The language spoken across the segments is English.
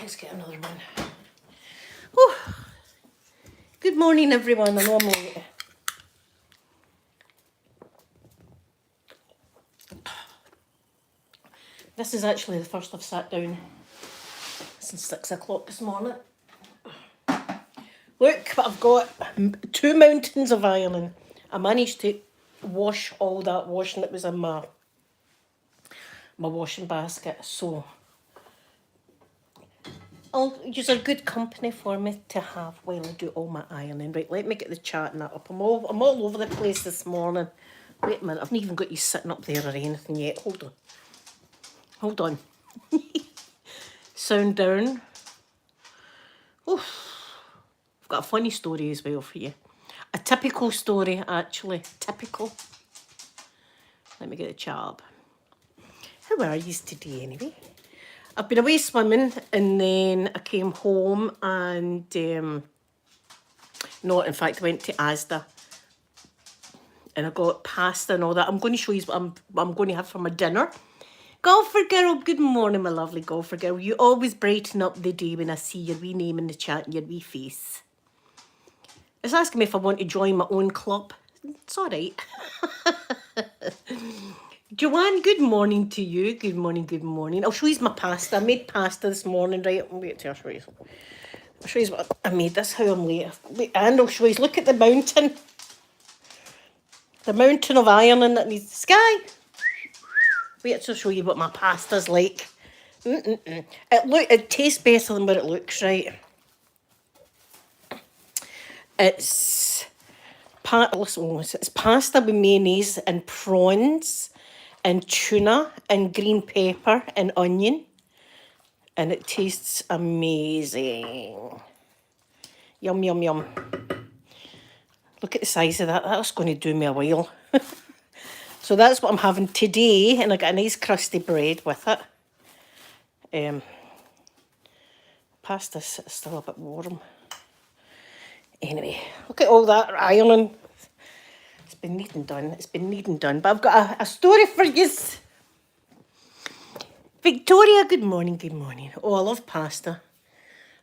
let's get another one. Oh, good morning, everyone. I know I'm late. This is actually the first I've sat down since 6 o'clock this morning. Look, but I've got 2 mountains of ironing. I managed to wash all that washing that was in my washing basket, so you're a good company for me to have while I do all my ironing. Right, let me get the chatting that up. I'm all over the place this morning. Wait a minute, I've not even got you sitting up there or anything yet. Hold on. Sound down. Oh, I've got a funny story as well for you. A typical story, actually. Typical. Let me get the chat up. How are you today, anyway? I've been away swimming, and then I came home and no, in fact, I went to Asda and I got pasta and all that. I'm going to show you what I'm going to have for my dinner. Golfer girl, good morning, my lovely golfer girl. You always brighten up the day when I see your wee name in the chat and your wee face. It's asking me if I want to join my own club. It's all right. Joanne, good morning to you. Good morning, good morning. I'll show you my pasta. I made pasta this morning, right? Wait till I show you. I'll show you what I made. That's how I'm late. And I'll show you. Look at the mountain. The mountain of ironing that needs the sky. Wait till I show you what my pasta's like. It tastes better than what it looks, right? It's pasta with mayonnaise and prawns and tuna and green pepper and onion. And it tastes amazing. Yum, yum, yum. Look at the size of that. That's going to do me a while. So that's what I'm having today. And I got a nice crusty bread with it. Pasta's still a bit warm. Anyway, look at all that ironing. It's been needing done. It's been needing done. But I've got a story for you. Victoria, good morning, good morning. Oh, I love pasta.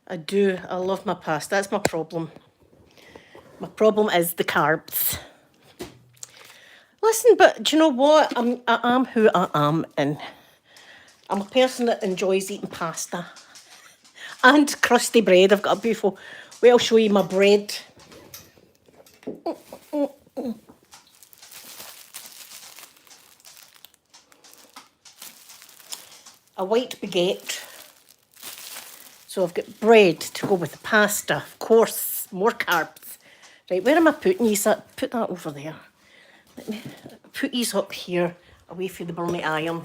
I do. I love my pasta. That's my problem. My problem is the carbs. Listen, but do you know what? I am who I am, and I'm a person that enjoys eating pasta. And crusty bread. I've got a beautiful... Wait, I'll show you my bread. A white baguette. So I've got bread to go with the pasta. Of course, more carbs. Right, where am I putting these? Put that over there. Let me put these up here, away from the burning iron.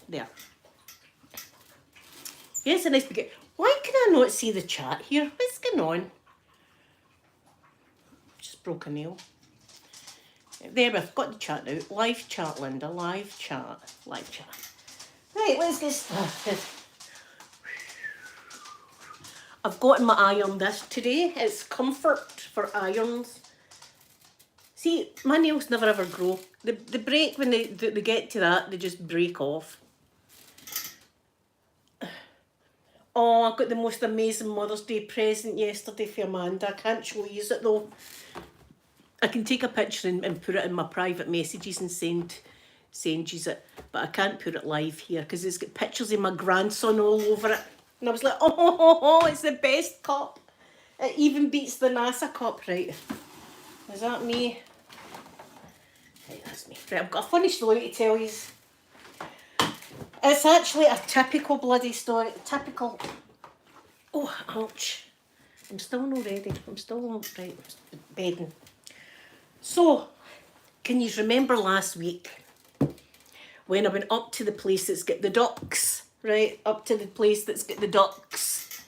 There. Yes, a nice baguette. Why can I not see the chat here? What's going on? Just broke a nail. There, we've got the chat now. Live chat, Linda. Live chat. Live chat. Right, let's get started. I've got in my iron this today. It's Comfort for irons. See, my nails never ever grow. They break when they get to that. They just break off. Oh, I got the most amazing Mother's Day present yesterday for Amanda. I can't show you it though. I can take a picture and put it in my private messages and send you it. But I can't put it live here because it's got pictures of my grandson all over it. And I was like, oh, it's the best cup. It even beats the NASA cup, right? Is that me? Right, that's me. Right, I've got a funny story to tell you. It's actually a typical bloody story. Typical. Oh, ouch. I'm still not ready. I'm still not right. Bedding. So, can you remember last week when I went up to the place that's got the ducks? Right? Up to the place that's got the ducks.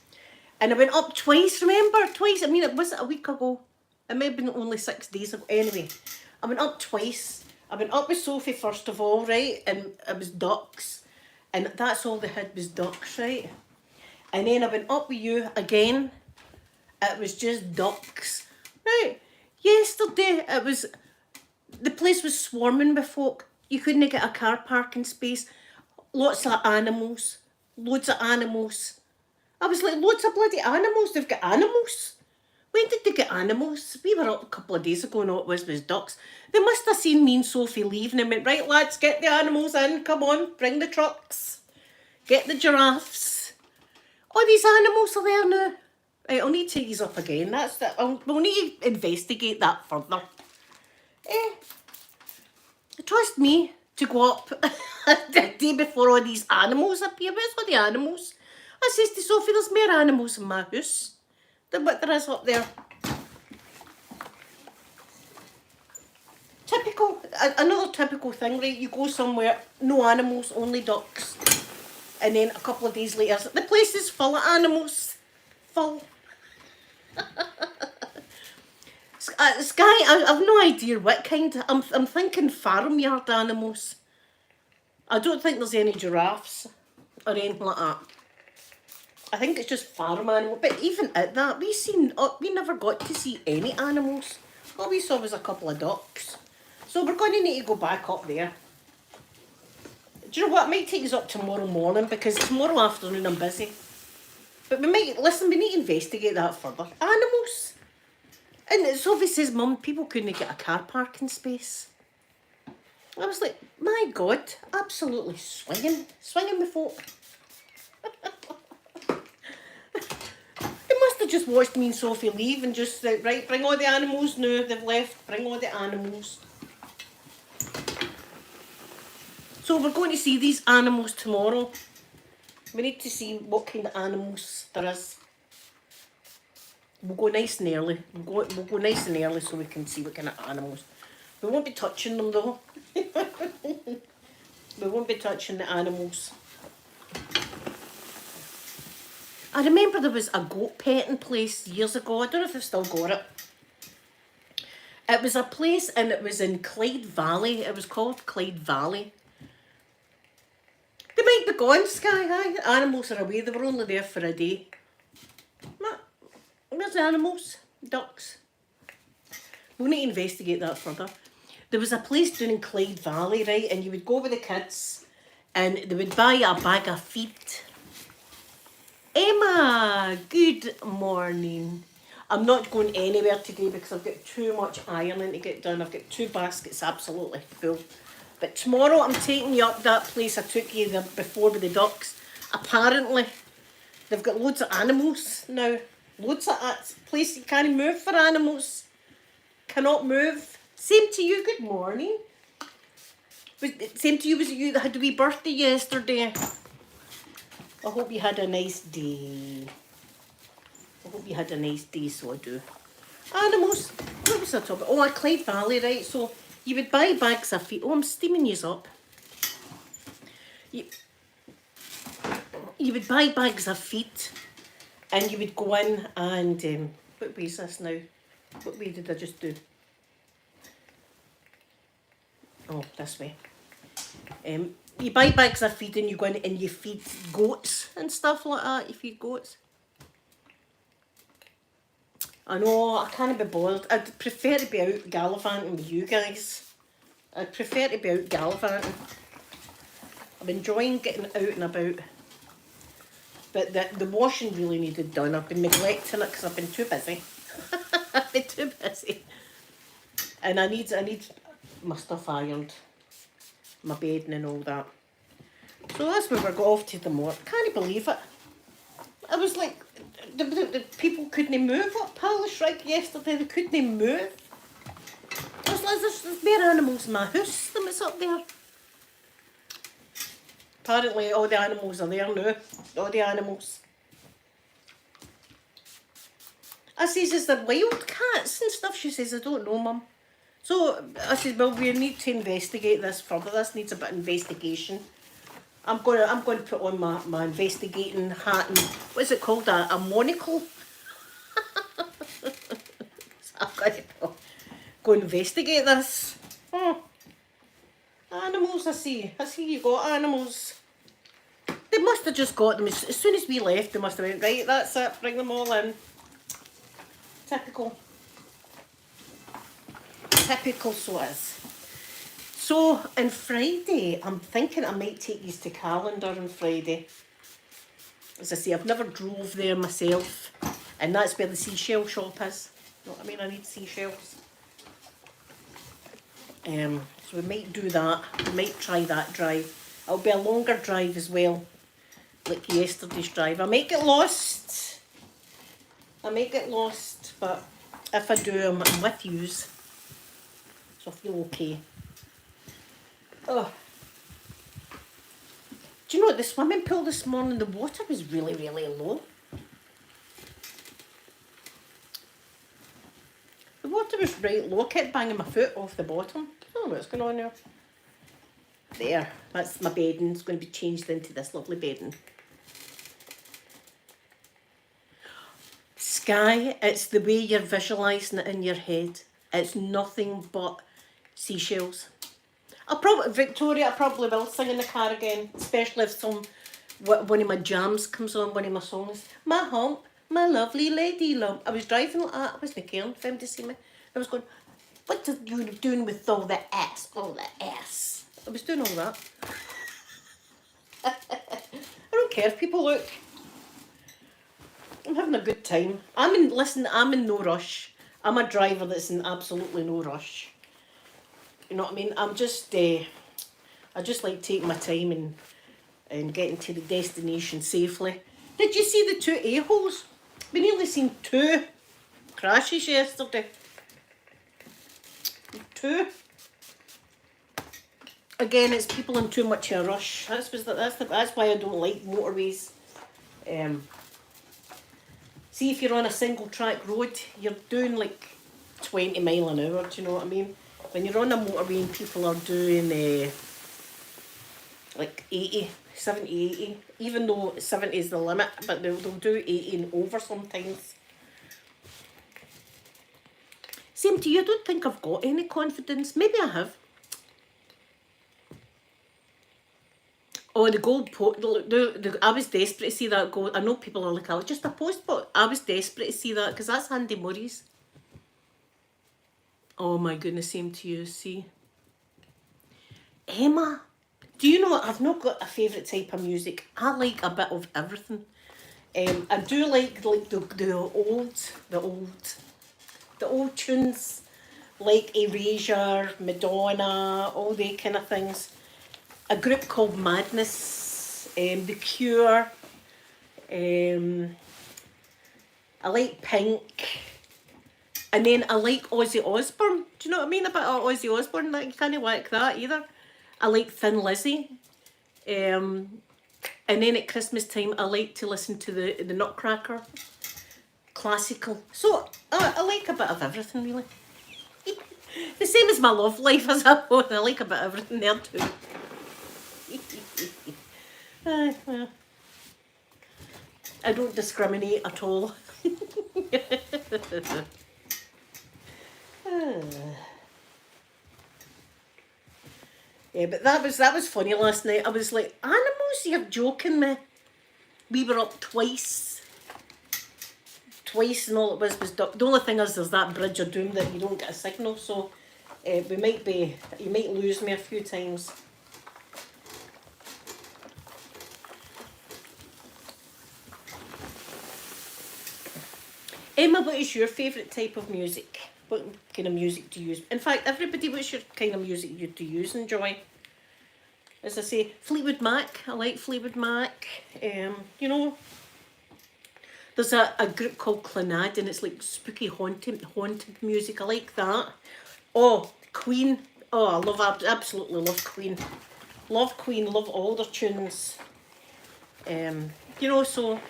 And I went up twice, remember? Twice. I mean, it was a week ago. It may have been only 6 days ago. Anyway, I went up twice. I went up with Sophie first of all, right? And it was ducks. And that's all they had was ducks, right? And then I went up with you again. It was just ducks. Right. Yesterday, the place was swarming with folk. You couldn't get a car parking space. Lots of animals. Loads of animals. I was like, loads of bloody animals. They've got animals. When did they get animals? We were up a couple of days ago and all it was ducks. They must have seen me and Sophie leaving and went, right lads, get the animals in, come on, bring the trucks. Get the giraffes. All these animals are there now. Right, I'll need to ease up again. We'll need to investigate that further. Trust me to go up the day before all these animals appear. Where's all the animals? I says to Sophie, there's more animals in my house than what there is up there. Another typical thing, right? You go somewhere, no animals, only ducks. And then a couple of days later, the place is full of animals. Full. Sky, I've no idea what kind. I'm thinking farmyard animals. I don't think there's any giraffes or anything like that. I think it's just farm animals. But even at that, we never got to see any animals. All we saw was a couple of ducks. So we're going to need to go back up there. Do you know what? I might take us up tomorrow morning because tomorrow afternoon I'm busy. But we need to investigate that further. Animals. And Sophie says, Mum, people couldn't get a car parking space. I was like, my God, absolutely swinging with folk. They must have just watched me and Sophie leave and just said, right, bring all the animals now, they've left, bring all the animals. So we're going to see these animals tomorrow. We need to see what kind of animals there is. We'll go nice and early. We'll go nice and early so we can see what kind of animals. We won't be touching them though. We won't be touching the animals. I remember there was a goat petting place years ago. I don't know if they've still got it. It was a place and it was in Clyde Valley. It was called Clyde Valley. They might be gone, Sky. Animals are away. They were only there for a day. Where's the animals? Ducks. We'll need to investigate that further. There was a place down in Clyde Valley, right? And you would go with the kids and they would buy a bag of feed. Emma, good morning. I'm not going anywhere today because I've got too much ironing to get done. I've got 2 baskets absolutely full. But tomorrow I'm taking you up that place I took you there before with the ducks. Apparently, they've got loads of animals now. Loads of place you can't move for animals. Cannot move. Same to you, good morning. Same to you, was it you that had a wee birthday yesterday? I hope you had a nice day. I hope you had a nice day, so I do. Animals. What was I talking about? Oh, a Clyde Valley, right? So you would buy bags of feed. Oh, I'm steaming yous up. You would buy bags of feed and you would go in and... what way is this now? What way did I just do? Oh, this way. You buy bags of feed and you go in and you feed goats and stuff like that. You feed goats. I know, I can't be bothered. I'd prefer to be out gallivanting with you guys. I'd prefer to be out gallivanting. I'm enjoying getting out and about. But the washing really needed done. I've been neglecting it because I've been too busy. I've been too busy. And I need my stuff ironed. My bedding and all that. So that's where we got off to the morgue. Can't believe it. I was like, the people couldn't move up Palace Rig yesterday. They couldn't move. I was like, there's more animals in my house than what's up there. Apparently all the animals are there now. All the animals. I says, is there wild cats and stuff? She says, I don't know, Mum. So I said, well, we need to investigate this further. This needs a bit of investigation. I'm going to put on my investigating hat and what is it called? A monocle. So I'm going to go investigate this. Animals, I see you got animals. They must have just got them as soon as we left. They must have went, right, that's it, bring them all in. Typical so it is. So on Friday, I'm thinking I might take you to Calendar on Friday. As I say, I've never drove there myself, and that's where the seashell shop is. You know what I mean? I need seashells. So we might do that. We might try that drive. It'll be a longer drive as well, like yesterday's drive. I might get lost. I might get lost, but if I do, I'm with yous. So I feel okay. Oh. Do you know, at the swimming pool this morning, the water was really, really low. The water was right low. I kept banging my foot off the bottom. I don't know what's going on there. There, that's my bedding. It's going to be changed into this lovely bedding. Sky, it's the way you're visualising it in your head. It's nothing but seashells. Victoria, I probably will sing in the car again, especially if one of my jams comes on, one of my songs. My hump, my lovely lady lump. I was driving like that. I wasn't caring for him to see me. I was going, what are you doing with all the ass? All the ass. I was doing all that. I don't care if people look. I'm having a good time. I'm in no rush. I'm a driver that's in absolutely no rush. You know what I mean? I just like taking my time and getting to the destination safely. Did you see the two a-holes? We nearly seen 2 crashes yesterday. 2. Again, it's people in too much of a rush. That's why I don't like motorways. See, if you're on a single track road, you're doing like 20 mile an hour, do you know what I mean? When you're on a motorway and people are doing like 80, 70, 80, even though 70 is the limit, but they'll do 80 and over sometimes. Same to you, I don't think I've got any confidence. Maybe I have. Oh, the gold post. I was desperate to see that gold. I know people are like, oh, just a post, but I was desperate to see that because that's Andy Murray's. Oh my goodness, same to you. See, Emma, do you know what? I've not got a favourite type of music. I like a bit of everything. I do like the old tunes, like Erasure, Madonna, all the kind of things. A group called Madness, The Cure. I like Pink. And then I like Ozzy Osbourne. Do you know what I mean about Ozzy Osbourne? Like, you can't like that either. I like Thin Lizzy. And then at Christmas time, I like to listen to the Nutcracker. Classical. So, I like a bit of everything, really. The same as my love life as I like a bit of everything there too. I don't discriminate at all. Yeah, but that was funny last night. I was like, animals, you're joking me. We were up twice, and all it was the only thing is there's that bridge of doom that you don't get a signal, so you might lose me a few times. Emma, what is your favourite type of music? What kind of music do you use? In fact, everybody, what's your kind of music do you enjoy? As I say, Fleetwood Mac. I like Fleetwood Mac. You know, there's a group called Clannad, and it's like spooky haunted music. I like that. Oh, Queen. Oh, absolutely love Queen. Love Queen. Love all their tunes. You know, so.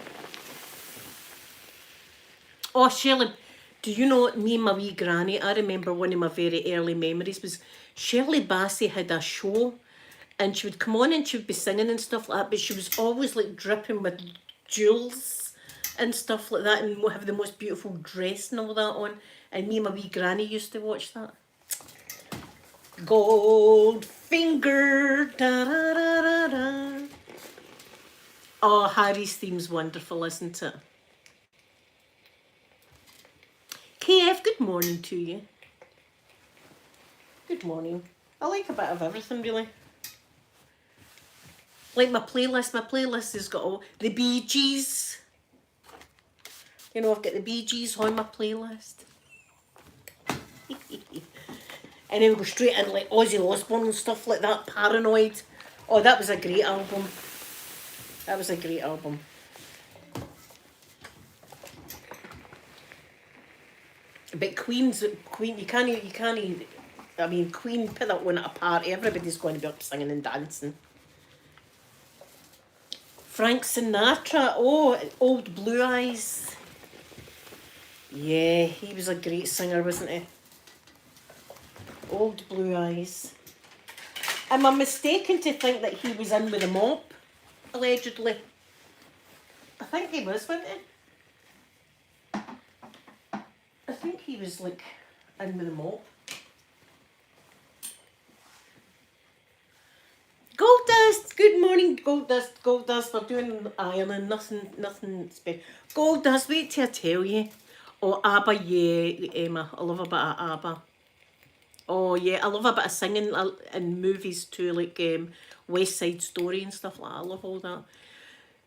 Oh, Shirley, do you know me and my wee granny? I remember one of my very early memories was Shirley Bassey had a show and she would come on and she would be singing and stuff like that, but she was always like dripping with jewels and stuff like that and have the most beautiful dress and all that on. And me and my wee granny used to watch that. Goldfinger, da da da da da. Oh, Harry's theme's wonderful, isn't it? KF, good morning to you. Good morning. I like a bit of everything, really. Like my playlist has got all the Bee Gees. You know, I've got the Bee Gees on my playlist. And then we go straight in like Ozzy Osbourne and stuff like that, Paranoid. Oh, that was a great album. That was a great album. But Queen, you can't, I mean, Queen, put that one at a party, everybody's going to be up singing and dancing. Frank Sinatra, oh, Old Blue Eyes. Yeah, he was a great singer, wasn't he? Old Blue Eyes. Am I mistaken to think that he was in with the mob, allegedly? I think he was, wasn't he? I think he was like in with the mob. Gold Dust, good morning, Gold Dust, Gold Dust. We're doing Ireland, nothing special. Gold Dust, wait till I tell you. Oh, ABBA, yeah, Emma, I love a bit of ABBA. Oh yeah, I love a bit of singing in movies too, like West Side Story and stuff like that. I love all that.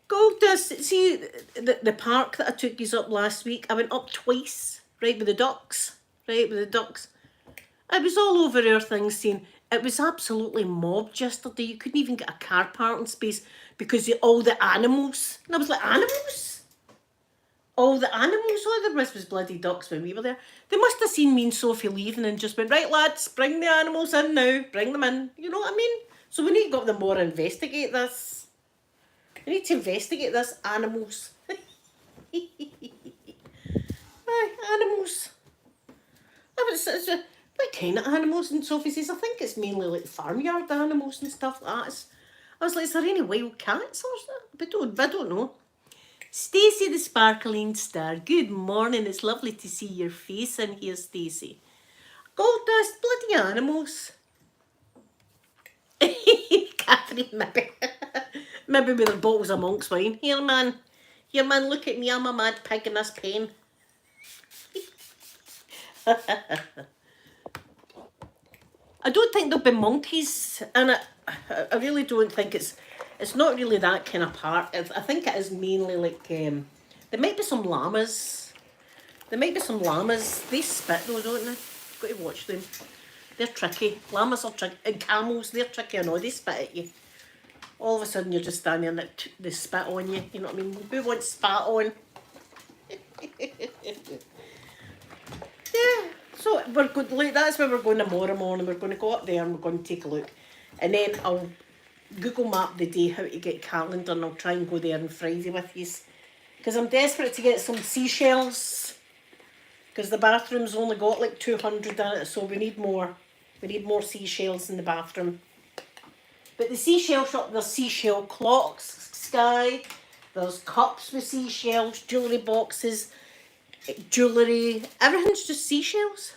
Gold Dust, see the park that I took you up last week, I went up twice, right, with the ducks, right, with the ducks. I was all over our things saying, it was absolutely mobbed yesterday. You couldn't even get a car parking space because of all the animals. And I was like, animals? All the animals? All there was bloody ducks when we were there. They must have seen me and Sophie leaving and just went, right lads, bring the animals in now. Bring them in. You know what I mean? So we need to go up the more and investigate this. We need to investigate this, animals. Aye, animals. What kind of animals? And Sophie says, I think it's mainly like farmyard animals and stuff like that. I was like, is there any wild cats or something? I don't know. Stacey the Sparkling Star, good morning. It's lovely to see your face in here, Stacey. Gold Dust, bloody animals. Catherine, maybe with her bottles of monk's wine. Here, man, look at me. I'm a mad pig in this pen. I don't think there'll be monkeys in it. I really don't think it's not really that kind of park. I think it is mainly like, there might be some llamas. They spit though, don't they? You've got to watch them. They're tricky. Llamas are tricky. And camels, they're tricky. I know, they spit at you. All of a sudden you're just standing there and they spit on you. You know what I mean? Who wants spat on? Yeah. So we're good. Like, that's where we're going tomorrow morning. We're going to go up there and we're going to take a look. And then I'll Google map the day how to get calendar and I'll try and go there on Friday with you. Because I'm desperate to get some seashells. Because the bathroom's only got like 200 in it, so we need more. We need more seashells in the bathroom. But the seashell shop, there's seashell clocks, Sky. There's cups with seashells, jewellery boxes, jewellery. Everything's just seashells.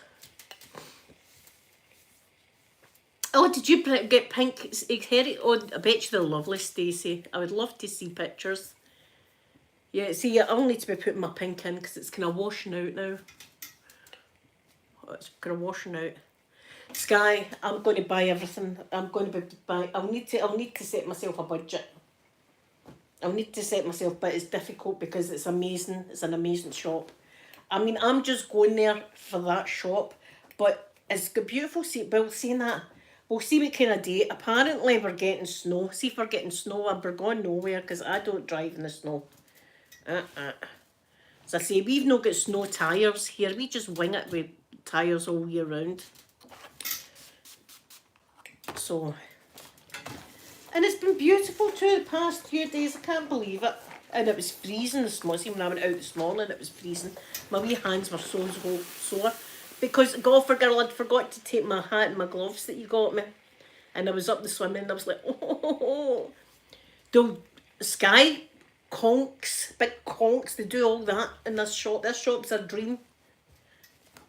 Oh, did you get pink hairy? Oh, I bet you they're lovely, Stacey. I would love to see pictures. Yeah, see, I'll need to be putting my pink in because it's kind of washing out now. Oh, it's kind of washing out. Sky, I'm going to buy everything. I'm going to buy. I'll need to set myself a budget. I'll need to set myself, but it's difficult because it's amazing. It's an amazing shop. I mean, I'm just going there for that shop, but it's got beautiful. See, Bill saying that. We'll see what kind of day. Apparently, we're getting snow. See if we're getting snow, and we're going nowhere because I don't drive in the snow. As I say, we've not got snow tyres here. We just wing it with tyres all year round. So, and it's been beautiful too the past few days. I can't believe it. And it was freezing this morning. See, when I went out this morning, it was freezing. My wee hands were so sore. Because, God girl, I'd forgot to take my hat and my gloves that you got me. And I was up the swimming and I was like, oh. The Sky conks, big conks, they do all that in this shop. This shop's a dream.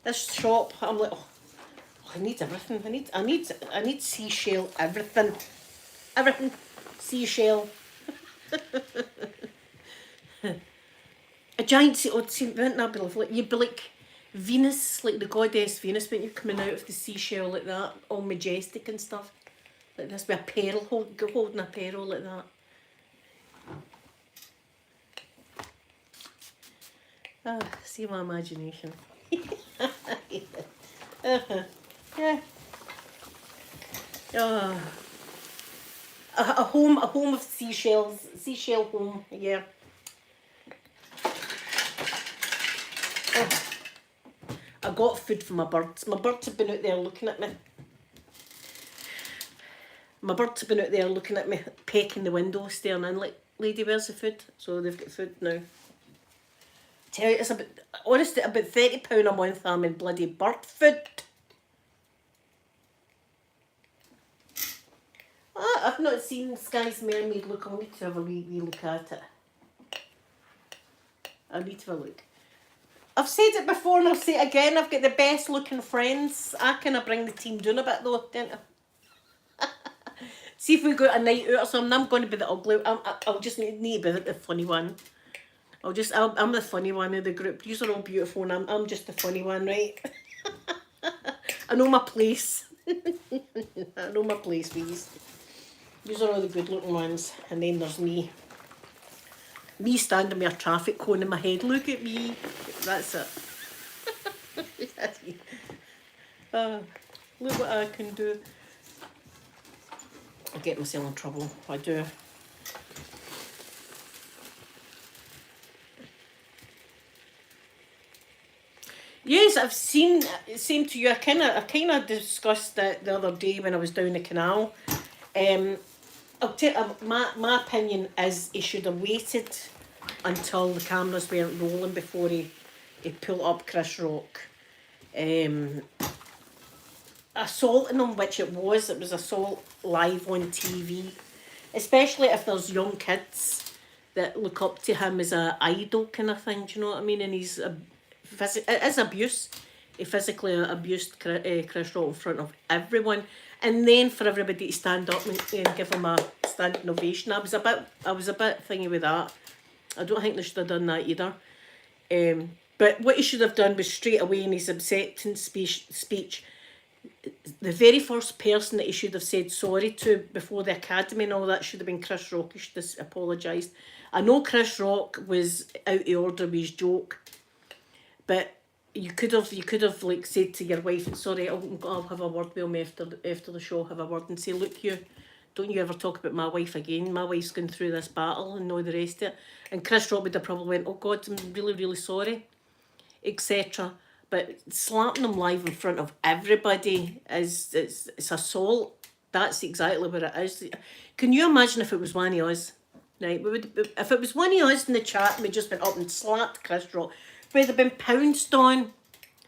This shop, I'm like, oh, I need everything. I need seashell, everything. Everything. Seashell. A giant sea, wouldn't that be lovely? You'd be like Venus, like the goddess Venus, when you're coming out of the seashell like that, all majestic and stuff. Like this with a pearl, holding a pearl like that. See my imagination. Yeah. Oh. A home of seashell home, yeah. Oh. I got food for my birds. My birds have been out there looking at me. Pecking the window, staring in like, lady, where's the food? So they've got food now. Tell you, it's honestly, about £30 a month I'm in bloody bird food. I've not seen Sky's Mermaid. Look, I'll need to have a wee look at it. I need to have a look. I've said it before and I'll say it again. I've got the best looking friends. I kind of bring the team down a bit though, don't I? See if we got a night out or something. I'm going to be the ugly. I'll just need to be the funny one. I'm the funny one of the group. These are all beautiful and I'm just the funny one, right? I know my place. I know my place, these. These are all the good looking ones. And then there's me. Me standing with a traffic cone in my head. Look at me. That's it. That's me. Look what I can do. I get myself in trouble. I do. Yes, I've seen. Same to you. I kind of discussed it the other day when I was down the canal. I'll tell my opinion is he should have waited until the cameras weren't rolling before he pulled up Chris Rock. Assaulting him, which it was assault live on TV, especially if there's young kids that look up to him as a idol kind of thing. Do you know what I mean? And he's it is abuse. He physically abused Chris Rock in front of everyone, and then for everybody to stand up and give him a standing ovation. I was a bit thingy with that. I don't think they should have done that either. But what he should have done was straight away in his acceptance speech, the very first person that he should have said sorry to before the Academy and all that should have been Chris Rock. He should have apologised. I know Chris Rock was out of order with his joke, but you could have like said to your wife, sorry, I'll have a word with him after the show, have a word and say, look, don't you ever talk about my wife again. My wife's going through this battle and all the rest of it. And Chris Rock would have probably went, oh God, I'm really, really sorry, etc. But slapping him live in front of everybody it's assault. That's exactly what it is. Can you imagine if it was one of us? Right, if it was one of us in the chat and we just went up and slapped Chris Rock, we'd have been pounced on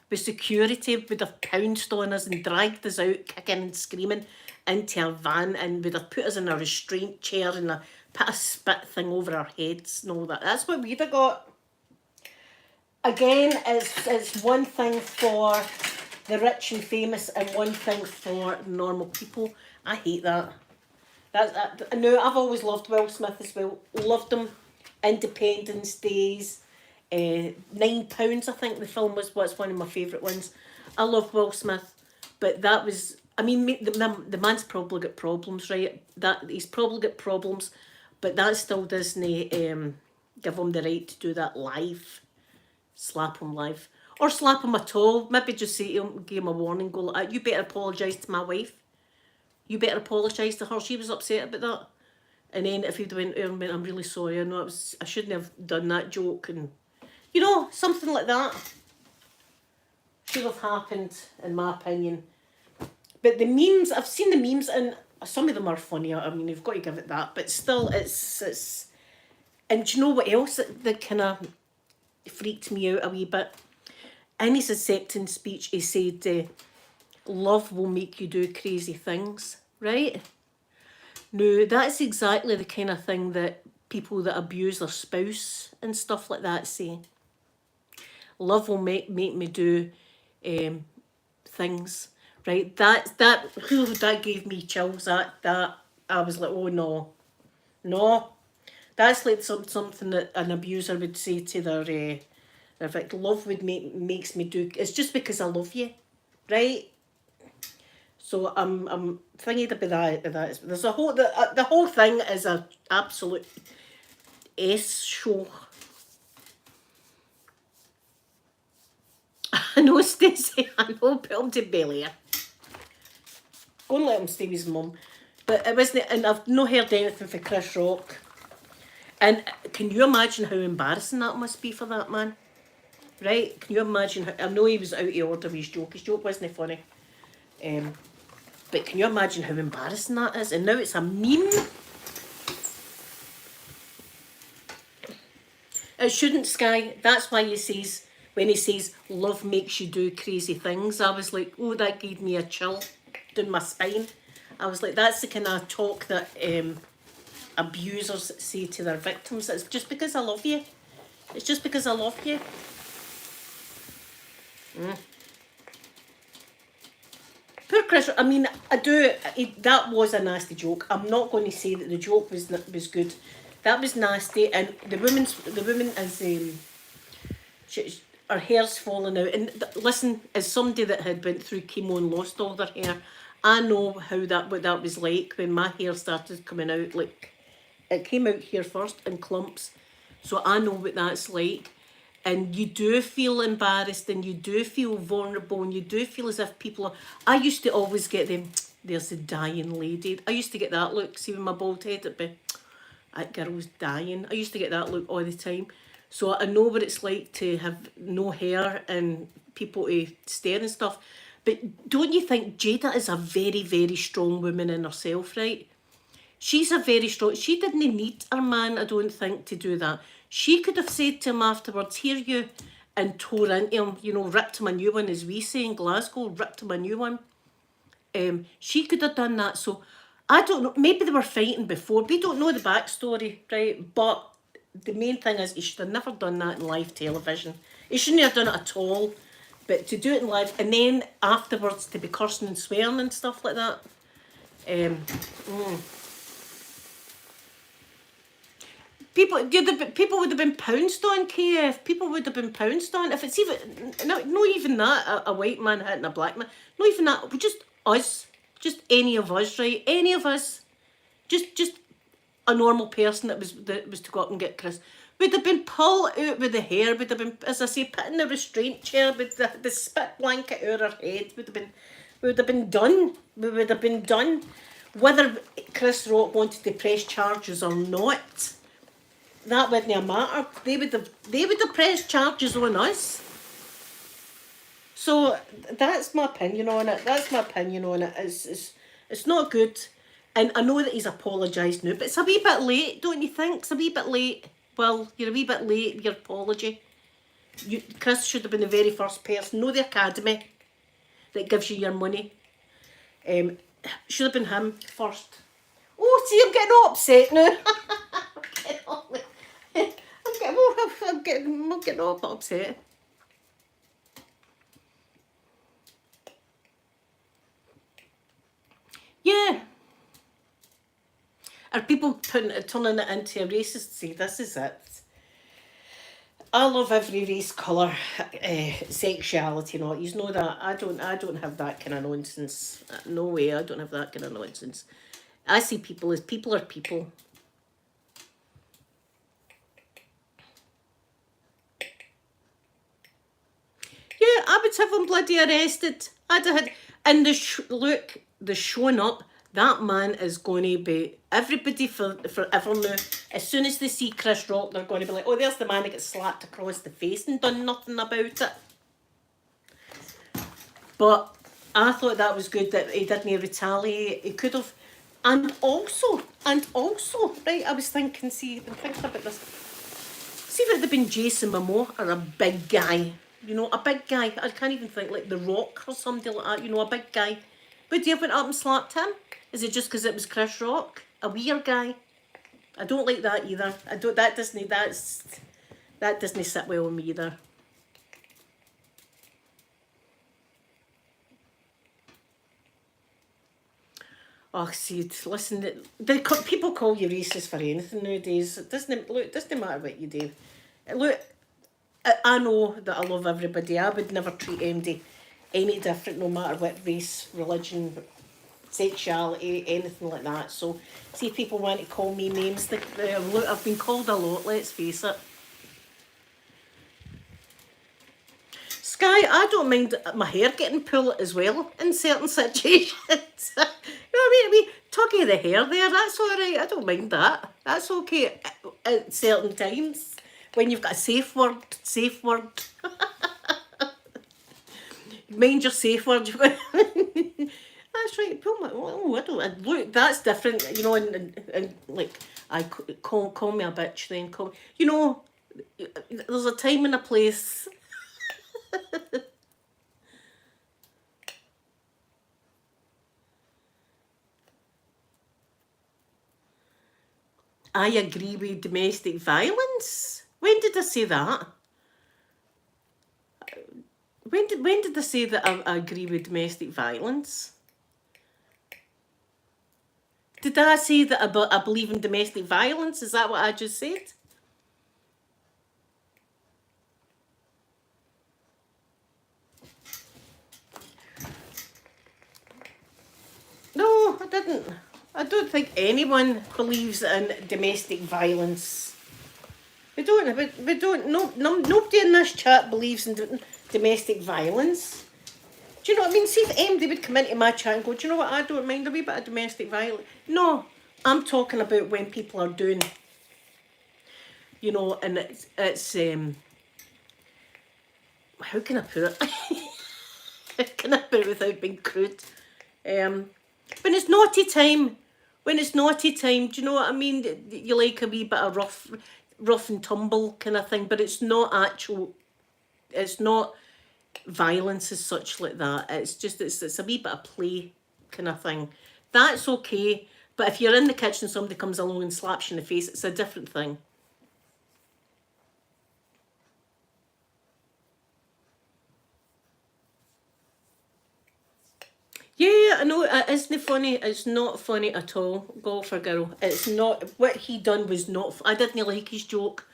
with security, would have pounced on us and dragged us out kicking and screaming into a van and would have put us in a restraint chair and put a spit thing over our heads and all that. That's what we'd have got. Again, it's one thing for the rich and famous and one thing for normal people. I hate that. No, I've always loved Will Smith as well. Loved him. Independence Days. £9, I think the film was. What's one of my favourite ones. I love Will Smith, but that was. I mean, the man's probably got problems, right? He's probably got problems, but that still doesn't give him the right to do that live. Slap him live, or slap him at all. Maybe just say to him, give him a warning. Go like, you better apologise to my wife. You better apologise to her. She was upset about that. And then if he'd went, I'm really sorry. I know I shouldn't have done that joke, and something like that should have happened, in my opinion. But the memes, I've seen the memes, and some of them are funny. I mean, you've got to give it that. But still, it's. And do you know what else that kind of freaked me out a wee bit? In his acceptance speech, he said, love will make you do crazy things, right? No, that's exactly the kind of thing that people that abuse their spouse and stuff like that say. Love will make me do things, right? That gave me chills. That I was like, oh no. That's like something that an abuser would say to their victim. Love makes me do. It's just because I love you, right? So I'm thinking about that. There's a whole the whole thing is a absolute show. I know, Stacey, I know, put him to Bel-Air. Go and let him stay with his mum. But it wasn't, and I've not heard anything for Chris Rock. And can you imagine how embarrassing that must be for that man? Right? Can you imagine how, I know he was out of order with his joke. His joke wasn't funny. But can you imagine how embarrassing that is? And now it's a meme. It shouldn't, Sky. That's why he says, when he says, love makes you do crazy things, I was like, oh, that gave me a chill down my spine. I was like, that's the kind of talk that abusers say to their victims. It's just because I love you. It's just because I love you. Poor Chris. I mean, that was a nasty joke. I'm not going to say that the joke was good. That was nasty, and the woman is her hair's falling out. And listen, as somebody that had went through chemo and lost all their hair, I know what that was like when my hair started coming out. Like, it came out here first in clumps, so I know what that's like. And you do feel embarrassed, and you do feel vulnerable, and you do feel as if people are... I used to always get them, there's the dying lady. I used to get that look, see with my bald head, it'd be, that girl's dying. I used to get that look all the time. So I know what it's like to have no hair and people to stare and stuff. But don't you think Jada is a very, very strong woman in herself, right? She's a very strong... She didn't need her man, I don't think, to do that. She could have said to him afterwards, here you, and tore into him, you know, ripped him a new one, as we say in Glasgow, ripped him a new one. She could have done that. So I don't know, maybe they were fighting before. We don't know the backstory, right? But the main thing is he should have never done that in live television. He shouldn't have done it at all. But to do it in live, and then afterwards to be cursing and swearing and stuff like that. People would have been pounced on, KF. People would have been pounced on. If it's even, not even that, a white man hitting a black man. Not even that, just us. Just any of us, right? Any of us. Just a normal person that was to go up and get Chris. Would have been pulled out with the hair, would have been, as I say, put in the restraint chair with the spit blanket over her head. We would have been done. We would have been done. Whether Chris Rock wanted to press charges or not, that wouldn't have mattered. They would have pressed charges on us. So that's my opinion on it. It's not good. And I know that he's apologised now, but it's a wee bit late, don't you think? It's a wee bit late. Well, you're a wee bit late with your apology. Chris should have been the very first person, no the academy, that gives you your money. Should have been him first. Oh, see, I'm getting all upset now. I'm getting all upset. Yeah. Are people turning it into a racist? See, this is it. I love every race, colour, sexuality and all. You know that I don't have that kind of nonsense. No way, I don't have that kind of nonsense. I see people as people are people. Yeah, I would have him bloody arrested. I'd have had, and the showing up. That man is going to be everybody forever now. As soon as they see Chris Rock, they're going to be like, oh, there's the man that gets slapped across the face and done nothing about it. But I thought that was good that he didn't retaliate. He could have. And also, right, I was thinking, I've been thinking about this. See if it had been Jason Momoa or a big guy. You know, a big guy. I can't even think like The Rock or somebody like that. You know, a big guy. Would you have went up and slapped him? Is it just because it was Chris Rock? A weird guy? I don't like that either. That doesn't sit well with me either. Oh, see, listen, people call you racist for anything nowadays. It doesn't matter what you do. Look, I know that I love everybody. I would never treat anybody any different, no matter what race, religion, sexuality, anything like that. So, see if people want to call me names. I've been called a lot, let's face it. Sky, I don't mind my hair getting pulled as well in certain situations. You know what I mean? A wee tuggy of the hair there, that's all right. I don't mind that. That's okay at certain times. When you've got a safe word. Mind your safe word. That's right. Pull my. Oh, I don't. Look, that's different. You know, and like, call me a bitch. Then call. You know, there's a time and a place. I agree with domestic violence. When did I say that? When did I say that I agree with domestic violence? Did I say that I believe in domestic violence? Is that what I just said? No, I didn't. I don't think anyone believes in domestic violence. We don't. We don't. Nobody in this chat believes in domestic violence. Do you know what I mean? See if MD would come into my chat and go, do you know what? I don't mind a wee bit of domestic violence. No, I'm talking about when people are doing, you know, and it's how can I put it? How can I put it without being crude? When it's naughty time, do you know what I mean? You like a wee bit of rough and tumble kind of thing, but it's not violence as such like that. It's just, it's a wee bit of play kind of thing. That's okay, but if you're in the kitchen, somebody comes along and slaps you in the face, it's a different thing. Yeah, I know, it isn't funny. It's not funny at all, Golfer Girl. It's not, what he done was not, I didn't like his joke.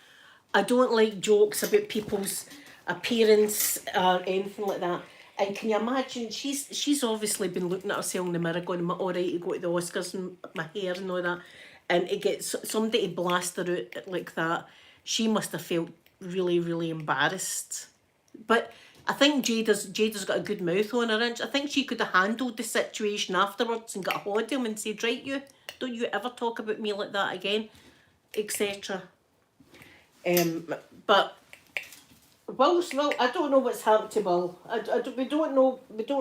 I don't like jokes about people's appearance or anything like that. And can you imagine, she's obviously been looking at herself in the mirror going, am I alright to go to the Oscars and my hair and all that? And it gets somebody to blast her out like that. She must have felt really, really embarrassed. But I think Jada's got a good mouth on her, and I think she could have handled the situation afterwards and got a hold of him and said, right, don't you ever talk about me like that again, etc. But Will, I don't know what's happened to Will. We don't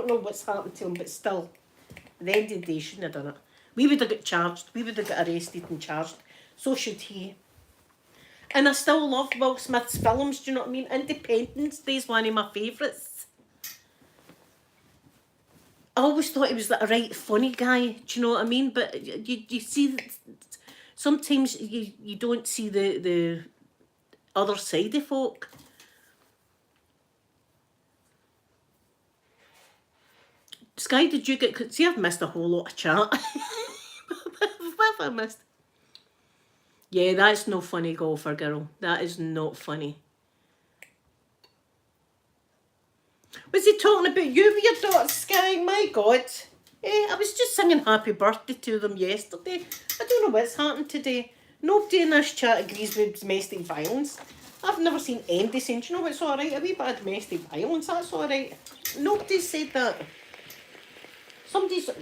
know what's happened to him, but still, at the end of the day, he shouldn't have done it. We would have got charged. We would have got arrested and charged. So should he. And I still love Will Smith's films, do you know what I mean? Independence Day is one of my favourites. I always thought he was like a right funny guy, do you know what I mean? But you see, sometimes you don't see the other side of folk. Sky, did you get... See, I've missed a whole lot of chat. What have I missed? Yeah, that's no funny, Golfer Girl. That is not funny. Was he talking about you with your daughter, Sky? My God. I was just singing happy birthday to them yesterday. I don't know what's happened today. Nobody in this chat agrees with domestic violence. I've never seen anybody saying, do you know what's alright? A wee bit of domestic violence, that's alright. Nobody said that.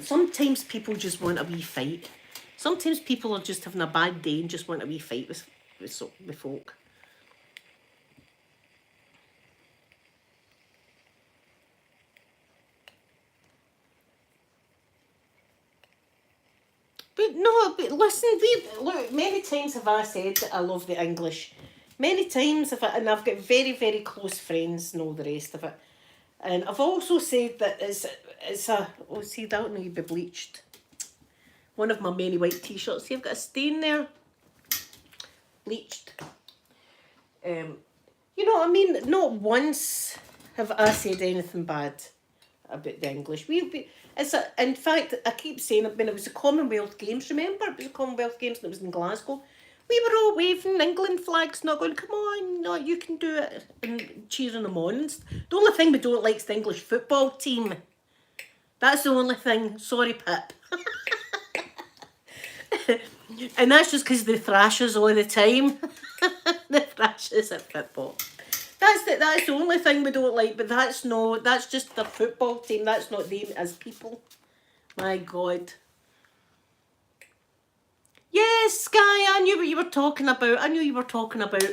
Sometimes people just want a wee fight. Sometimes people are just having a bad day and just want a wee fight with folk. But no, but listen, look, many times have I said that I love the English. Many times, and I've got very, very close friends and all the rest of it. And I've also said that it's a, oh, see, that will need to be bleached. One of my many white t-shirts. See, I've got a stain there. Bleached. You know what I mean? Not once have I said anything bad about the English. In fact, I keep saying it when it was the Commonwealth Games. Remember, it was the Commonwealth Games and it was in Glasgow. We were all waving England flags, not going, come on, no, you can do it, and cheering them on. The only thing we don't like is the English football team. That's the only thing. Sorry, Pip. And that's just because they thrash us all the time. The thrash us at football. That's the only thing we don't like, but that's just the football team. That's not them as people. My God. Yes, Sky, I knew what you were talking about. I knew you were talking about.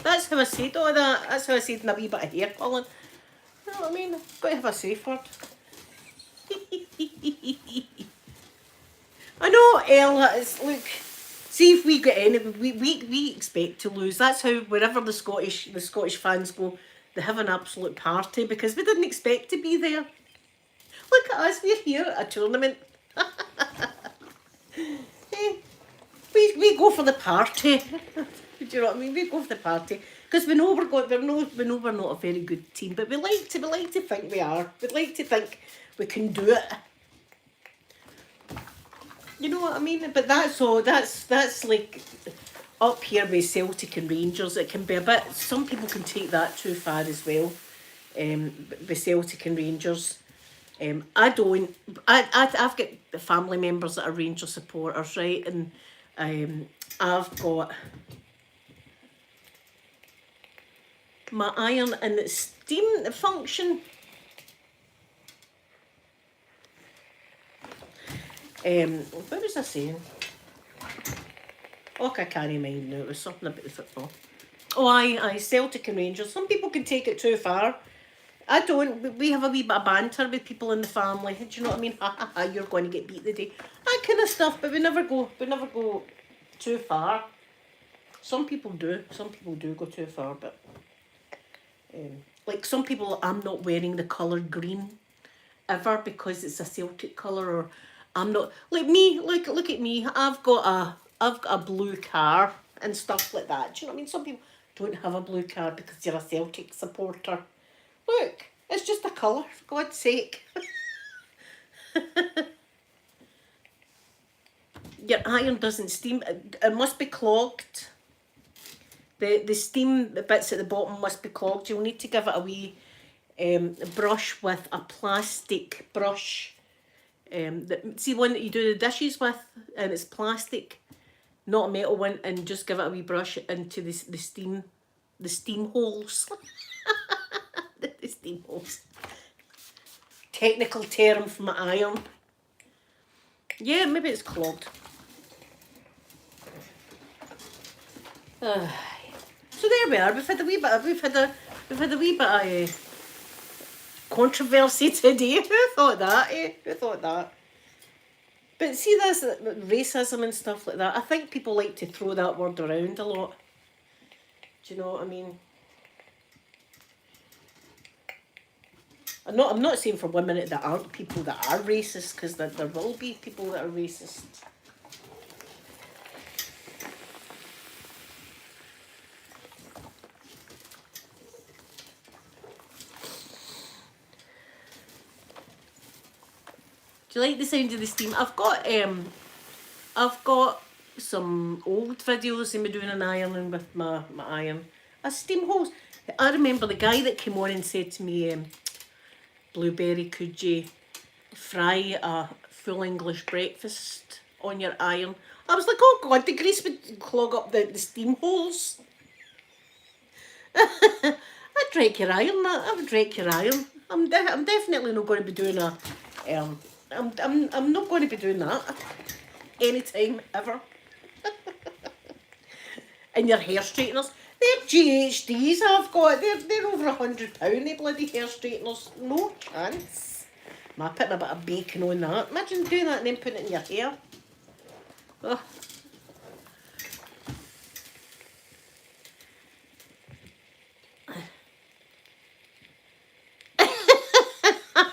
That's how I said all that. That's how I said in a wee bit of hair pulling. You know what I mean? I've got to have a safe word. I know, Ella, look, see if we get any, we expect to lose. That's how, wherever the Scottish fans go, they have an absolute party because we didn't expect to be there. Look at us, we're here at a tournament. we go for the party. Do you know what I mean? We go for the party because we know we're not a very good team, but we like to think we are. We like to think we can do it. You know what I mean? But that's all. That's like up here with Celtic and Rangers. It can be a bit. Some people can take that too far as well. With Celtic and Rangers. I don't. I've got family members that are Rangers supporters, right? And I've got my iron and its steam function. What was I saying? Oh, I can't mind now. It was something about the football. Oh, aye, Celtic and Rangers. Some people can take it too far. I don't. We have a wee bit of banter with people in the family. Do you know what I mean? Ha ha ha! You're going to get beat today. That kind of stuff. But we never go too far. Some people do. Some people do go too far. But like some people, I'm not wearing the colour green ever because it's a Celtic colour, or I'm not like me. Look at me. I've got a blue car and stuff like that. Do you know what I mean? Some people don't have a blue car because you're a Celtic supporter. Look, it's just a colour, for God's sake. Your iron doesn't steam. It must be clogged. The steam bits at the bottom must be clogged. You'll need to give it a wee brush with a plastic brush. See one that you do the dishes with, and it's plastic, not a metal one, and just give it a wee brush into the steam holes. The steam holes. Technical term for my iron. Yeah, maybe it's clogged. So there we are. We've had a wee bit of controversy today. Who thought that? Who thought that? But see, this racism and stuff like that. I think people like to throw that word around a lot. Do you know what I mean? I'm not saying for women that aren't people that are racist, because there will be people that are racist. Do you like the sound of the steam? I've got some old videos of me doing an ironing with my iron. A steam hose. I remember the guy that came on and said to me, Blueberry, could you fry a full English breakfast on your iron? I was like, oh God, the grease would clog up the steam holes. I'd wreck your iron, that. I would wreck your iron. I'm definitely not going to be doing a I'm not going to be doing that anytime ever. And your hair straighteners, they're GHDs I've got. They're over £100. They bloody hair straighteners. No chance. Am I putting a bit of bacon on that? Imagine doing that and then putting it in your hair. Ugh.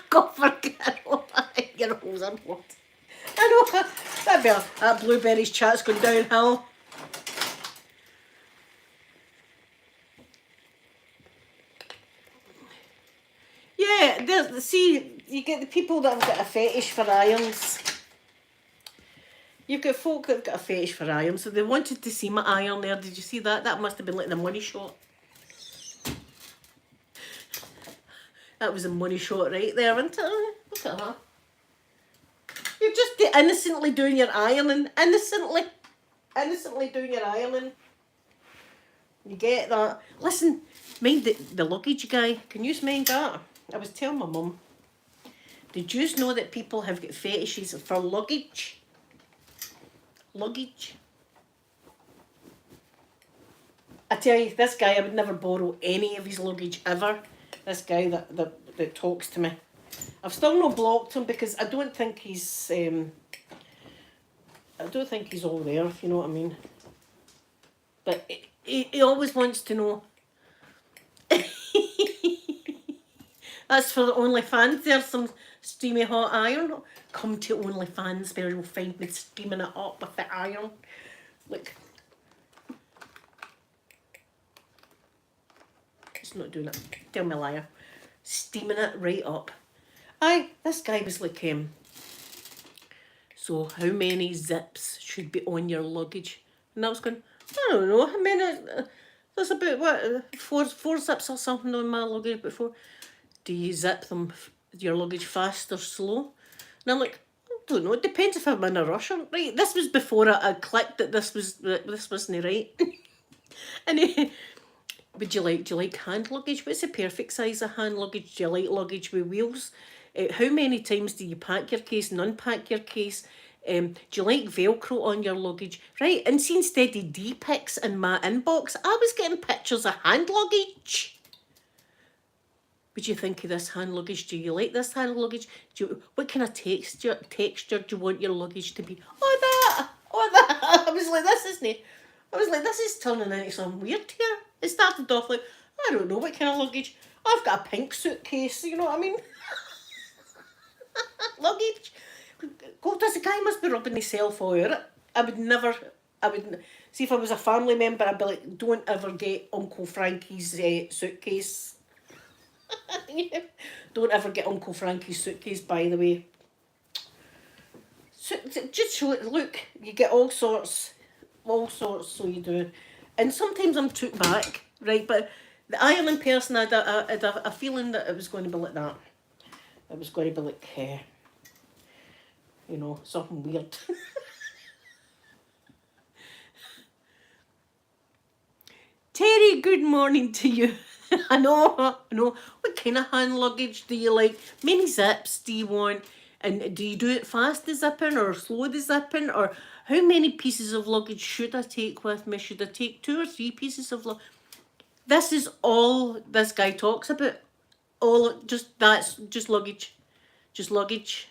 Go for Carol. Your holes are blocked. I know. That'd be that Blueberry's chat's going downhill. Yeah, see, you get the people that have got a fetish for irons. You've got folk that have got a fetish for irons, so they wanted to see my iron there. Did you see that? That must have been like the money shot. That was a money shot right there, wasn't it? Look at that. You're just innocently doing your ironing. Innocently doing your ironing. You get that? Listen, mind the luggage guy. Can you mind that? I was telling my mum. Did you know that people have got fetishes for luggage? Luggage. I tell you, this guy, I would never borrow any of his luggage ever. This guy that talks to me. I've still not blocked him because I don't think he's all there, if you know what I mean. But he always wants to know. That's for the OnlyFans. There's some steamy hot iron. Come to OnlyFans where you'll find me steaming it up with the iron. Look. It's not doing it. Tell me a liar. Steaming it right up. Aye, this guy was like, so how many zips should be on your luggage? And I was going, I don't know. I mean, there's about, what, four zips or something on my luggage before. Do you zip them, your luggage, fast or slow? And I'm like, I don't know. It depends if I'm in a rush or right. This was before I clicked that this wasn't right. And do you like hand luggage? What's the perfect size of hand luggage? Do you like luggage with wheels? How many times do you pack your case and unpack your case? Do you like Velcro on your luggage? Right, and see, instead of D-pics in my inbox, I was getting pictures of hand luggage. What do you think of this hand luggage? Do you like this hand luggage? What kind of texture do you want your luggage to be? Oh, that. I was like, this is turning into something weird here. It started off like, I don't know what kind of luggage. I've got a pink suitcase, you know what I mean? Luggage. God, this guy must be rubbing himself all over it. See, if I was a family member, I'd be like, don't ever get Uncle Frankie's suitcase. Don't ever get Uncle Frankie's suitcase, by the way. So, just show it. Look, you get all sorts, so you do. And sometimes I'm took back, right? But the ironing person, I had a feeling that it was going to be like that. It was going to be like, something weird. Terry, good morning to you. I know. What kind of hand luggage do you like? Many zips do you want? And do you do it fast the zipping or slow the zipping? Or how many pieces of luggage should I take with me? Should I take 2 or 3 pieces of luggage? This is all this guy talks about. That's just luggage. Just luggage.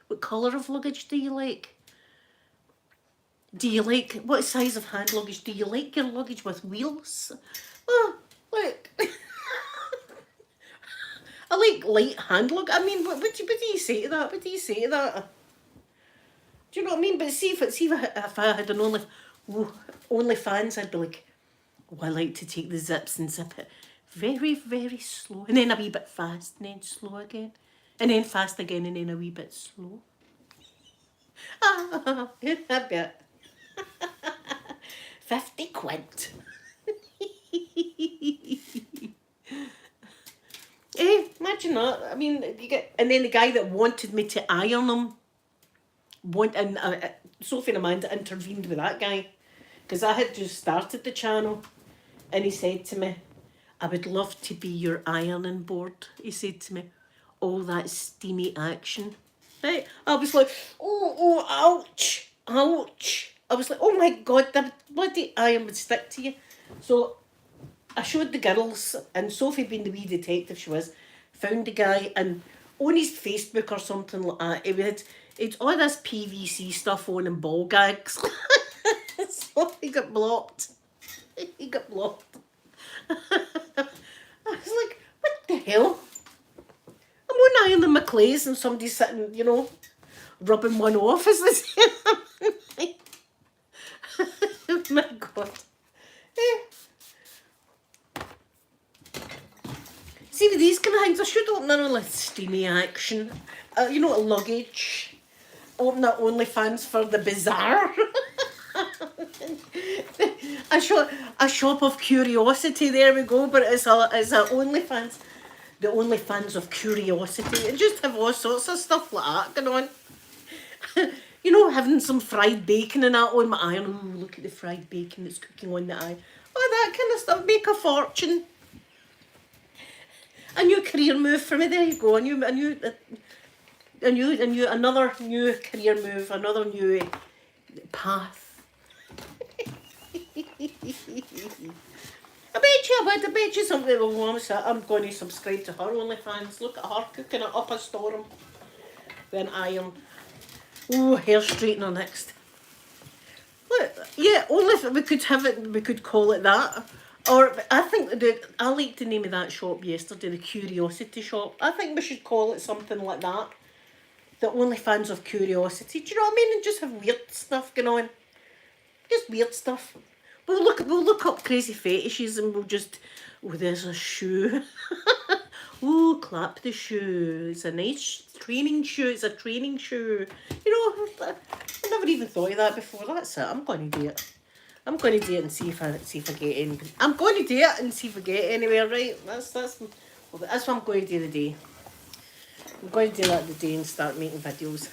What colour of luggage do you like? What size of hand luggage? Do you like your luggage with wheels? Oh, look. I like light hand luggage. I mean, what do you say to that? What do you say to that? Do you know what I mean? But see if I had an OnlyFans, I'd be like, I like to take the zips and zip it very, very slow. And then a wee bit fast, and then slow again. And then fast again, and then a wee bit slow. A bit. 50 quid. Imagine that. I mean, and then the guy that wanted me to iron them, Sophie and Amanda intervened with that guy, because I had just started the channel, and he said to me, I would love to be your ironing board. He said to me, all that steamy action. Right? I was like, ouch. I was like, oh my God, the bloody iron would stick to you. So I showed the girls, and Sophie, being the wee detective she was, found the guy, and on his Facebook or something like that, it's all this PVC stuff on and ball gags. So he got blocked. I was like, what the hell? I'm on ironing my clays and somebody's sitting, rubbing one off. Is this? Oh my God. See, with these kind of things, I should open an only steamy action. Luggage. Open that OnlyFans for the bizarre. A shop of curiosity. There we go. But it's a OnlyFans. The OnlyFans of curiosity. And just have all sorts of stuff like that going on. Having some fried bacon and that on my iron. Ooh, look at the fried bacon that's cooking on the eye. all that kind of stuff. Make a fortune. A new career move for me. There you go. Another new career move. Another new path. I bet you somebody will want to. I'm going to subscribe to her OnlyFans. Look at her cooking it up a storm with an iron. Ooh, hair straightener next. Look, yeah, only if we could have it, we could call it that. Or I think I liked the name of that shop yesterday, the Curiosity Shop. I think we should call it something like that. The OnlyFans of Curiosity. Do you know what I mean? And just have weird stuff going on. Just weird stuff. We'll look up crazy fetishes and we'll just, oh, there's a shoe. Ooh, clap the shoe. It's a nice training shoe. It's a training shoe. You know, I never even thought of that before. That's it. I'm going to do it. I'm going to do it and see if I get in. I'm going to do it and see if I get anywhere. Right? That's what I'm going to do today. I'm going to do that today and start making videos.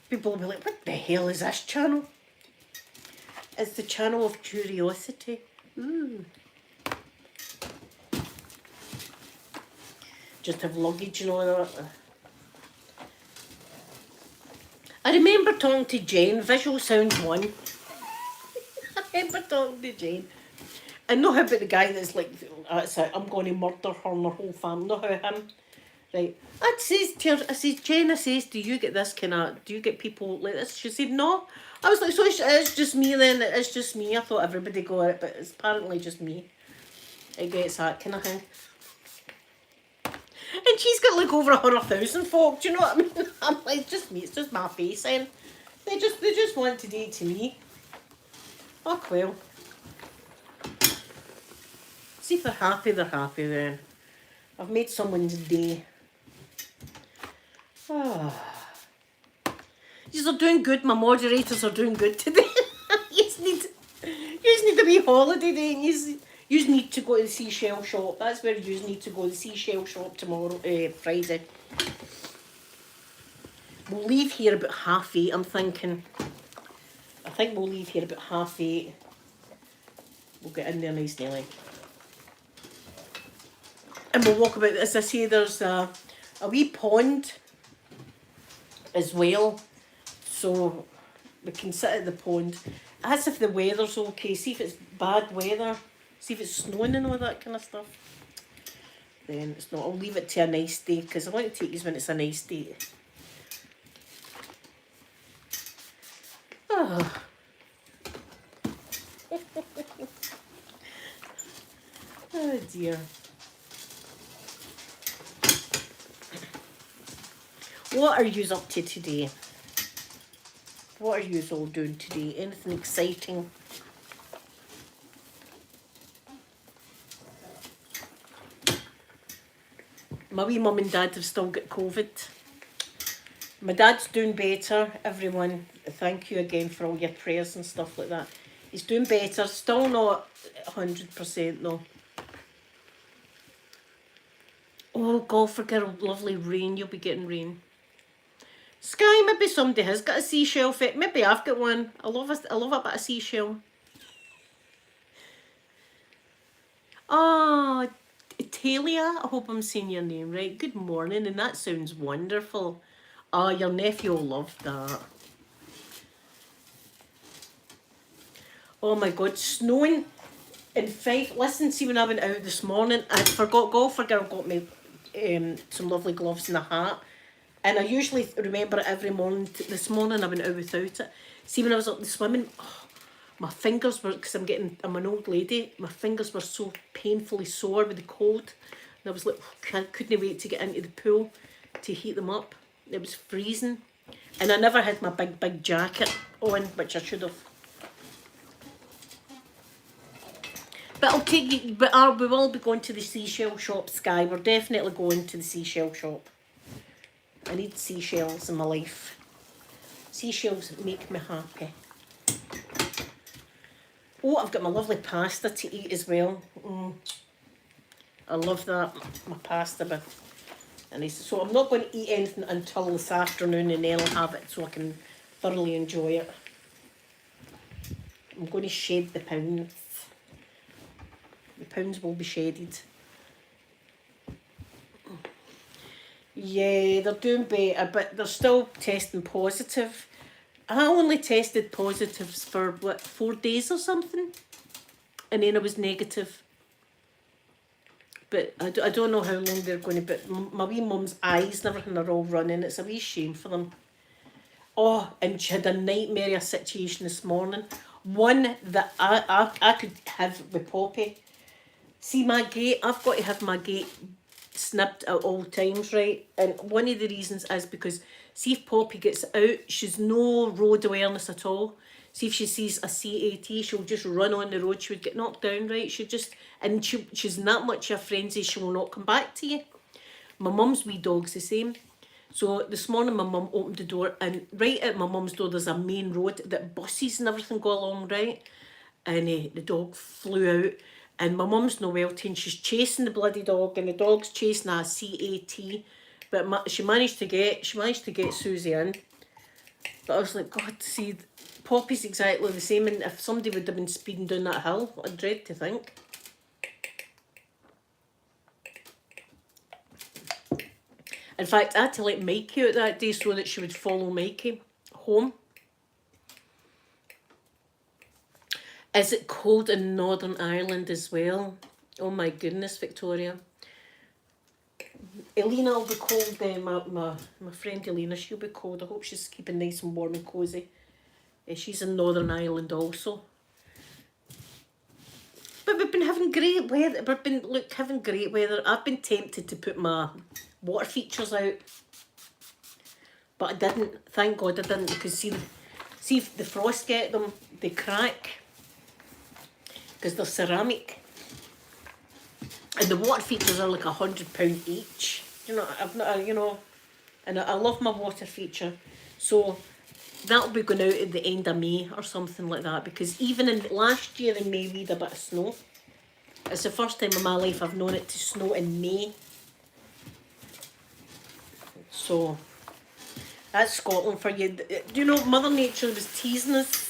People will be like, what the hell is this channel? It's the channel of curiosity. Ooh. Just have luggage and all that. I remember talking to Jane, Visual Sounds 1. I remember talking to Jane. And know how about the guy that's like, that's it, I'm going to murder her and her whole family. Know how him? Right. I says to her, I says, Jen, I says, do you get this kind of, do you get people like this? She said, no. I was like, so it's just me then, it's just me. I thought everybody got it, but it's apparently just me. It gets that kind of thing. And she's got like over 100,000 folk, do you know what I mean? I'm like, just me, it's just my face then. They just want to do it to me. Oh, well. See if they're happy then. I've made someone's day. Oh. Yous are doing good, my moderators are doing good today. Yous need a wee holiday day and yous need to go to the seashell shop. That's where yous need to go, the seashell shop tomorrow, Friday. We'll leave here about 8:30, I'm thinking. I think we'll leave here about 8:30. We'll get in there nice and early. And we'll walk about, as I say, there's a wee pond as well. So we can sit at the pond. As if the weather's okay. See if it's bad weather. See if it's snowing and all that kind of stuff. Then it's not. I'll leave it to a nice day because I want to take you when it's a nice day. Oh. Oh dear. What are yous up to today? What are yous all doing today? Anything exciting? My wee mum and dad have still got COVID. My dad's doing better, everyone. Thank you again for all your prayers and stuff like that. He's doing better, still not 100% though. Oh, God, forget lovely rain. You'll be getting rain. Sky, maybe somebody has got a seashell fit. Maybe I've got one. I love a bit of seashell. Oh, Talia, I hope I'm saying your name right. Good morning, and that sounds wonderful. Oh, your nephew will love that. Oh my God, snowing in Fife. Listen, see when I went out this morning, I forgot, golfer girl got me some lovely gloves and a hat. And I usually remember it every morning. This morning I went out without it. See when I was up the swimming, oh, my fingers were, because I'm an old lady, my fingers were so painfully sore with the cold. And I was like, I couldn't wait to get into the pool to heat them up. It was freezing. And I never had my big jacket on, which I should have. But I'll take you, we will be going to the seashell shop, Sky. We're definitely going to the seashell shop. I need seashells in my life. Seashells make me happy. Oh, I've got my lovely pasta to eat as well. I love that, my pasta with. And so I'm not going to eat anything until this afternoon, and then I'll have it so I can thoroughly enjoy it. I'm going to shed the pounds. The pounds will be shedded. Yeah, they're doing better, but they're still testing positive. I only tested positives for, 4 days or something? And then I was negative. But I don't know how long they're going to, but my wee mum's eyes and everything are all running. It's a wee shame for them. Oh, and she had a nightmare of a situation this morning. One that I could have with Poppy. See my gate, I've got to have my gate snipped at all times, right? And one of the reasons is because, see if Poppy gets out, she's no road awareness at all. See if she sees a CAT, she'll just run on the road, she would get knocked down, right? She's in that much of a frenzy, she will not come back to you. My mum's wee dog's the same. So this morning my mum opened the door, and right at my mum's door there's a main road that buses and everything go along, right? And the dog flew out, and my mum's no welting. She's chasing the bloody dog, and the dog's chasing a CAT. But she managed to get Susie in. But I was like, God, see, Poppy's exactly the same. And if somebody would have been speeding down that hill, I'd dread to think. In fact, I had to let Mikey out that day so that she would follow Mikey home. Is it cold in Northern Ireland as well? Oh my goodness, Victoria. Elena will be cold. My friend Elena, she'll be cold. I hope she's keeping nice and warm and cosy. She's in Northern Ireland also. But we've been having great weather. Having great weather. I've been tempted to put my water features out, but I didn't. Thank God I didn't, because see if the frost get them, they crack because they're ceramic. And the water features are like £100 each. And I love my water feature, so that'll be going out at the end of May or something like that. Because even in last year in May we had a bit of snow. It's the first time in my life I've known it to snow in May. So that's Scotland for you. Do you know, Mother Nature was teasing us.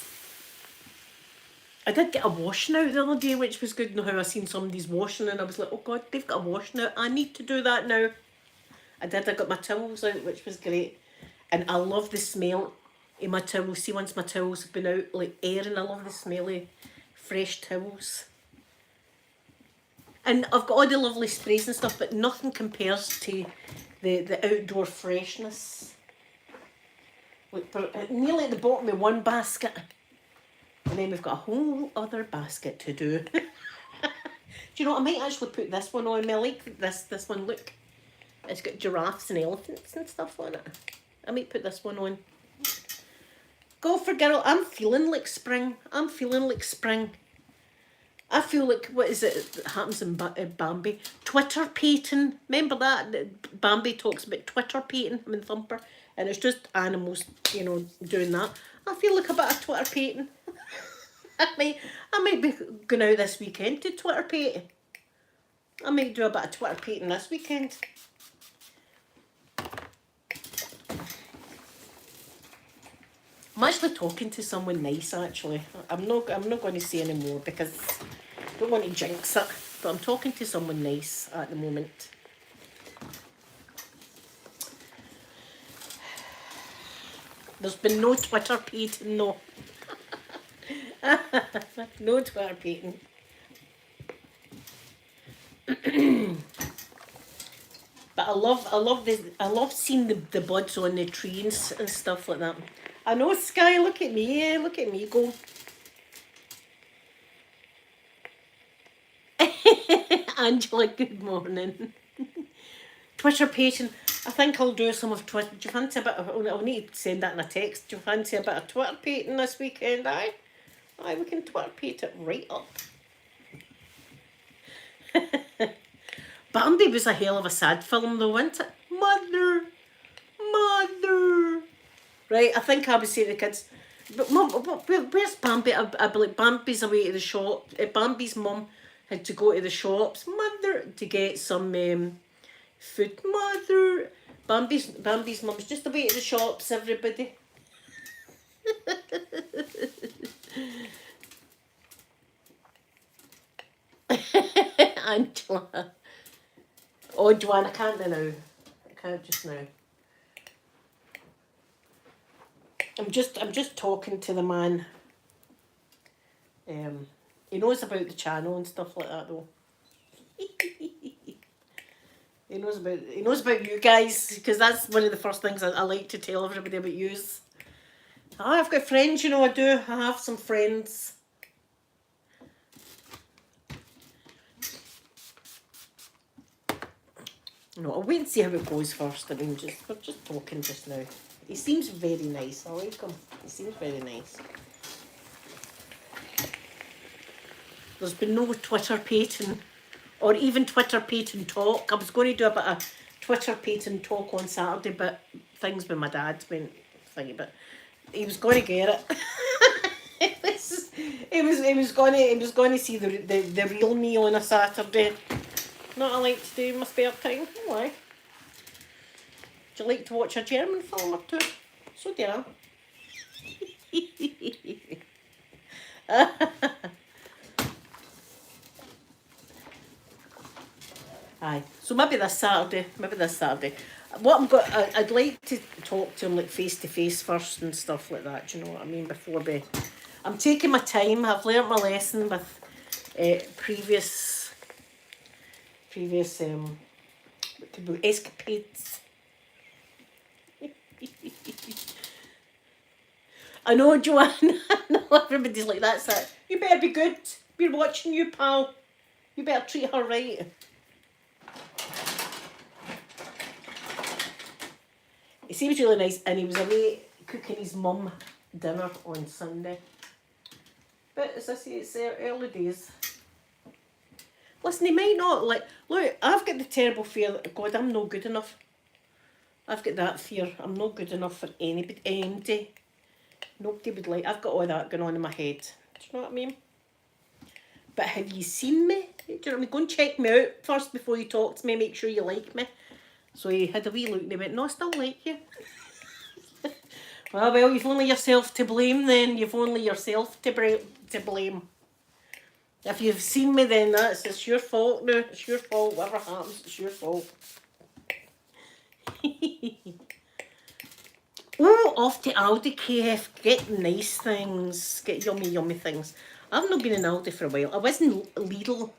I did get a washing out the other day, which was good. You know how I seen somebody's washing and I was like, oh God, they've got a washing out. I need to do that now. I did. I got my towels out, which was great. And I love the smell of my towels. See, once my towels have been out, like airing, I love the smell of fresh towels. And I've got all the lovely sprays and stuff, but nothing compares to the outdoor freshness. Like, nearly at the bottom of one basket. And then we've got a whole other basket to do. Do you know what? I might actually put this one on. I like this one. Look, it's got giraffes and elephants and stuff on it. I might put this one on. Go for girl. I'm feeling like spring. I feel like, what is it that happens in Bambi? Twitter painting. Remember that? Bambi talks about Twitter painting in Thumper. And it's just animals, doing that. I feel like a bit of Twitter painting. I might be going out this weekend to Twitter painting. I might do a bit of Twitter painting this weekend. I'm actually talking to someone nice, actually. I'm not going to say any more because I don't want to jinx it. But I'm talking to someone nice at the moment. There's been no Twitter painting, no. No Twitter painting. But I love seeing the buds on the trees and stuff like that. I know, Sky, look at me go. Angela, good morning. Twitter painting. I think I'll do some of Twitter. Do you fancy a bit of, I'll need to send that in a text. Do you fancy a bit of Twitter painting this weekend, aye? Aye, we can Twitter paint it right up. Bambi was a hell of a sad film though, wasn't it? Mother. Right, I think I would say to the kids, but Mum, where's Bambi? I'd be like, Bambi's away to the shop. Bambi's mum had to go to the shops, Mother, to get some food. Mother. Bambi's mum's just away to the shops, everybody. Angela. Oh, Joanne, I can't now. I can't just now. I'm just talking to the man. He knows about the channel and stuff like that though. He knows about you guys, because that's one of the first things I like to tell everybody about yous. Oh, I've got friends, you know, I do. I have some friends. No, I'll wait and see how it goes first. I mean, we're just talking just now. He seems very nice. I like him. He seems very nice. There's been no Twitter pating or even Twitter pating talk. I was going to do a bit of Twitter pating talk on Saturday, but things with my dad went thingy, but he was going to get it. He was going to see the real me on a Saturday. Not I like to do in my spare time. Why? Do you like to watch a German film or two? So do I. Aye. So maybe this Saturday. What I'd like to talk to him like face to face first and stuff like that. Do you know what I mean? Before I'm taking my time. I've learnt my lesson with previous escapades. I know, Joanne. I know everybody's like, that's it. You better be good. We're watching you, pal. You better treat her right. He seems really nice, and he was away cooking his mum dinner on Sunday. But as I say, it's early days. Listen, he might not like. Look, I've got the terrible fear that God, I'm no good enough. I've got that fear. I'm not good enough for anybody. Nobody would like. I've got all that going on in my head. Do you know what I mean? But have you seen me? Do you know what I mean? Go and check me out first before you talk to me. Make sure you like me. So he had a wee look and he went, no, I still like you. Well, you've only yourself to blame then. You've only yourself to blame. If you've seen me, then it's your fault now. It's your fault. Whatever happens, it's your fault. Oh, off to Aldi KF. Get nice things. Get yummy things. I've not been in Aldi for a while. I was in Lidl,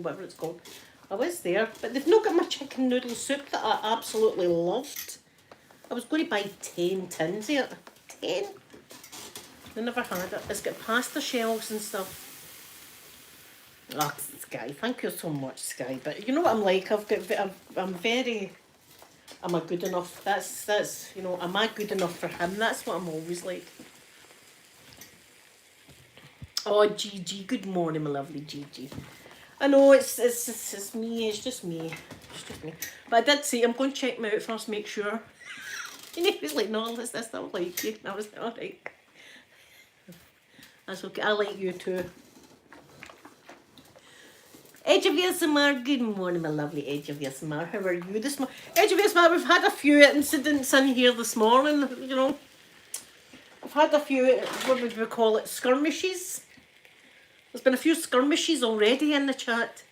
whatever it's called. I was there, but they've not got my chicken noodle soup that I absolutely loved. I was going to buy 10 tins of it. 10? I never had it. It's got pasta shells and stuff. Oh, Sky, thank you so much, Sky. But you know what I'm like? Am I good enough? That's you know, am I good enough for him? That's what I'm always like. Oh, Gigi, good morning, my lovely Gigi. I know it's me. It's just me. But I did say I'm going to check him out first, make sure. And he was like, "No, I still like you." And I was like, "All right, that's okay. I like you too." Edge of ASMR, good morning, my lovely Edge of ASMR. How are you this morning? Edge of ASMR, we've had a few incidents in here this morning. You know, we've had a few. What would we call it? Skirmishes. There's been a few skirmishes already in the chat.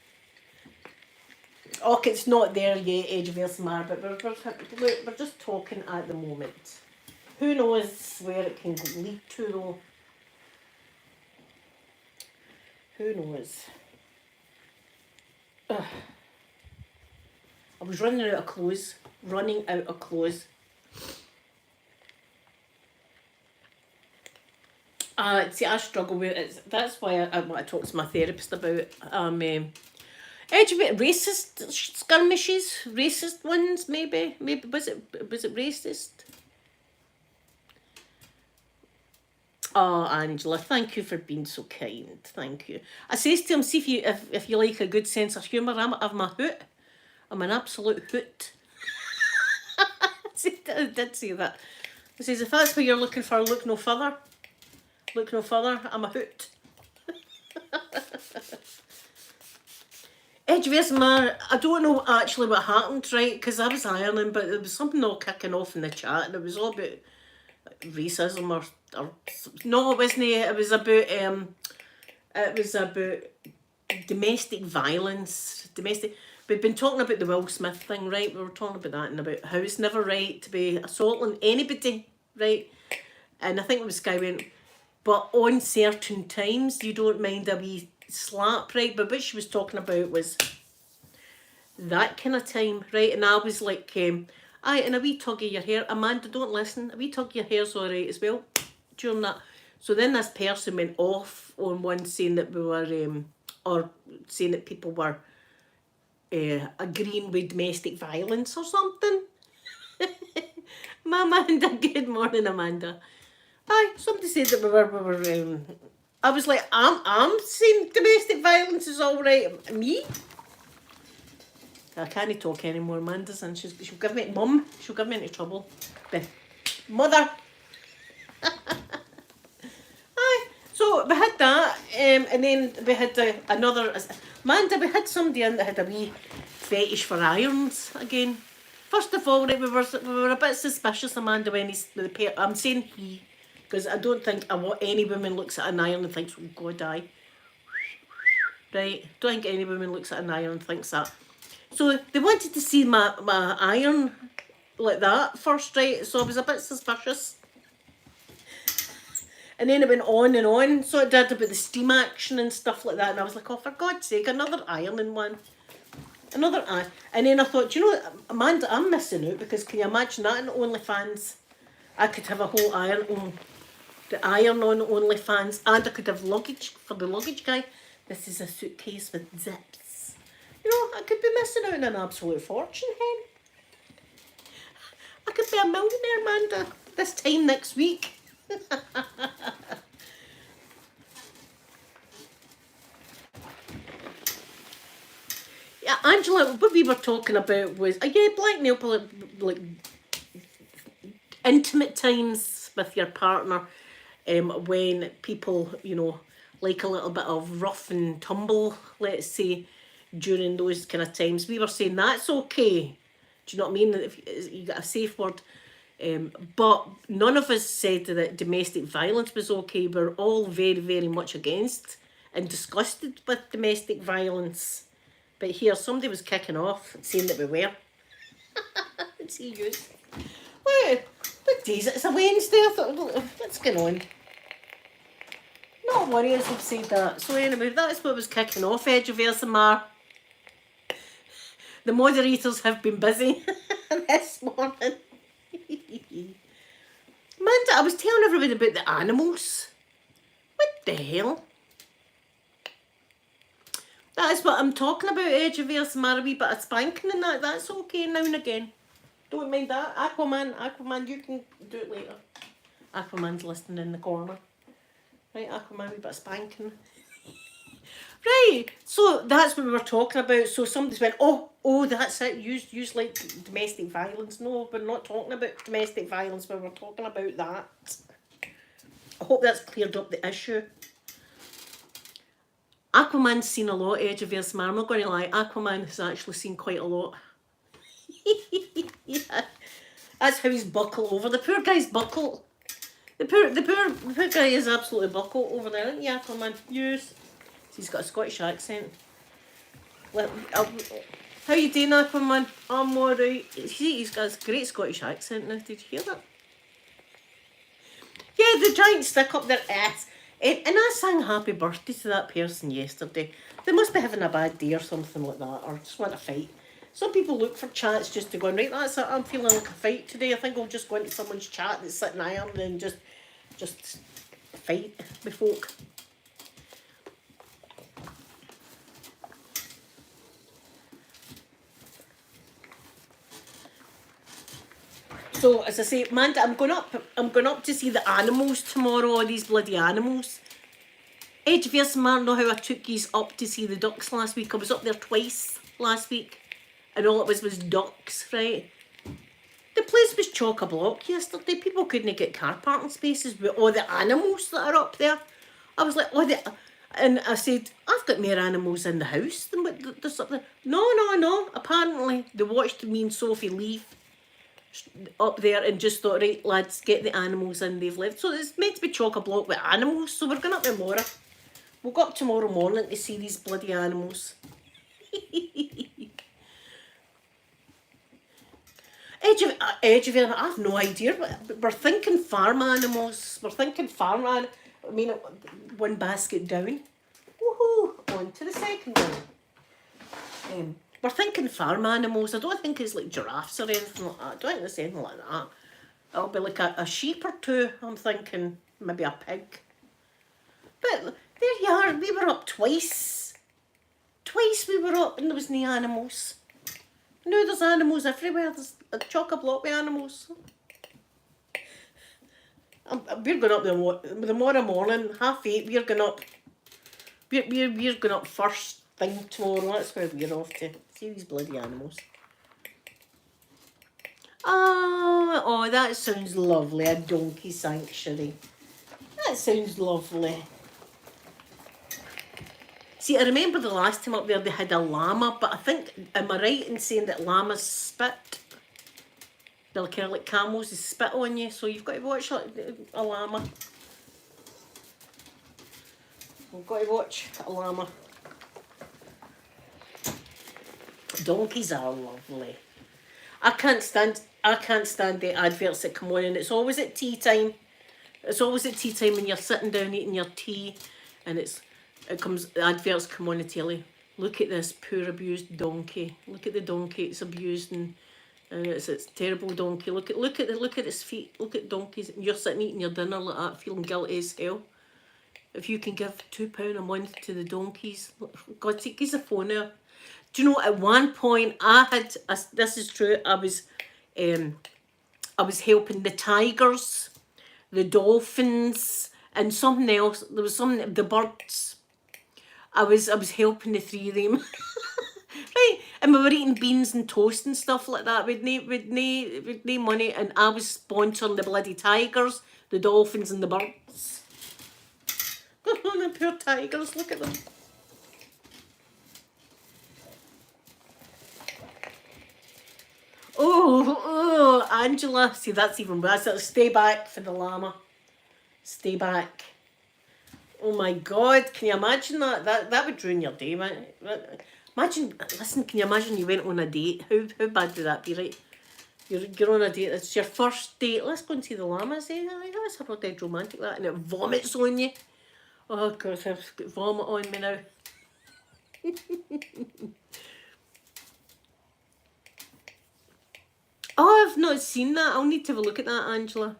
Okay, it's not there yet, Edge of ASMR, but we're just talking at the moment. Who knows where it can lead to though? Who knows? Ugh. I was running out of clothes. See, I struggle with it. That's why I want to talk to my therapist about. Edge of it, racist skirmishes, racist ones, maybe was it racist? Oh, Angela, thank you for being so kind. Thank you. I says to him, see if you like a good sense of humour. I'm a hoot. I'm an absolute hoot. I did say that. I says, if that's what you're looking for, look no further. Look no further. I'm a hoot. Edge of ASMR, I don't know actually what happened, right? Because I was ironing, but there was something all kicking off in the chat, and it was all about racism or no, it wasn't. It was about domestic violence. We'd been talking about the Will Smith thing, right? We were talking about that and about how it's never right to be assaulting anybody, right? And I think it was Sky went, but on certain times you don't mind a wee slap, right? But what she was talking about was that kind of time, right? And I was like, aye, and a wee tug of your hair. Amanda, don't listen. A wee tug of your hair's all right as well during that. So then this person went off on one saying that we were, or saying that people were agreeing with domestic violence or something. My Amanda, good morning, Amanda. Aye, somebody said that we were I was like, I'm saying domestic violence is all right. Me? I can't talk anymore, Amanda's, and she'll give me, Mum, she'll give me into trouble. But, Mother. Aye, so we had that, and then we had another, Amanda, we had somebody in that had a wee fetish for irons again. First of all, right, we were a bit suspicious, Amanda, when he's the pair. I'm saying he, because I don't think any woman looks at an iron and thinks, oh God, aye. Right, don't think any woman looks at an iron and thinks that. So they wanted to see my iron like that first, right? So I was a bit suspicious. And then it went on and on. So it did about the steam action and stuff like that. And I was like, oh, for God's sake, another ironing one. Another iron. And then I thought, do you know, Amanda, I'm missing out, because can you imagine that in OnlyFans? I could have a whole iron on the iron on OnlyFans, and I could have luggage for the luggage guy. This is a suitcase with zips. You know, I could be missing out on an absolute fortune, hen. I could be a millionaire, Amanda, this time next week. Yeah, Angela, what we were talking about was, yeah, blackmail, like intimate times with your partner, when people, you know, like a little bit of rough and tumble, let's say, during those kind of times. We were saying that's okay. Do you know what I mean? If you got a safe word. But none of us said that domestic violence was okay. We're all very, very much against and disgusted with domestic violence. But here, somebody was kicking off, saying that we were. See you. Well, what day is it? It's a Wednesday. I thought, what's going on? Not worrying if I've said that. So anyway, that's what was kicking off, Edge of Ersamar. The moderators have been busy this morning. Amanda, I was telling everybody about the animals. What the hell? That is what I'm talking about, Edge of Ersamar, a wee bit of spanking and that. That's okay now and again. Don't mind that. Aquaman, you can do it later. Aquaman's listening in the corner. Right, Aquaman, a wee bit of spanking. Right, so that's what we were talking about. So somebody's went, oh, that's it. Use like domestic violence. No, we're not talking about domestic violence, but we're talking about that. I hope that's cleared up the issue. Aquaman's seen a lot, Edge of Ersamar. I'm not going to lie, Aquaman has actually seen quite a lot. Yeah. That's how he's buckled over. The poor guy's buckled. The poor guy is absolutely buckled over there, isn't he, Aquaman? Yes. He's got a Scottish accent. How you doing, Aquaman? I'm alright. See, he's got a great Scottish accent now. Did you hear that? Yeah, the giant stick up their ass. And I sang happy birthday to that person yesterday. They must be having a bad day or something like that, or just want to fight. Some people look for chats just to go, right, that's it, I'm feeling like a fight today. I think I'll just go into someone's chat that's sitting iron and just fight with folk. So as I say, Amanda, I'm going up to see the animals tomorrow, all these bloody animals. Edge of Ersamar, know how I took yous up to see the ducks last week. I was up there twice last week, and all it was ducks, right? The place was chock-a-block yesterday. People couldn't get car parking spaces with all the animals that are up there. I was like, and I said, I've got more animals in the house than what there's up there. No. Apparently, they watched me and Sophie leave. up there and just thought, right, lads, get the animals in, they've left. So it's meant to be chock-a-block with animals, so we're going up tomorrow. We'll go up tomorrow morning to see these bloody animals. Edge of it, I have no idea. But we're thinking farm animals. We're thinking farm animals. I mean, one basket down. Woohoo! On to the second one. We're thinking farm animals. I don't think it's like giraffes or anything like that. I don't think it's anything like that. It'll be like a sheep or two. I'm thinking maybe a pig. But there you are. We were up twice. Twice we were up and there was no animals. Now there's animals everywhere. There's a chock-a-block with animals. We're going up tomorrow morning, 8:30. We're going up. We're going up first thing tomorrow. That's where we're off to. See these bloody animals. Oh, that sounds lovely. A donkey sanctuary. That sounds lovely. See, I remember the last time up there they had a llama, but I think, am I right in saying that llamas spit? They're kind of like camels, they spit on you, so you've got to watch a llama. We've got to watch a llama. Donkeys are lovely. I can't stand the adverts that come on, and it's always at tea time. It's always at tea time when you're sitting down eating your tea, and the adverts come on the telly. Look at this poor abused donkey. Look at the donkey it's abused, and it's terrible donkey. Look at its feet. Look at donkeys. You're sitting eating your dinner like that, feeling guilty as hell. If you can give £2 a month to the donkeys, God, take his phone now. Do you know, at one point this is true, I was helping the tigers, the dolphins, and something else. There was something, the birds. I was helping the three of them. Right, and we were eating beans and toast and stuff like that with no money, and I was sponsoring the bloody tigers, the dolphins and the birds. The poor tigers, look at them. Oh, Angela. See, that's even worse. Stay back for the llama. Stay back. Oh my God, can you imagine that? That would ruin your day, man. Imagine, listen, can you imagine you went on a date? How bad would that be, right? You're on a date, it's your first date. Let's go and see the llamas, eh? That's a dead romantic, that. And it vomits on you. Oh God, I've got vomit on me now. Oh, I've not seen that. I'll need to have a look at that, Angela.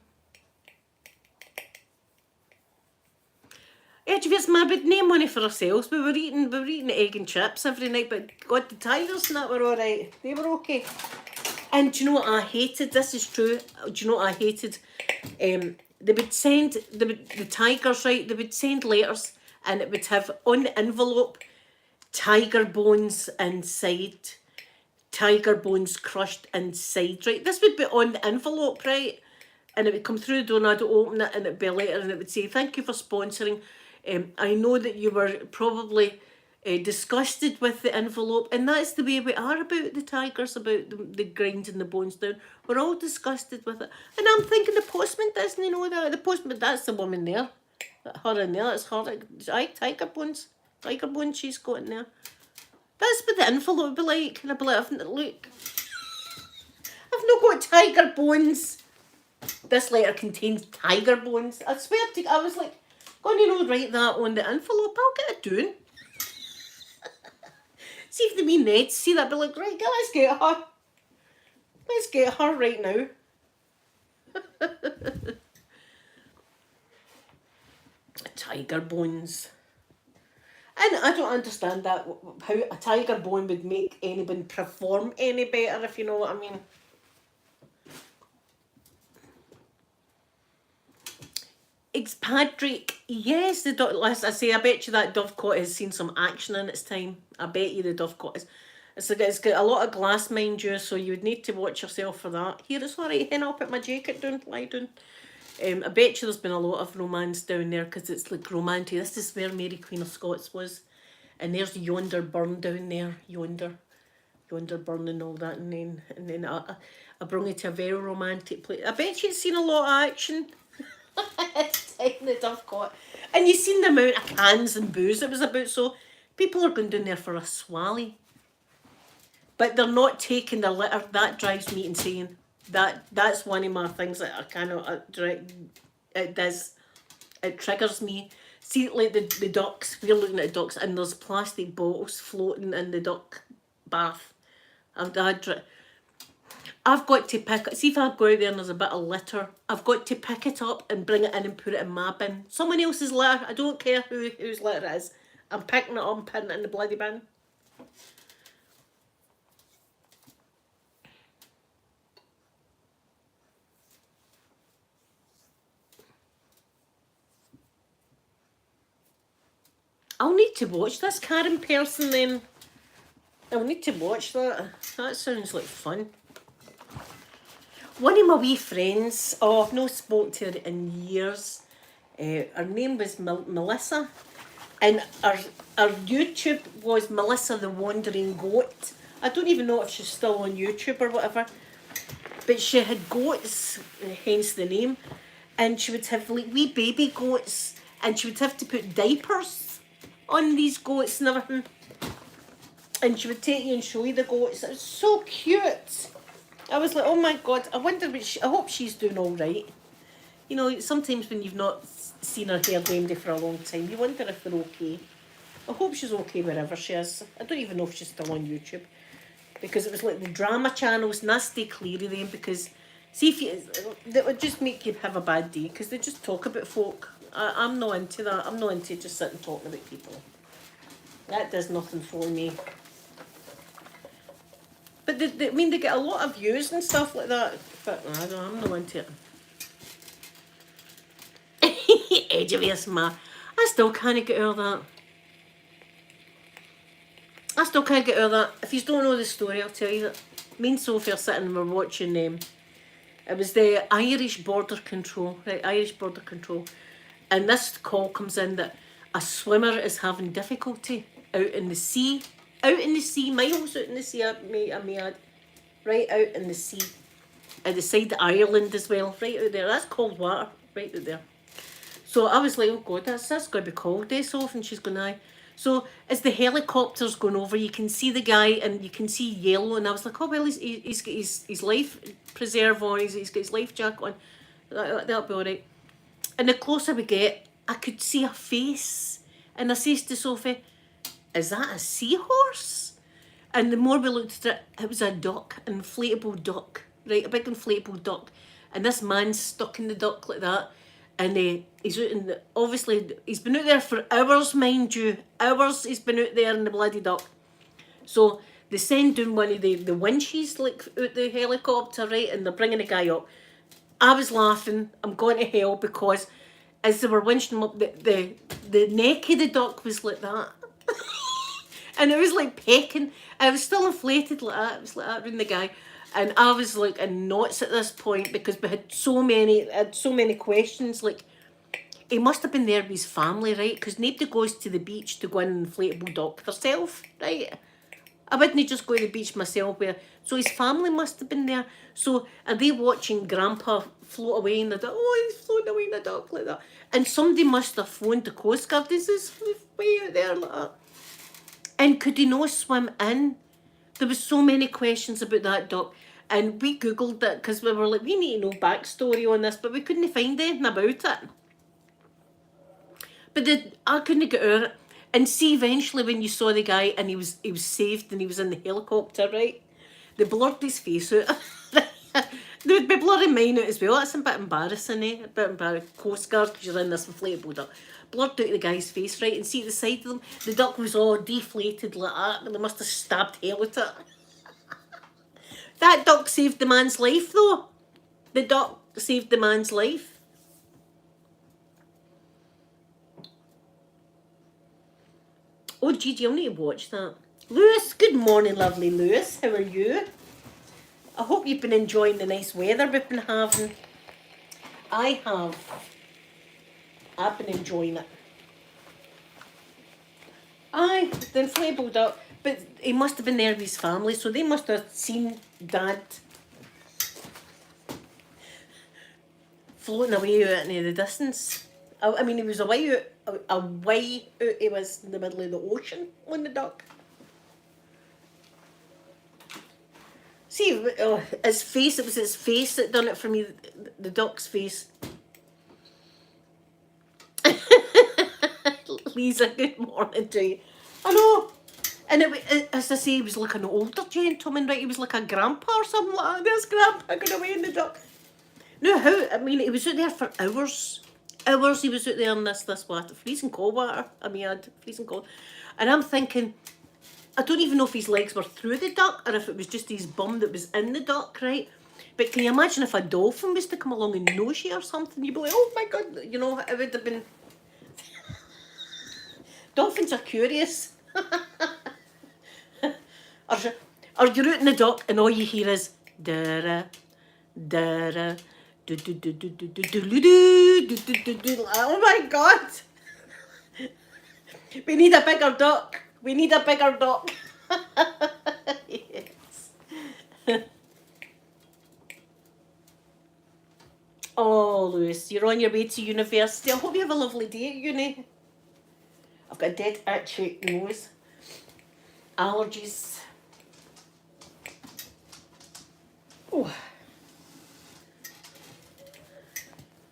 It's my big no money for ourselves. We were eating egg and chips every night, but God, the tigers and that were alright. They were okay. And do you know what I hated? This is true. Do you know what I hated? They would send the tigers, right? They would send letters, and it would have on the envelope tiger bones inside. Tiger bones crushed inside, right? This would be on the envelope, right? And it would come through the door and I'd open it and it'd be a letter and it would say, thank you for sponsoring. I know that you were probably disgusted with the envelope, and that's the way we are about the tigers, about the grinding the bones down. We're all disgusted with it. And I'm thinking the postman doesn't know that. The postman, that's the woman there. Her in there, that's her. Tiger bones she's got in there. That's what the envelope would be like. And I'd be like, look, I've not got tiger bones. This letter contains tiger bones. I swear to I was like, going to write that on the envelope. I'll get it doing. See if the wee Neds see that, be like, right, let's get her. Let's get her right now. Tiger bones. And I don't understand that, how a tiger bone would make anyone perform any better, if you know what I mean. It's Patrick. Yes, as I say, I bet you that dovecot has seen some action in its time. I bet you the dovecot is. It's got a lot of glass, mind you, so you would need to watch yourself for that. Here, it's alright, hen, I'll put my jacket down, lie down. I bet you there's been a lot of romance down there, because it's like romantic. This is where Mary Queen of Scots was. And there's yonder burn down there, yonder yonder burn and all that, and then I bring it to a very romantic place. I bet you'd seen a lot of action. Taking the Dove got, and you seen the amount of cans and booze it was about. So people are going down there for a swally, but they're not taking the litter. That drives me insane. That's one of my things that I cannot. It does. It triggers me. See, like the ducks. We're looking at the ducks, and there's plastic bottles floating in the duck bath. I've got to pick it. See if I go out there and there's a bit of litter, I've got to pick it up and bring it in and put it in my bin. Someone else's litter. I don't care whose litter it is. I'm picking it up and putting it in the bloody bin. I'll need to watch this Karen person then. I'll need to watch that. That sounds like fun. One of my wee friends, I've not spoken to her in years. Her name was Melissa, and her YouTube was Melissa the Wandering Goat. I don't even know if she's still on YouTube or whatever, but she had goats, hence the name, and she would have like wee baby goats, and she would have to put diapers on these goats and everything, and she would take you and show you the goats. It was so cute. I was like, oh my God, I wonder I hope she's doing all right. You know, sometimes when you've not seen her hair remedy for a long time, you wonder if they're okay. I hope she's okay wherever she is. I don't even know if she's still on YouTube, because it was like the drama channels, and I stay clear of them, because see, that would just make you have a bad day, because they just talk about folk. I'm not into that. I'm not into just sitting talking about people. That does nothing for me. But I mean, they get a lot of views and stuff like that. But I don't know, I'm not into it. Edge of your smart. I still can't get over that. I still can't get over that. If you don't know the story, I'll tell you that. Me and Sophie are sitting and we're watching it was the Irish border control, right? Irish border control. And this call comes in that a swimmer is having difficulty out in the sea. Out in the sea, miles out in the sea, I may add. Right out in the sea. At the side of Ireland as well, right out there. That's cold water, right out there. So I was like, oh God, that's going to be cold, Sophie. And she's going, aye. So as the helicopter's going over, you can see the guy and you can see yellow. And I was like, oh, well, he's got his life preserve on, he's got his life jacket on. That'll be all right. And the closer we get, I could see a face. And I says to Sophie, is that a seahorse? And the more we looked at it, it was a duck, an inflatable duck, right? A big inflatable duck. And this man's stuck in the duck like that. And he's out in obviously, he's been out there for hours, mind you. Hours he's been out there in the bloody duck. So they send down one of the winches, like, out the helicopter, right? And they're bringing the guy up. I was laughing. I'm going to hell, because as they were winching him up, the neck of the duck was like that. And it was like pecking. I was still inflated like that. It was like that around the guy. And I was like in knots at this point, because we had so many questions. Like, he must have been there with his family, right? Because nobody goes to the beach to go in an inflatable duck themselves, right? I wouldn't just go to the beach myself. So his family must have been there. So are they watching Grandpa float away in the duck? Oh, he's floating away in the duck like that. And somebody must have phoned the Coast Guard. This is way out there like that. And could he not swim in? There was so many questions about that duck. And we Googled it, because we were like, we need to know backstory on this, but we couldn't find anything about it. But I couldn't get over it. And see, eventually when you saw the guy and he was saved and he was in the helicopter, right? They blurred his face out. They would be blurring mine out as well. That's a bit embarrassing, eh? A bit embarrassing. Coast Guard, because you're in this inflatable duck. Blurred out the guy's face, right? And see at the side of them, the duck was all deflated like that, and they must have stabbed hell at it. That duck saved the man's life, though. The duck saved the man's life. Oh, Gigi, I'll need to watch that. Lewis, good morning, lovely Lewis. How are you? I hope you've been enjoying the nice weather we've been having. I have. I've been enjoying it. Aye, the inflatable duck. But he must have been there with his family, so they must have seen Dad floating away out into the distance. I mean, he was away out, he was in the middle of the ocean on the duck. See, his face, it was his face that done it for me, the duck's face. Lisa, good morning to you. I know. And as I say, he was like an older gentleman, right? He was like a grandpa or something like that. There's grandpa going away in the duck. No, how? I mean, he was out there for hours. Hours he was out there in this water. Freezing cold water. I mean, freezing cold. And I'm thinking, I don't even know if his legs were through the duck or if it was just his bum that was in the duck, right? But can you imagine if a dolphin was to come along and nose you or something? You'd be like, oh my God, you know, it would have been... Dolphins are curious. Or you're out in the duck and all you hear is da-da, da-da, do-do-do-do-do-do-do-do-do-do-do. Oh my God! We need a bigger duck. We need a bigger duck. Yes. Oh, Lewis, you're on your way to university. I hope you have a lovely day at uni. I've got a dead itchy nose. Allergies. Oh.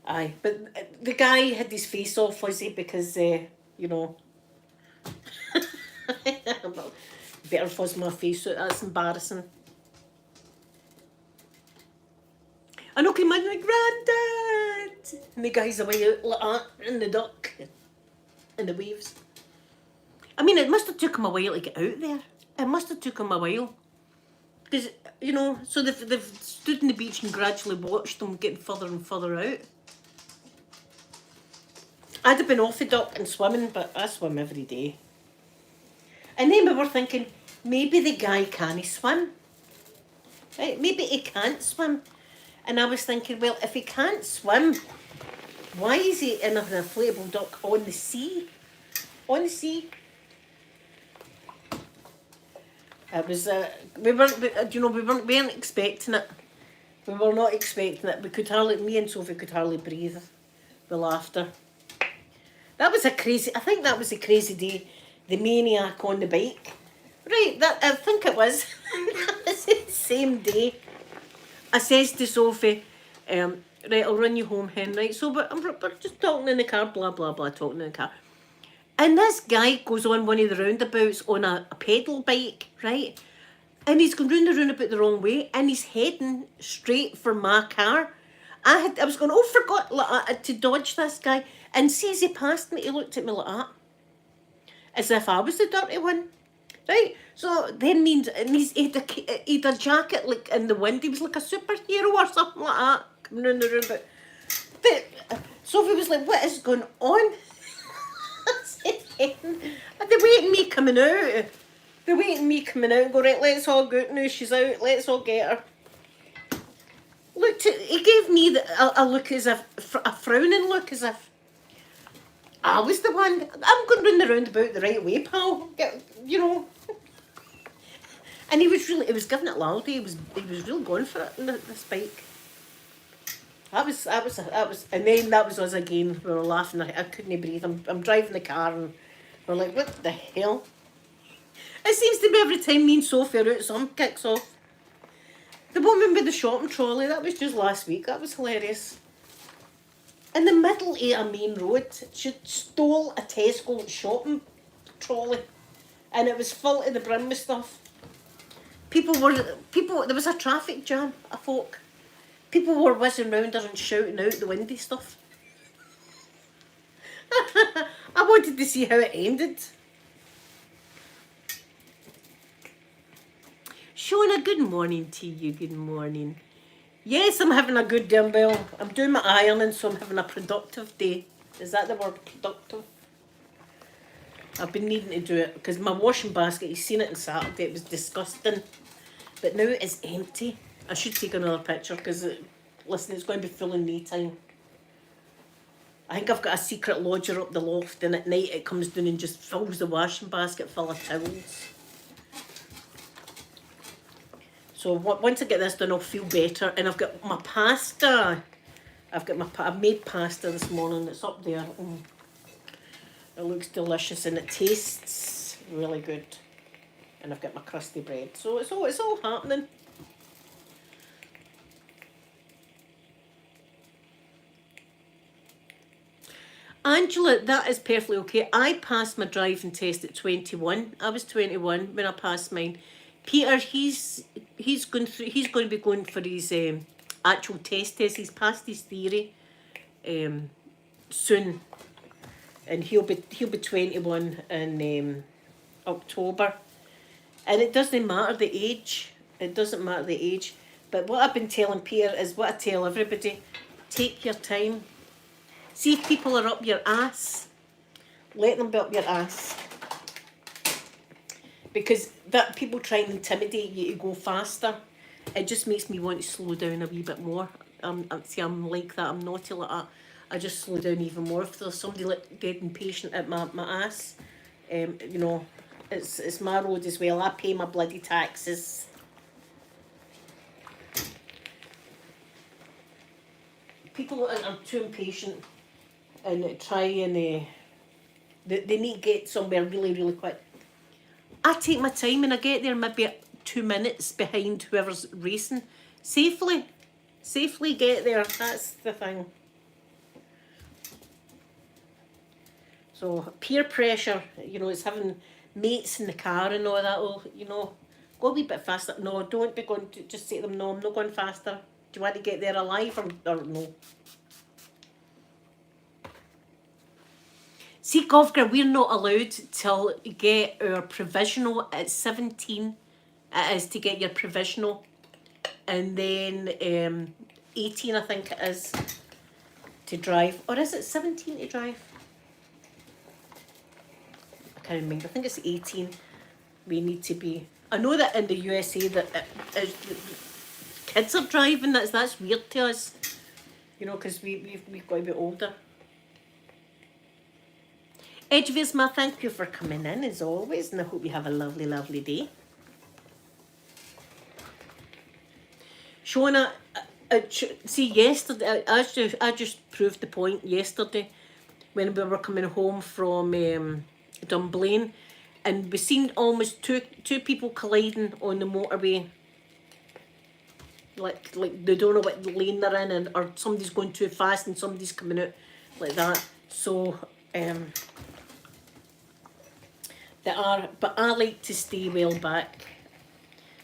Aye, but the guy had his face off, was he? Because, you know... Better fuzz my face out, that's embarrassing. I know, can you imagine, like, Granddad! And the guy's away out like that, in the duck, in the waves. I mean, it must have took him a while to get out there. It must have took him a while. Because, you know, so they've stood on the beach and gradually watched them getting further and further out. I'd have been off the duck and swimming, but I swim every day. And then we were thinking, maybe the guy can't swim. Right? Maybe he can't swim. And I was thinking, well, if he can't swim, why is he in an inflatable duck on the sea? On the sea. It was, we weren't expecting it. We were not expecting it. Me and Sophie could hardly breathe with laughter. I think that was a crazy day. The maniac on the bike. Right, I think it was. It's the same day. I says to Sophie, right, I'll run you home, hen, right? So we're just talking in the car, blah, blah, blah, talking in the car. And this guy goes on one of the roundabouts on a pedal bike, right? And he's going round the roundabout the wrong way, and he's heading straight for my car. I was going, forgot to dodge this guy. And see, as he passed me, he looked at me like that. As if I was the dirty one. Right? So then he had a jacket like in the wind. He was like a superhero or something like that. Coming round the roundabout. But Sophie was like, what is going on? They're waiting me coming out. They're waiting me coming out and go, right, let's all go out now. She's out. Let's all get her. He gave me a look as if, a frowning look as if I was the one. I'm going round the roundabout the right way, pal. You know. And he was giving it loudly. He was really going for it on this bike. That was, and then that was us again. We were laughing. I couldn't breathe. I'm driving the car and we're like, what the hell? It seems to be every time me and Sophie are out, something kicks off. The woman with the shopping trolley, that was just last week. That was hilarious. In the middle of a main road, she stole a Tesco shopping trolley. And it was full to the brim with stuff. There was a traffic jam, I thought. People were whizzing round her and shouting out the windy stuff. I wanted to see how it ended. Shona, good morning to you, good morning. Yes, I'm having a good day, well, I'm doing my ironing, so I'm having a productive day. Is that the word, productive? I've been needing to do it, because my washing basket, you've seen it on Saturday, it was disgusting. But now it is empty. I should take another picture, because, listen, it's going to be full in me time. I think I've got a secret lodger up the loft, and at night it comes down and just fills the washing basket full of towels. So once I get this done, I'll feel better. And I've got my pasta. I've made pasta this morning. It's up there. It looks delicious and it tastes really good. And I've got my crusty bread. So it's all happening. Angela, that is perfectly okay. I passed my driving test at 21. I was 21 when I passed mine. Peter, he's going to be going for his actual test. He's passed his theory soon, and he'll be 21 in October. And it doesn't matter the age. It doesn't matter the age. But what I've been telling Peter is what I tell everybody: take your time. See if people are up your ass, let them be up your ass. Because that people try and intimidate you to go faster. It just makes me want to slow down a wee bit more. I'm like that. I'm naughty like that. I just slow down even more. If there's somebody like dead impatient at my ass, you know, it's my road as well. I pay my bloody taxes. People are too impatient and try and they need to get somewhere really, really quick. I take my time and I get there maybe 2 minutes behind whoever's racing. Safely get there. That's the thing. So peer pressure, you know, it's having mates in the car and all that. Oh, you know, go a wee bit faster. No, don't be going to just say to them, no, I'm not going faster. Do you want to get there alive or no? See, Govgra, we're not allowed till get our provisional at 17. It is to get your provisional. And then 18, I think it is, to drive. Or is it 17 to drive? I can't remember. I think it's 18. We need to be... I know that in the USA that kids are driving. That's weird to us. You know, because we've got to be older. Edgevisma, thank you for coming in as always, and I hope you have a lovely, lovely day. Shona, see, yesterday, I just proved the point yesterday when we were coming home from Dunblane, and we seen almost two people colliding on the motorway. Like they don't know what lane they're in, or somebody's going too fast and somebody's coming out like that. So, but I like to stay well back.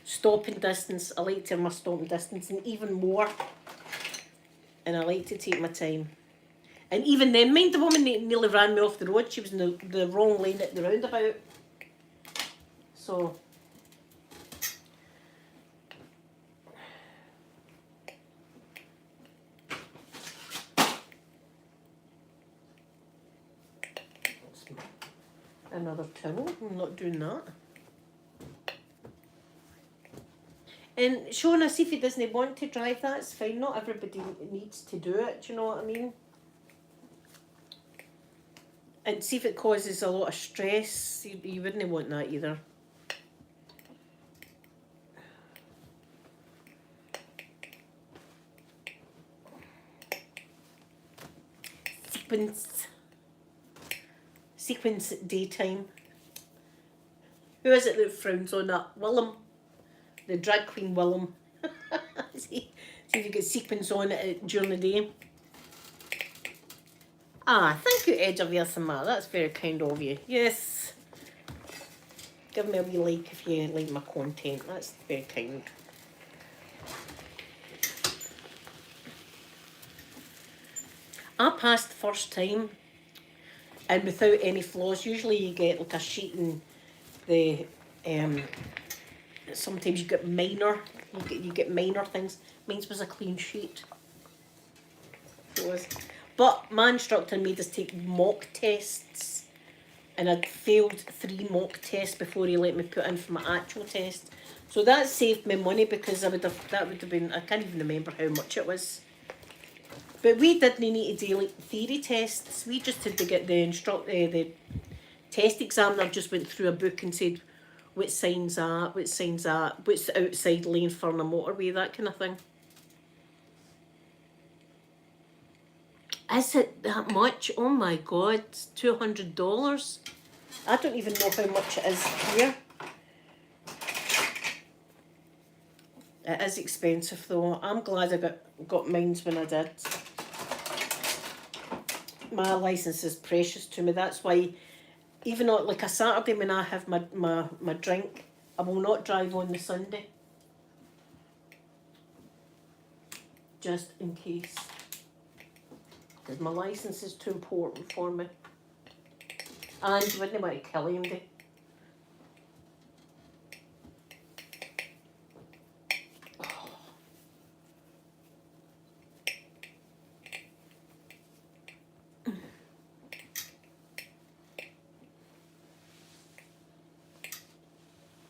Stopping distance, I like to have my stopping distance and even more. And I like to take my time. And even then, mind the woman that nearly ran me off the road, she was in the wrong lane at the roundabout. So... another towel. I'm not doing that. And Shona, see if he doesn't want to drive, that's fine. Not everybody needs to do it, do you know what I mean? And see if it causes a lot of stress. You wouldn't want that either. Sequence daytime. Who is it that frowns on that? Willem. The drag queen Willem. see if you get sequins on it during the day. Ah, thank you, Edge of Yasama. That's very kind of you. Yes. Give me a wee like if you like my content. That's very kind. I passed the first time and without any flaws. Usually you get like a sheet and the sometimes you get minor minor things. Mine was a clean sheet. It was. But my instructor made us take mock tests, and I'd failed 3 mock tests before he let me put in for my actual test. So that saved me money because that would have been, I can't even remember how much it was. But we didn't need to do like theory tests. We just had to get the test examiner just went through a book and said, what signs that, what's the outside lane for on a motorway, that kind of thing. Is it that much? Oh my God, $200. I don't even know how much it is here. It is expensive though. I'm glad I got mine when I did. My licence is precious to me. That's why, even on like a Saturday when I have my drink, I will not drive on the Sunday. Just in case. Because my licence is too important for me. And you wouldn't want to kill anybody.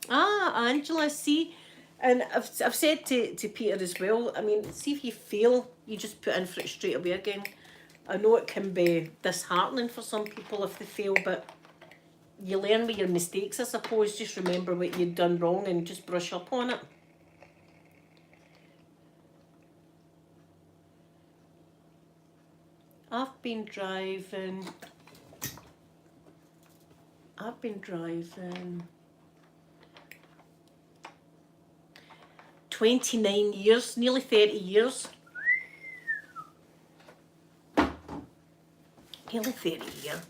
Ah, Angela, see, and I've said to Peter as well, I mean, see if you fail, you just put in for it straight away again. I know it can be disheartening for some people if they fail, but you learn with your mistakes, I suppose. Just remember what you'd done wrong and just brush up on it. I've been driving 29 years, nearly 30 years. Nearly 30 years.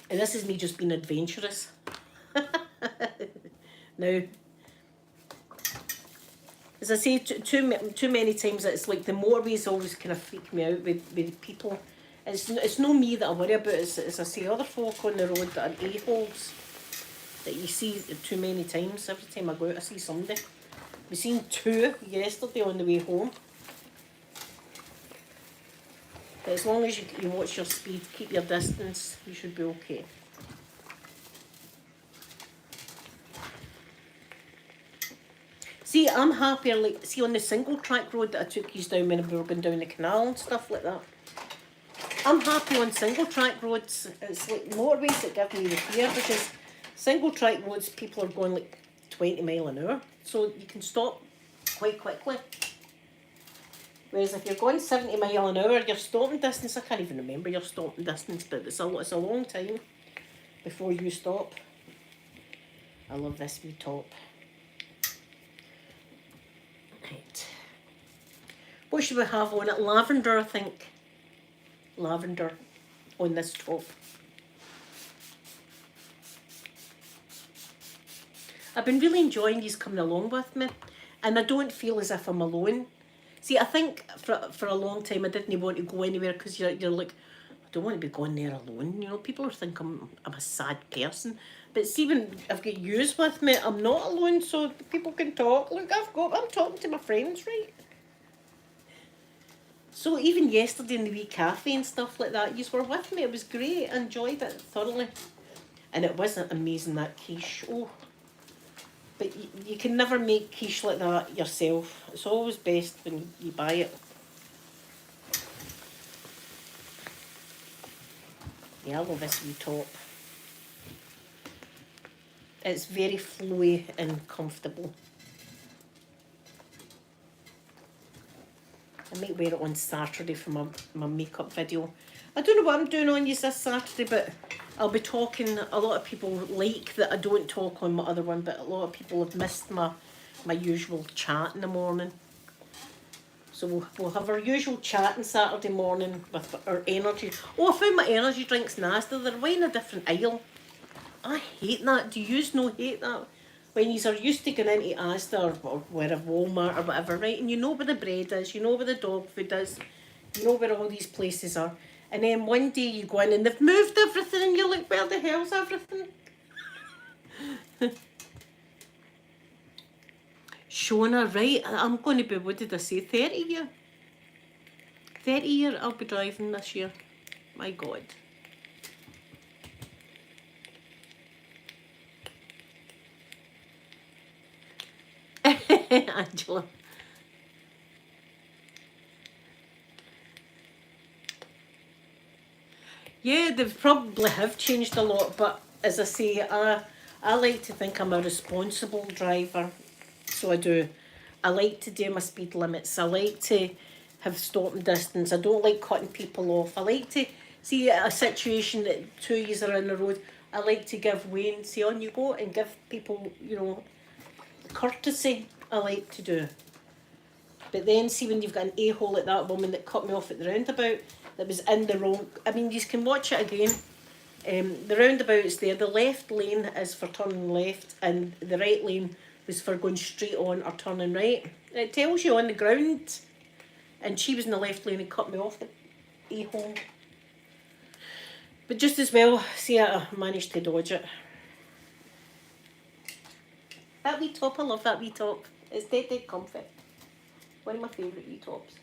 And this is me just being adventurous. Now, as I say, too many times, it's like the motorways always kind of freak me out with people. It's no me that I worry about, it's, as I say, other folk on the road that are a-holes that you see too many times. Every time I go out, I see somebody. We seen 2 yesterday on the way home. But as long as you watch your speed, keep your distance, you should be okay. See, I'm happier, like, see on the single track road that I took you down when we were going down the canal and stuff like that. I'm happy on single track roads. It's like motorways that give me the fear, because single track roads, people are going like 20 mile an hour, so you can stop quite quickly. Whereas if you're going 70 mile an hour, your stopping distance, I can't even remember your stopping distance, but it's a long time before you stop. I love this wee top. Right. What should we have on it? Lavender, I think. Lavender on this top. I've been really enjoying these coming along with me, and I don't feel as if I'm alone. See, I think for a long time I didn't want to go anywhere, because you're like, I don't want to be going there alone. You know, people think I'm a sad person. But see, when I've got yous with me, I'm not alone, so people can talk. Look, I'm talking to my friends, right? So even yesterday in the wee cafe and stuff like that, yous were with me. It was great. I enjoyed it thoroughly. And it wasn't amazing, that quiche. Oh. But you can never make quiche like that yourself. It's always best when you buy it. Yeah, I love this wee top. It's very flowy and comfortable. I might wear it on Saturday for my makeup video. I don't know what I'm doing on you this Saturday, but I'll be talking. A lot of people like that I don't talk on my other one, but a lot of people have missed my usual chat in the morning. So we'll have our usual chat on Saturday morning with our energy. Oh, I found my energy drinks nasty. They're way in a different aisle. I hate that. Do you no hate that? When you are used to going into Asda or wherever, Walmart or whatever, right? And you know where the bread is, you know where the dog food is, you know where all these places are. And then one day you go in and they've moved everything and you're like, where the hell's everything? Shona, right? I'm going to be, what did I say, 30 year? 30 year I'll be driving this year. My God. Angela. Yeah, they probably have changed a lot, but as I say, I like to think I'm a responsible driver, so I do. I like to do my speed limits. I like to have stop and distance. I don't like cutting people off. I like to see a situation that two of you are on the road. I like to give way and say on you go and give people, you know, courtesy. I like to do. But then see when you've got an a-hole like that woman that cut me off at the roundabout that was in the wrong. I mean, you can watch it again. The roundabout's there. The left lane is for turning left, and the right lane was for going straight on or turning right. And it tells you on the ground. And she was in the left lane and cut me off, the a-hole. But just as well, see, I managed to dodge it. That wee top, I love that wee top. It's dead comfy. One of my favourite wee tops.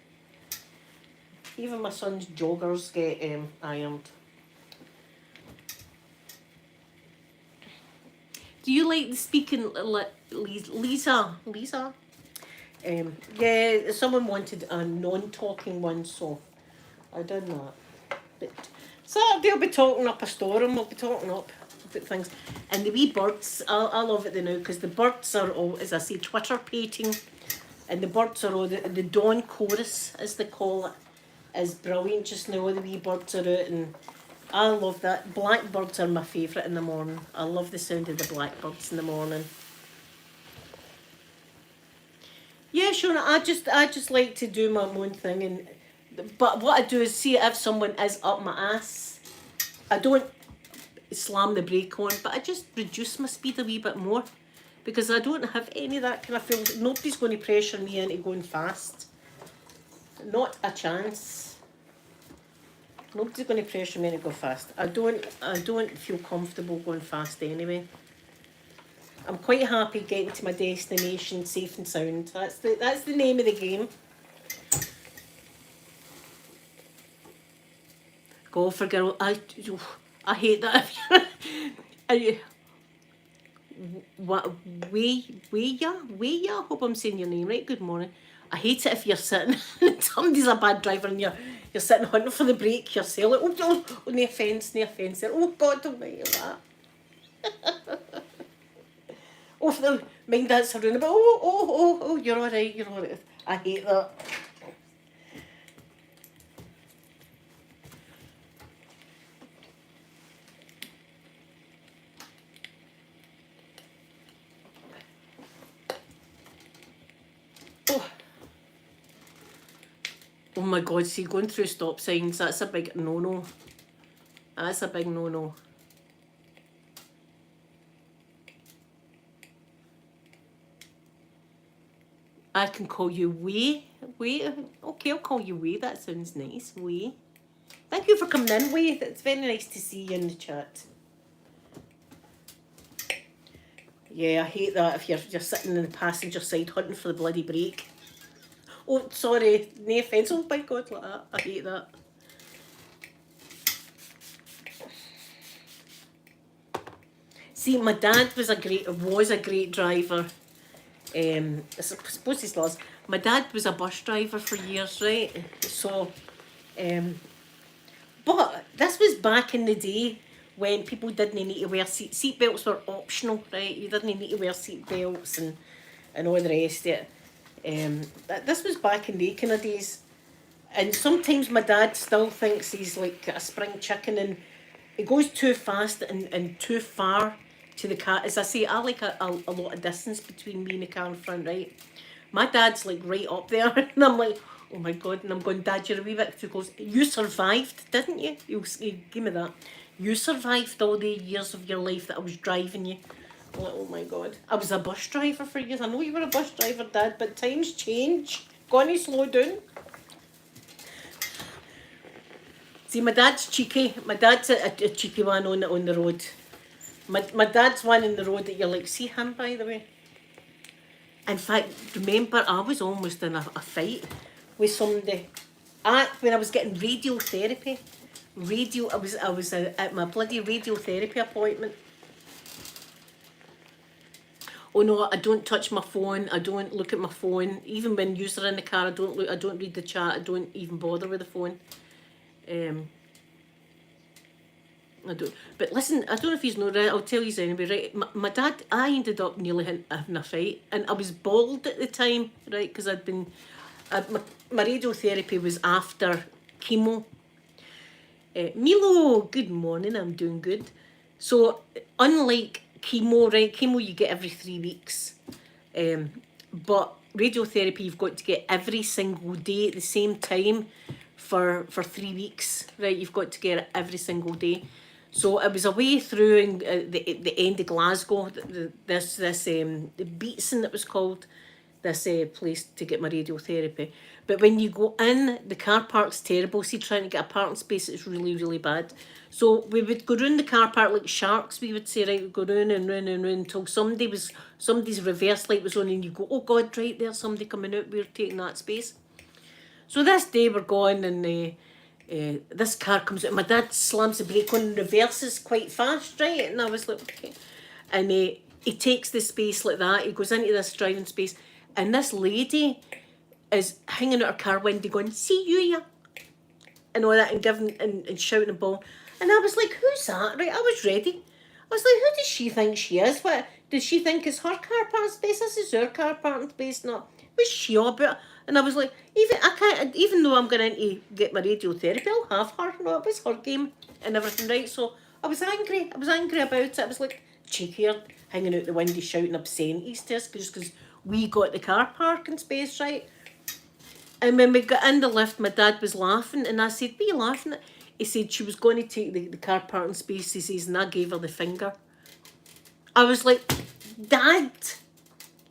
Even my son's joggers get ironed. Do you like the speaking, Lisa? Lisa? Yeah, someone wanted a non-talking one, so I done that. But Saturday I'll be talking up a storm, I'll be talking up about things. And the wee birds, I love it now, because the birds are all, as I say, Twitter painting. And the birds are all, the dawn chorus, as they call it, is brilliant just now. The wee birds are out, and I love that. Blackbirds are my favourite in the morning. I love the sound of the blackbirds in the morning. Yeah, Shona, I just like to do my own thing, and but what I do is see if someone is up my ass, I don't slam the brake on, but I just reduce my speed a wee bit more, because I don't have any of that kind of feel. Nobody's going to pressure me into going fast. Not a chance. Nobody's going to pressure me to go fast. I don't feel comfortable going fast anyway. I'm quite happy getting to my destination safe and sound. That's the name of the game. Golfer girl, I hate that. Weya, hope I'm saying your name right. Good morning. I hate it if you're sitting and somebody's a bad driver and you're sitting hunting for the brake yourself. Like, oh, no offence there. Oh God, don't mind that. Oh, no, mind that's around about. Oh, you're all right. I hate that. Oh my God, see, going through stop signs, that's a big no-no. That's a big no-no. I can call you Way. Okay, I'll call you Way. That sounds nice, Way. Thank you for coming in, Way. It's very nice to see you in the chat. Yeah, I hate that if you're sitting in the passenger side hunting for the bloody brake. Oh, sorry, no offence. Oh my God, like that. I hate that. See, my dad was a great driver. I suppose he still is. My dad was a bus driver for years, right? So, but this was back in the day when people didn't need to wear seatbelts were optional, right? You didn't need to wear seatbelts and all the rest of it. This was back in the kind of days. And sometimes my dad still thinks he's like a spring chicken, and he goes too fast and too far to the car. As I say, I like a lot of distance between me and the car in front, right? My dad's like right up there, and I'm like, oh my God, and I'm going, Dad, you're a wee bit too close. You survived, didn't you? You give me that. You survived all the years of your life that I was driving you. I'm like, oh my God. I was a bus driver for years. I know you were a bus driver, Dad, but times change. Gonna slow down. See, my dad's cheeky. My dad's a cheeky one on the road. My dad's one in the road that you're like, see him, by the way? In fact, remember, I was almost in a fight with somebody when I was getting radiotherapy. I was at my bloody radiotherapy appointment. Oh no, I don't touch my phone. I don't look at my phone. Even when you're in the car, I don't read the chat. I don't even bother with the phone. I don't. But listen, I don't know if he's not right. I'll tell you anyway. Right, my dad. I ended up nearly having a fight, and I was bald at the time, right? Because I'd been, my radiotherapy was after chemo. Milo, good morning. I'm doing good. So unlike chemo, right? Chemo you get every 3 weeks, but radiotherapy you've got to get every single day at the same time for 3 weeks, right? You've got to get it every single day. So I was away through in the end of Glasgow, this Beatson it was called, this place to get my radiotherapy. But when you go in, the car park's terrible. See, trying to get a parking space, it's really, really bad. So we would go round the car park like sharks, we would say, right, we'd go round and round and round until somebody's reverse light was on and you go, oh God, right, there's somebody coming out, we're taking that space. So this day we're going and this car comes out. My dad slams the brake on and reverses quite fast, right? And I was like, okay. And he takes the space like that. He goes into this driving space. And this lady is hanging out her car window going, see you, yeah. And all that and giving and shouting and bawling. And I was like, who's that? Right, I was ready. I was like, who does she think she is? What does she think is her car parking space? This is her car parking space, not. What's she all about? And I was like, even though I'm going to get my radiotherapy, I'll have her. No, it was her game and everything, right? So I was angry. I was angry about it. I was like, cheeky here, hanging out the window shouting obscenities to us just because we got the car parking space, right? And when we got in the lift, my dad was laughing, and I said, what are you laughing at? He said she was going to take the car parking space, he says, and I gave her the finger. I was like, Dad,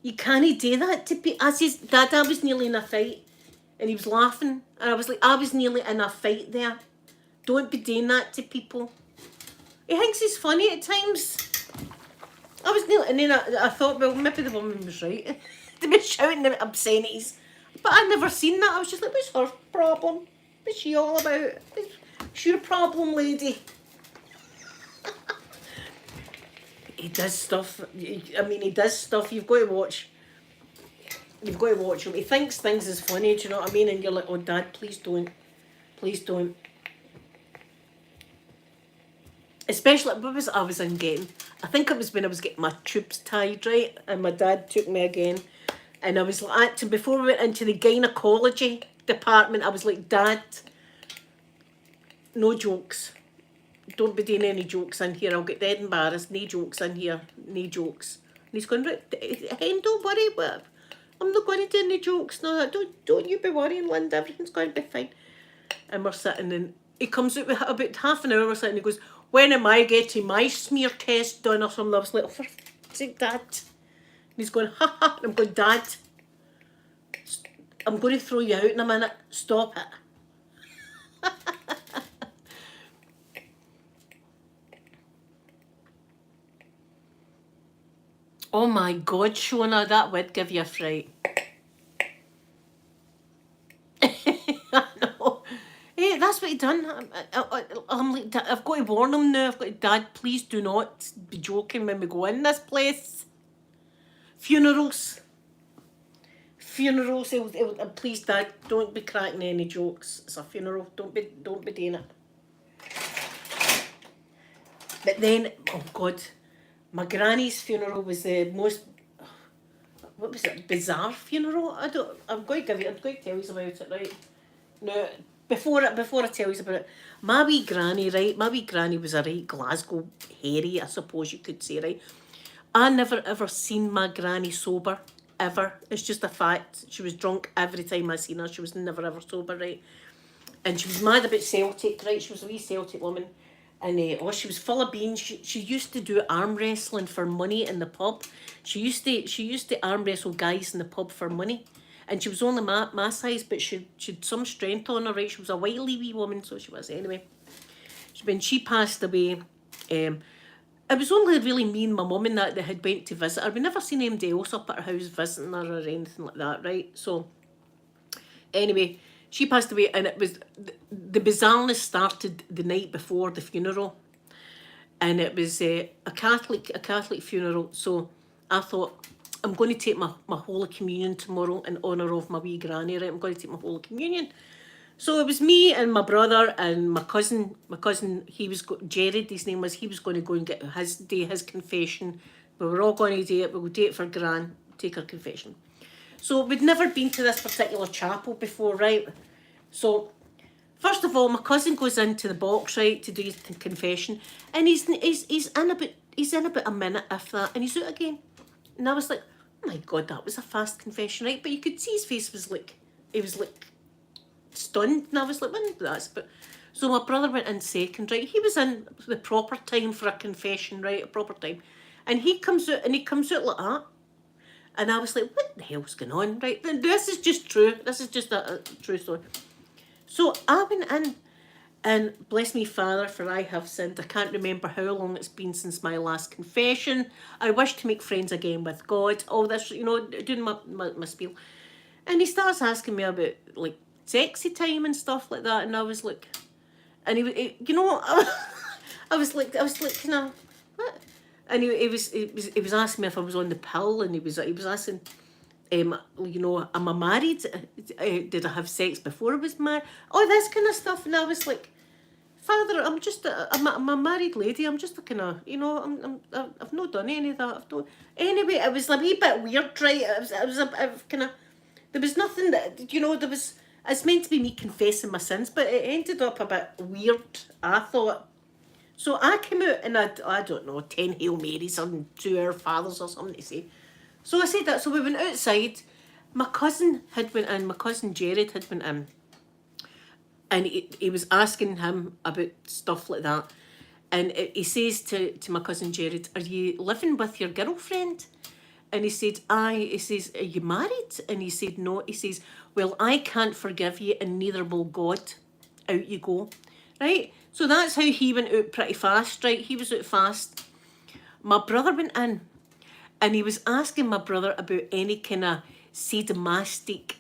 you can't do that to people. I says, Dad, I was nearly in a fight. And he was laughing. And I was like, I was nearly in a fight there. Don't be doing that to people. He thinks he's funny at times. I was nearly, and then I thought, well, maybe the woman was right. They were shouting the obscenities. But I'd never seen that. I was just like, what's her problem? What's she all about? What's your problem, lady? He does stuff. I mean, he does stuff. You've got to watch. You've got to watch him. He thinks things is funny, do you know what I mean? And you're like, oh, Dad, please don't. Please don't. Especially, what was I was in getting? I think it was when I was getting my tubes tied, right? And my dad took me again. And I was like, before we went into the gynecology department, I was like, Dad, no jokes. Don't be doing any jokes in here. I'll get dead embarrassed. No jokes in here. No jokes. And he's going, right, Hen, don't worry. But I'm not going to do any jokes. No, don't you be worrying, Linda. Everything's going to be fine. And we're sitting and he comes out with about half an hour. We're sitting and he goes, when am I getting my smear test done or something? I was like, oh, for fuck's sake, Dad. And he's going, ha ha. And I'm going, Dad, I'm going to throw you out in a minute. Stop it. Oh my God, Shona, that would give you a fright. I know. Hey, that's what he done. I'm like, I've got to warn him now. I've got to, Dad, please do not be joking when we go in this place. Funerals. Please, Dad, don't be cracking any jokes. It's a funeral. Don't be doing it. But then, oh God, my granny's funeral was the most, what was it, bizarre funeral? I'm going to tell you about it, right? Now, before I tell you about it, my wee granny was a right Glasgow hairy, I suppose you could say, right? I never ever seen my granny sober, ever. It's just a fact. She was drunk every time I seen her. She was never ever sober, right? And she was mad about Celtic, right? She was a wee Celtic woman. And she was full of beans. She used to do arm wrestling for money in the pub. She used to arm wrestle guys in the pub for money. And she was only my size, but she'd some strength on her, right? She was a wily wee woman, so she was anyway. When she passed away, it was only really me and my mum and that had went to visit her. We never seen anybody else up at her house visiting her or anything like that, right? So anyway, she passed away, and it was the bizarreness started the night before the funeral, and it was a Catholic funeral. So I thought, I'm going to take my Holy Communion tomorrow in honour of my wee granny, right? I'm going to take my Holy Communion. So it was me and my brother and my cousin. He was Jared. His name was. He was going to go and get his confession. We were all going to do it. We would do it for Gran. Take her confession. So we'd never been to this particular chapel before, right? So first of all, my cousin goes into the box, right, to do his confession, and he's in about a minute, if that, and he's out again. And I was like, oh my God, that was a fast confession, right? But you could see his face was like, he was like stunned, and I was like, well, that's but. So my brother went in second, right? He was in the proper time for a confession, right? A proper time, and he comes out like that. And I was like, what the hell's going on? Right, this is just true. This is just a true story. So I went in, and bless me, Father, for I have sinned. I can't remember how long it's been since my last confession. I wish to make friends again with God. All this, doing my spiel. And he starts asking me about, like, sexy time and stuff like that. And I was like, and I was like, kind of, what? And he was asking me if I was on the pill, and he was asking, am I married? Did I have sex before I was married? All this kind of stuff, and I was like, Father, I'm a married lady. I'm just kind of, I've not done any of that. Anyway, it was a wee bit weird, right? It was kind of, there was nothing that, there was. It's meant to be me confessing my sins, but it ended up a bit weird, I thought. So I came out and I don't know, 10 Hail Marys and 2 Our Fathers or something to say. So I said that. So we went outside. My cousin Jared had went in. And he was asking him about stuff like that. And he says to my cousin Jared, are you living with your girlfriend? And he said, aye. He says, are you married? And he said, no. He says, well, I can't forgive you and neither will God. Out you go. Right? So that's how he went out pretty fast, right? He was out fast. My brother went in and he was asking my brother about any kind of sadomastic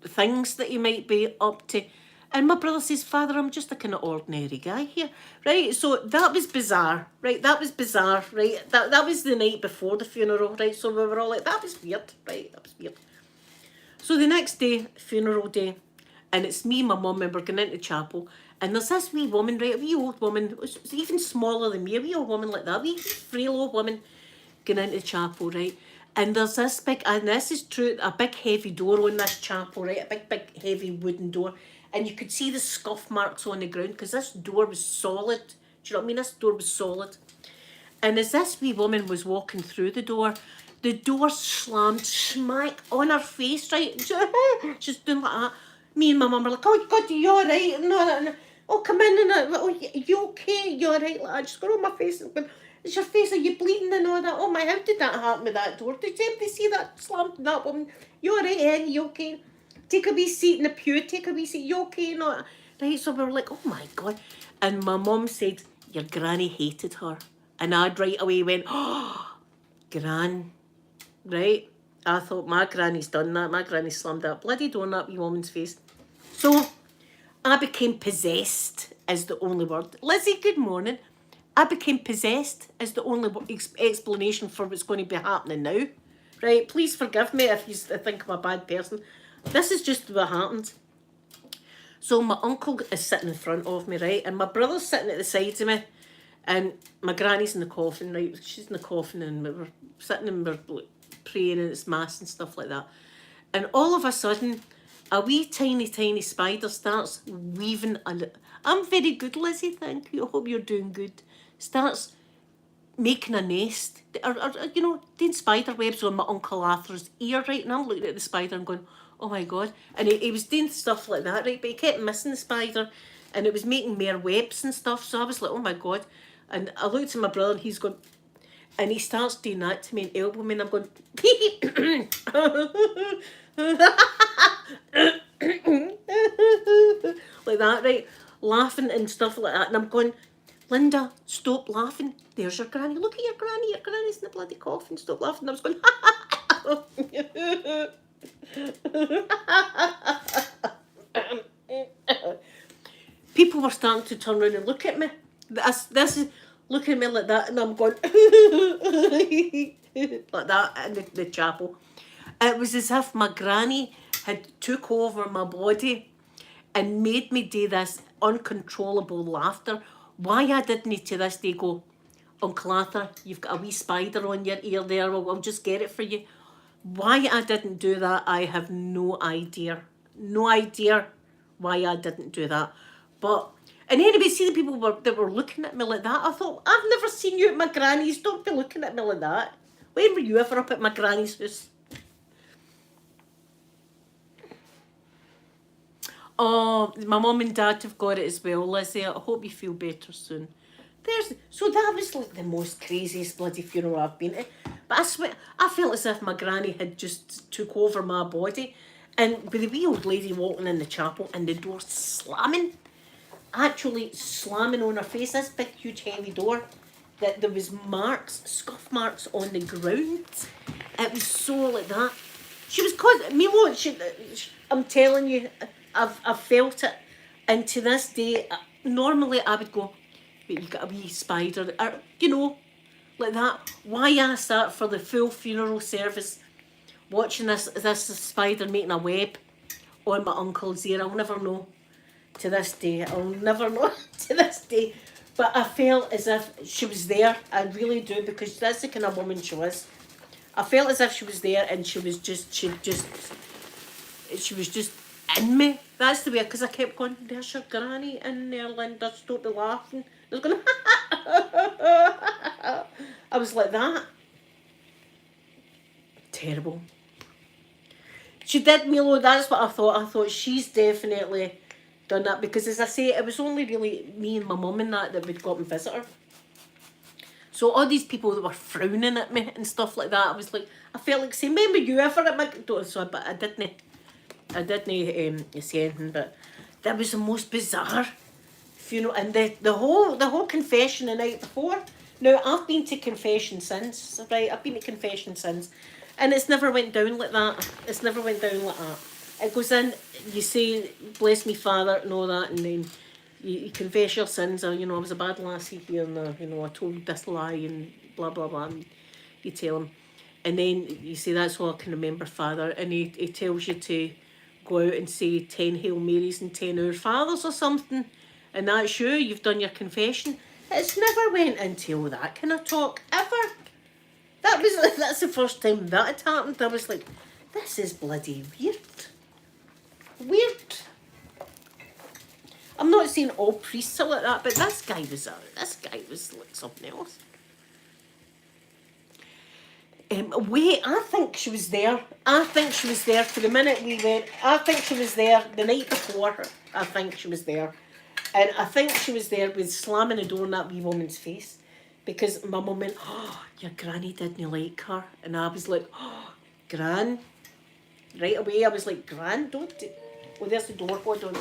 things that he might be up to. And my brother says, Father, I'm just a kind of ordinary guy here, right? So that was bizarre, right? That was bizarre, right? That was the night before the funeral, right? So we were all like, that was weird, right? That was weird. So the next day, funeral day, and it's me and my mum, and we're going into chapel, and there's this wee woman, right? A wee old woman, it was even smaller than me, a wee old woman like that, a wee frail old woman going into chapel, right? And there's this big, and this is true, a big heavy door on this chapel, right? A big heavy wooden door. And you could see the scuff marks on the ground because this door was solid. Do you know what I mean? This door was solid. And as this wee woman was walking through the door slammed smack on her face, right? She's doing like that. Me and my mum were like, oh God, are you alright? No. Oh, come in and oh, you okay? You alright? Like, I just got on my face and went, is your face, are you bleeding and all that? Oh my, how did that happen with that door? Did anybody see that slammed that woman? You alright, Hen? You okay? Take a wee seat in the pew, take a wee seat, you okay? No. Right, so we were like, oh my God. And my mum said, your granny hated her. And I right away went, oh, Gran. Right? I thought, my granny's done that. My granny slammed that bloody door in that wee woman's face. So I became possessed, is the only word. Lizzie, good morning. I became possessed is the only explanation for what's going to be happening now. Right? Please forgive me if you think I'm a bad person. This is just what happened. So my uncle is sitting in front of me, right? And my brother's sitting at the side of me. And my granny's in the coffin, right? She's in the coffin and we were sitting and we we're praying and it's mass and stuff like that. And all of a sudden, a wee tiny spider starts weaving. I'm very good, Lizzie, thank you. I hope you're doing good. Starts making a nest. Or doing spider webs on my Uncle Arthur's ear, right? And I'm looking at the spider and going, oh my God. And he was doing stuff like that, right? But he kept missing the spider and it was making more webs and stuff. So I was like, oh my God. And I looked at my brother and he's going, and he starts doing that to me and elbowing me and I'm going, like that, right? Laughing and stuff like that. And I'm going, Linda, stop laughing. There's your granny. Look at your granny. Your granny's in the bloody coffin. Stop laughing. And I was going, people were starting to turn around and look at me. This is looking at me like that, and I'm going like that in the chapel. It was as if my granny had took over my body and made me do this uncontrollable laughter. Why I didn't to this day go, Uncle Arthur, you've got a wee spider on your ear there, I'll just get it for you. Why I didn't do that, I have no idea. No idea why I didn't do that. But, and anyway, see the people that were looking at me like that, I thought, I've never seen you at my granny's, don't be looking at me like that. When were you ever up at my granny's house? Oh, my mum and dad have got it as well, Lizzie. I hope you feel better soon. So that was like the most craziest bloody funeral I've been to. But I swear, I felt as if my granny had just took over my body. And with the wee old lady walking in the chapel and the door slamming, actually slamming on her face, this big huge heavy door, that there was marks, scuff marks on the ground. It was so like that. She was Milo, I'm telling you, I've felt it. And to this day, normally I would go, but you got a wee spider, or, you know, like that. Why I sat for the full funeral service watching this spider making a web on my uncle's ear, I'll never know. To this day, I'll never know to this day. But I felt as if she was there. I really do, because that's the kind of woman she was. I felt as if she was there, and she was just in me. That's the way, because I kept going, there's your granny in there, Linda, stop be laughing. I was going, I was like that. Terrible. She did, Milo, that's what I thought. I thought she's definitely done that, because as I say, it was only really me and my mum and that would go up and visit her. So all these people that were frowning at me and stuff like that, I was like, I felt like saying, remember you ever at my door? So, but I didn't say anything, but that was the most bizarre funeral. And the whole confession the night before. Now, I've been to confession since, right? I've been to confession since, and it's never went down like that. It's never went down like that. It goes in, you say, bless me, Father, and all that, and then you confess your sins, or, you know, I was a bad lassie here, and, you know, I told this lie, and blah, blah, blah, and you tell him. And then you say, that's all I can remember, Father, and he tells you to go out and say 10 Hail Marys and 10 Our Fathers or something, and that's you, you've done your confession. It's never went into all that kind of talk, ever. That's the first time that had happened. I was like, this is bloody weird. Weird. I'm not saying all priests are like that, but this guy was like something else. Wait, I think she was there. I think she was there for the minute we went. I think she was there the night before. I think she was there. And I think she was there with slamming the door in that wee woman's face. Because my mum went, oh, your granny didn't like her. And I was like, oh, Gran. Right away, I was like, Gran, don't do... Oh, there's the door, hold on.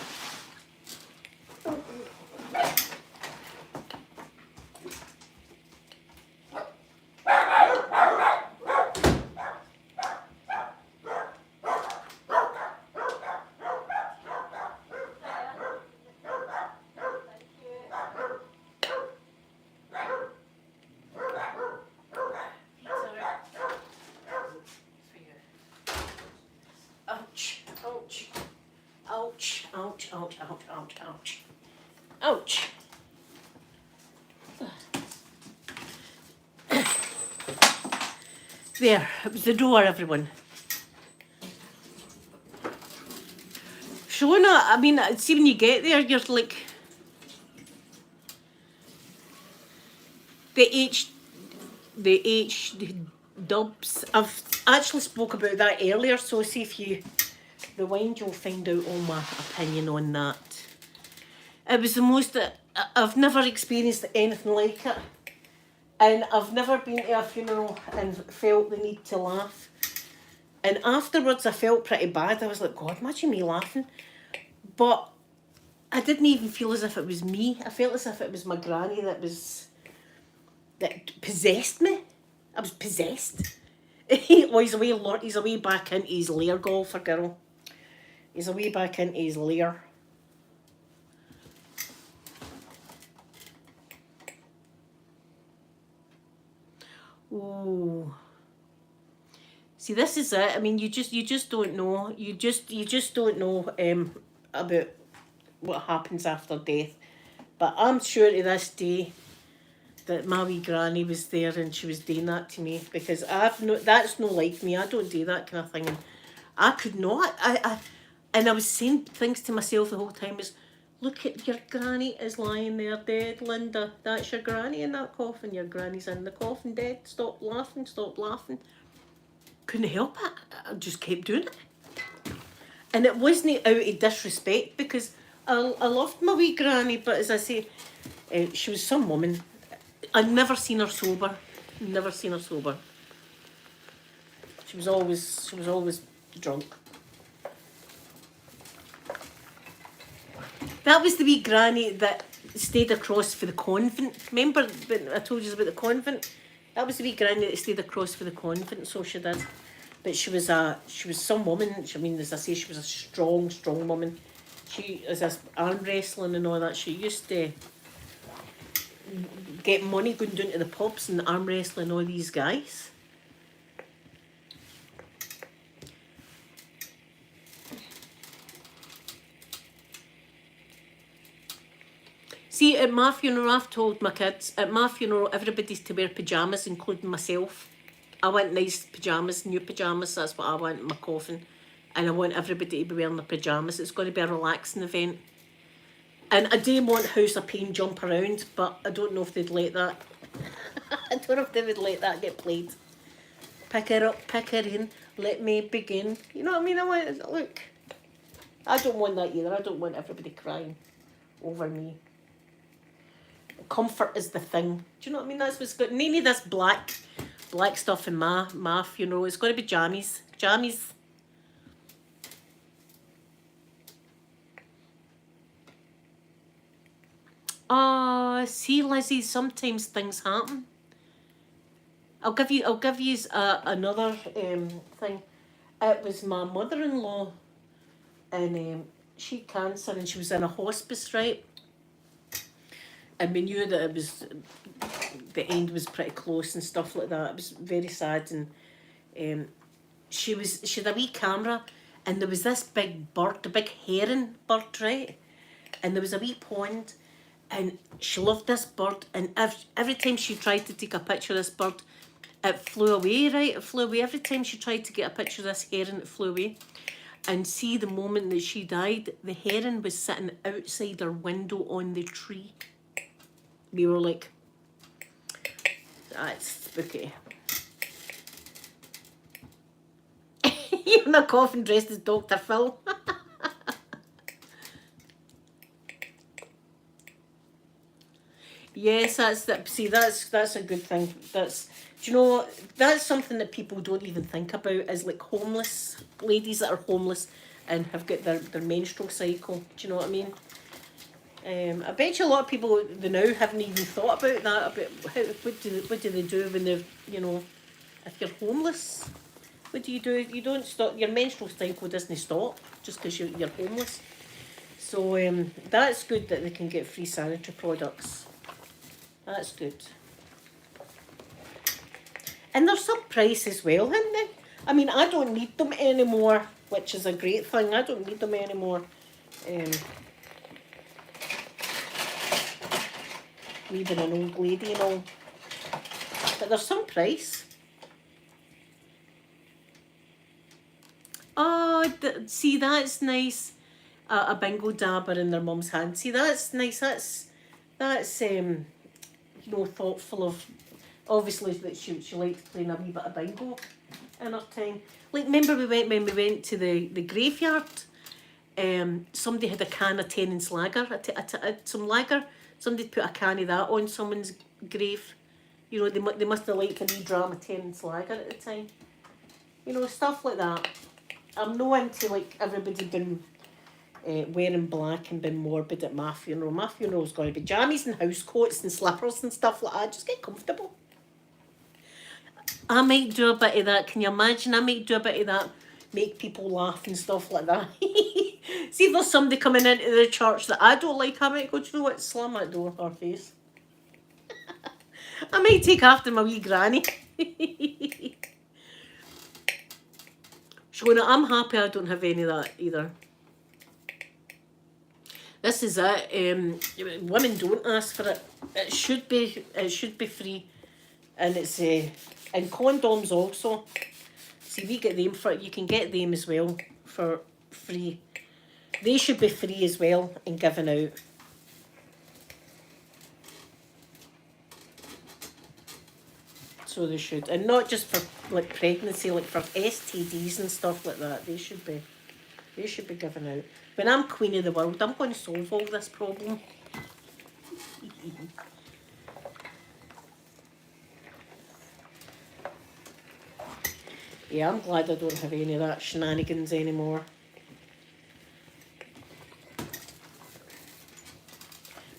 Ouch, ouch, ouch, ouch, ouch, ouch. Ouch. There, it was the door, everyone. Shona, I mean, see when you get there, you're like... The H dubs. I've actually spoke about that earlier, so see if you rewind, you'll find out all my opinion on that. It was the most... I've never experienced anything like it. And I've never been to a funeral and felt the need to laugh. And afterwards I felt pretty bad. I was like, God, imagine me laughing. But I didn't even feel as if it was me. I felt as if it was my granny that possessed me. I was possessed. He's away back into his lair, golfer girl. He's away back into his lair. Oh. See, this is it. I mean, you just don't know. You just don't know about what happens after death. But I'm sure to this day that my wee granny was there and she was doing that to me, because that's no like me. I don't do that kind of thing, and I could not. And I was saying things to myself the whole time is, look at your granny is lying there dead, Linda. That's your granny in that coffin. Your granny's in the coffin dead. Stop laughing. Stop laughing. Couldn't help it. I just kept doing it. And it wasn't out of disrespect, because I loved my wee granny, but as I say, she was some woman. I'd never seen her sober. Never seen her sober. She was always drunk. That was the wee granny that stayed across for the convent. Remember when I told you about the convent? That was the wee granny that stayed across for the convent, so she did. But she was some woman. I mean, as I say, she was a strong woman. She was arm wrestling and all that. She used to get money going down to the pubs and arm wrestling all these guys. See, at my funeral, I've told my kids, at my funeral, everybody's to wear pyjamas, including myself. I want nice pyjamas, new pyjamas, that's what I want in my coffin. And I want everybody to be wearing their pyjamas. It's going to be a relaxing event. And I do want House of Pain jump around, but I don't know if they'd let that. I don't know if they would let that get played. Pick her up, pick her in, let me begin. You know what I mean? Look, I don't want that either. I don't want everybody crying over me. Comfort is the thing. Do you know what I mean? That's what's good. None of this black stuff in my funeral. It's got to be jammies. Jammies. See, Lizzie, sometimes things happen. I'll give you another thing. It was my mother-in-law, and she had cancer, and she was in a hospice, right? And we knew that the end was pretty close and stuff like that. It was very sad, and she had a wee camera, and there was this big bird, a big heron bird, right? And there was a wee pond, and she loved this bird, and every time she tried to take a picture of this bird, it flew away, right? It flew away. Every time she tried to get a picture of this heron, it flew away. And see, the moment that she died, the heron was sitting outside her window on the tree. We were like, that's spooky. You're in a coffin dressed as Dr. Phil. Yes, that's a good thing. Do you know, that's something that people don't even think about, is like homeless ladies that are homeless and have got their menstrual cycle. Do you know what I mean? I bet you a lot of people now haven't even thought about that. About what do they do when they're, you know, if you're homeless? What do? You don't stop. Your menstrual cycle doesn't stop just because you're homeless. So that's good that they can get free sanitary products. That's good. And they're some price as well, aren't they? I mean, I don't need them anymore, which is a great thing. I don't need them anymore. Me being an old lady and all. But there's some price. Oh, see, that's nice. A bingo dabber in their mum's hand. See, that's nice. That's you know, thoughtful of, obviously that she liked playing a wee bit of bingo in her time. Like, remember when we went to the graveyard? Somebody had a can of Tennent's lager, some lager. Somebody put a can of that on someone's grave. You know, they must have liked a wee dram of Tennent's lager at the time. You know, stuff like that. I'm no into like everybody being wearing black and being morbid at my funeral. My funeral's going to be jammies and house coats and slippers and stuff like that. Just get comfortable. I might do a bit of that. Can you imagine? I might do a bit of that. Make people laugh and stuff like that. See if there's somebody coming into the church that I don't like, I might go, do you know what? Slam that door in her face. I might take after my wee granny. Shona, I'm happy I don't have any of that either. This is it. Women don't ask for it. It should be free, and it's and condoms also. See, we get them for, you can get them as well for free. They should be free as well and given out. So they should, and not just for like pregnancy, like for STDs and stuff like that. They should be given out. When I'm queen of the world, I'm going to solve all this problem. Yeah, I'm glad I don't have any of that shenanigans anymore.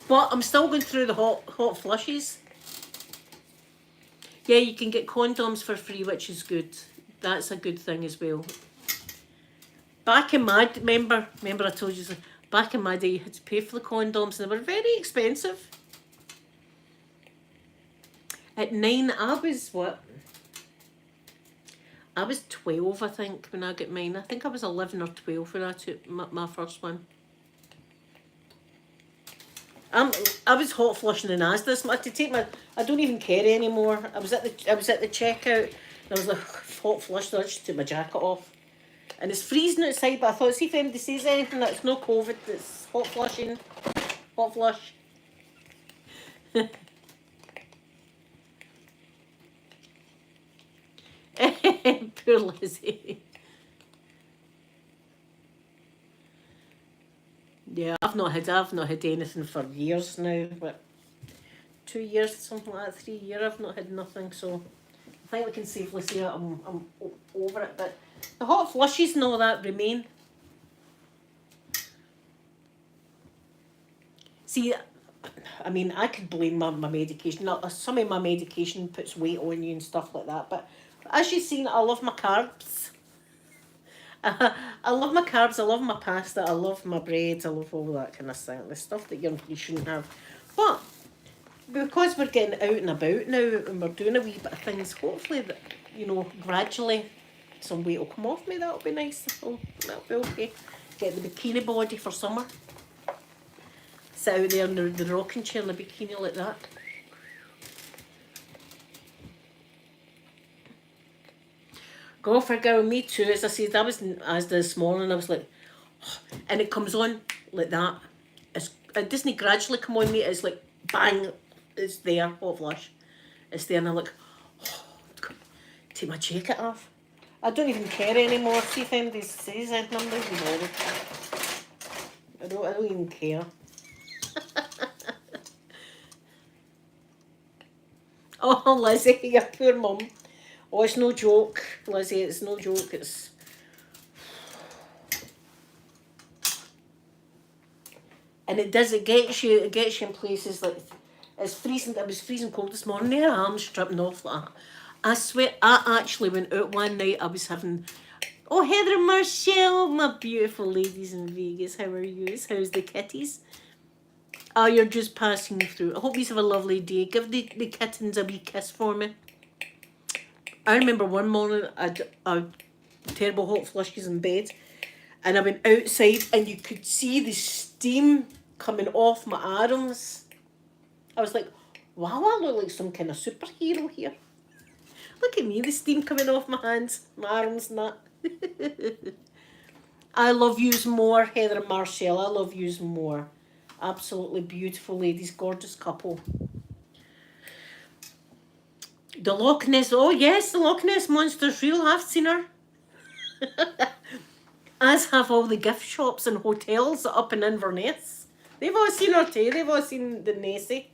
But I'm still going through the hot flushes. Yeah, you can get condoms for free, which is good. That's a good thing as well. Back in my remember I told you, back in my day you had to pay for the condoms and they were very expensive. At 9, I was what? I was 12, I think, when I got mine. I think I was 11 or 12 when I took my first one. I was hot flushing in Asda's. I had to take my. I don't even care anymore. I was at the checkout. And I was like hot flushed. So I just took my jacket off, and it's freezing outside. But I thought, see if anybody says anything, that's no COVID. It's hot flushing, hot flush. Poor Lizzie. Yeah, I've not had anything for years now, but 2 years, something like that, 3 years, I've not had nothing, so I think we can safely say that I'm over it, but the hot flushes and all that remain. See, I mean, I could blame my medication. Now, some of my medication puts weight on you and stuff like that, but as you've seen, I love my carbs. I love my carbs, I love my pasta, I love my bread, I love all that kind of thing. The stuff that you shouldn't have. But because we're getting out and about now and we're doing a wee bit of things, hopefully that, gradually some weight will come off me. That'll be nice. That'll be okay. Get the bikini body for summer. Sit out there in the rocking chair in a bikini like that. Go for a girl, me too. As I said, I was in Asda this morning, I was like, oh, and it comes on like that. It doesn't gradually come on me, it's like bang, it's there, hot flush. It's there and I'm like, oh, take my jacket off. I don't even care anymore. See if anybody says anything, I'm not even bothered. I don't even care. Oh, Lizzie, your poor mum. Oh, it's no joke, Lizzie, it's no joke, it's... And it gets you in places like, it's freezing, it was freezing cold this morning, their arms dripping off like that. I swear, I actually went out one night, I was having, oh, Heather and Marshall, my beautiful ladies in Vegas, how are you? How's the kitties? Oh, you're just passing through. I hope you have a lovely day. Give the kittens a wee kiss for me. I remember one morning I had terrible hot flushes in bed and I went outside and you could see the steam coming off my arms. I was like, wow, I look like some kind of superhero here. Look at me, the steam coming off my hands, my arms and that. I love yous more, Heather and Marshall. I love yous more. Absolutely beautiful ladies, gorgeous couple. The Loch Ness, oh yes, the Loch Ness monster's real, I've seen her. As have all the gift shops and hotels up in Inverness. They've all seen her too, they've all seen the Nessie.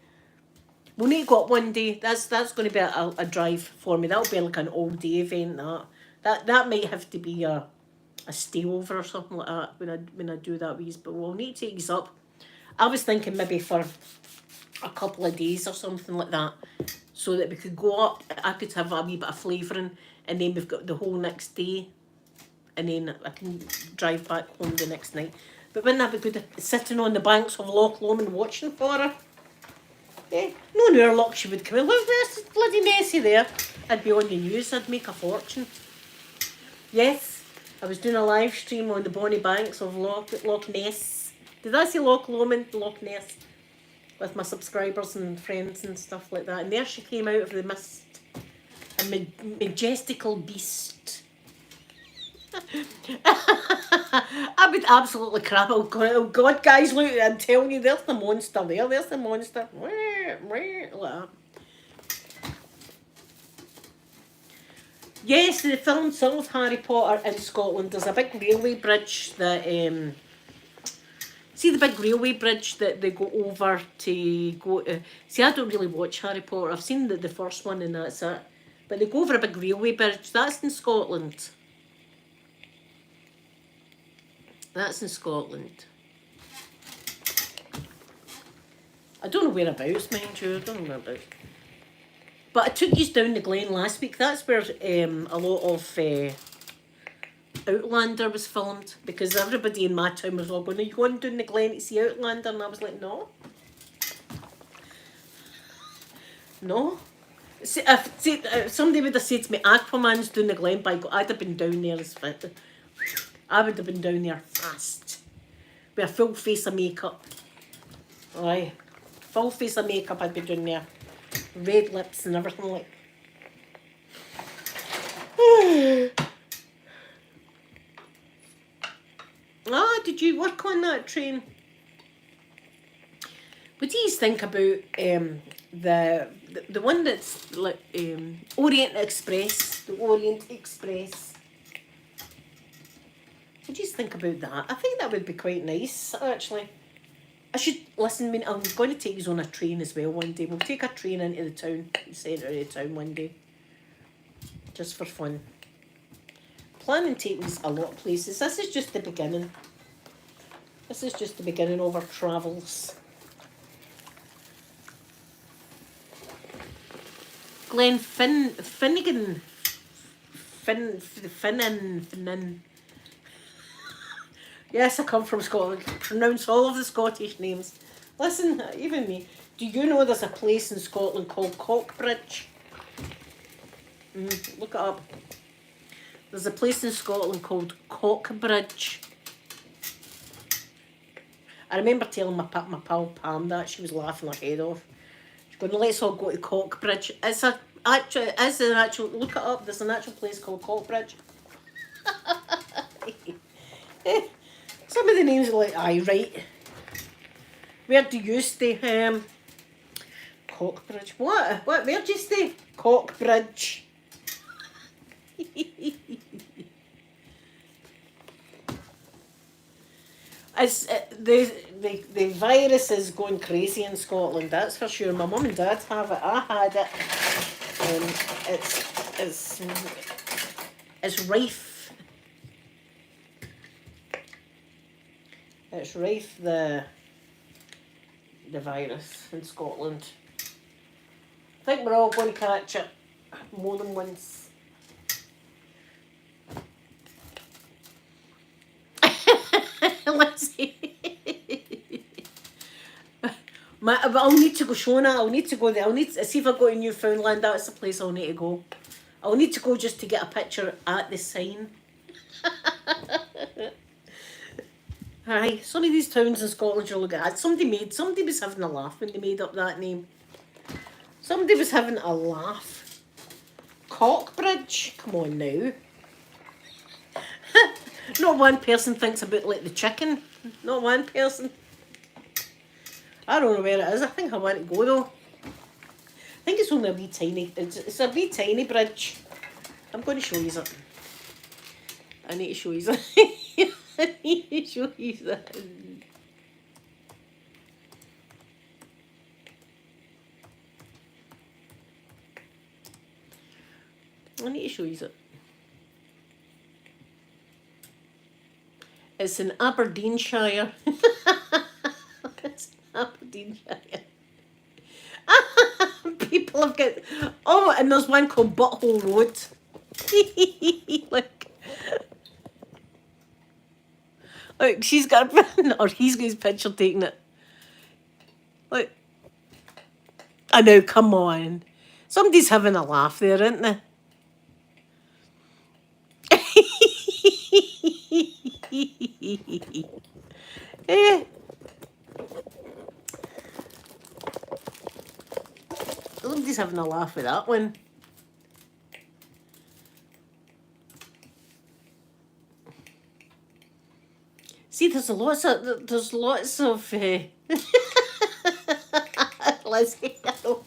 We'll need to go up one day, that's going to be a drive for me. That'll be like an all day event, that might have to be a stay over or something like that when I do that wheeze, but we'll need to take us up. I was thinking maybe for a couple of days or something like that, so that we could go up, I could have a wee bit of flavouring, and then we've got the whole next day, and then I can drive back home the next night. But wouldn't that be good, sitting on the banks of Loch Lomond watching for her? Yeah, no near luck she would come in. Look, there's bloody Nessie there. I'd be on the news, I'd make a fortune. Yes, I was doing a live stream on the bonny banks of Loch Ness. Did I say Loch Lomond? Loch Ness. With my subscribers and friends and stuff like that. And there she came out of the mist. A majestical beast. I would absolutely crap. Oh God, guys, look, I'm telling you, there's the monster there. There's the monster. Like that. Yes, they filmed some of Harry Potter in Scotland. There's a big railway bridge that... see the big railway bridge that they go over to go to... See, I don't really watch Harry Potter. I've seen the first one and that's it. But they go over a big railway bridge. That's in Scotland. That's in Scotland. I don't know whereabouts, mind you. I don't know whereabouts. But I took you down the Glen last week. That's where a lot of Outlander was filmed. Because everybody in my town was all going, are you going down the Glen to see Outlander? And I was like, no. No. See, if somebody would have said to me, Aquaman's down the Glen, by God, I'd have been down there as fit. I would have been down there fast. With a full face of makeup. Aye. Full face of makeup I'd be down there. Red lips and everything like. Did you work on that train? What do you think about the one that's like Orient Express? The Orient Express. What do you think about that? I think that would be quite nice, actually. I should listen. I mean, I'm going to take you on a train as well one day. We'll take a train into the town, the centre of the town one day, just for fun. Planning to take these a lot of places. This is just the beginning. This is just the beginning of our travels. Finnegan. Yes, I come from Scotland. Pronounce all of the Scottish names. Listen, even me. Do you know there's a place in Scotland called Cockbridge? Look it up. There's a place in Scotland called Cockbridge. I remember telling my pal Pam that. She was laughing her head off. She's going, let's all go to Cockbridge. It's an actual, look it up. There's an actual place called Cockbridge. Some of the names are like, aye, right. Where do you stay? Cockbridge. What? Where do you stay? Cockbridge. It's, the virus is going crazy in Scotland, that's for sure. My mum and dad have it. I had it. It's rife. It's rife, the virus in Scotland. I think we're all going to catch it more than once. Let's see. I'll need to go, Shona. I'll need to go there. I'll need to see if I go to Newfoundland. That's the place I'll need to go. I'll need to go just to get a picture at the sign. Aye, some of these towns in Scotland you'll look at. Somebody was having a laugh when they made up that name. Somebody was having a laugh. Cockbridge? Come on now. Not one person thinks about like the chicken. Not one person. I don't know where it is. I think I want to go though. I think it's only a wee tiny, it's a wee tiny bridge. I'm going to show you it. I need to show you it. I need to show you that. I need to show you it. It's in Aberdeenshire. It's in Aberdeenshire. People have got... Oh, and there's one called Butthole Road. Look, she's got a... Or he's got his picture taking it. Look. I know, come on. Somebody's having a laugh there, isn't they? Eh, somebody's having a laugh with that one. See, there's lots of Lizzie, I know.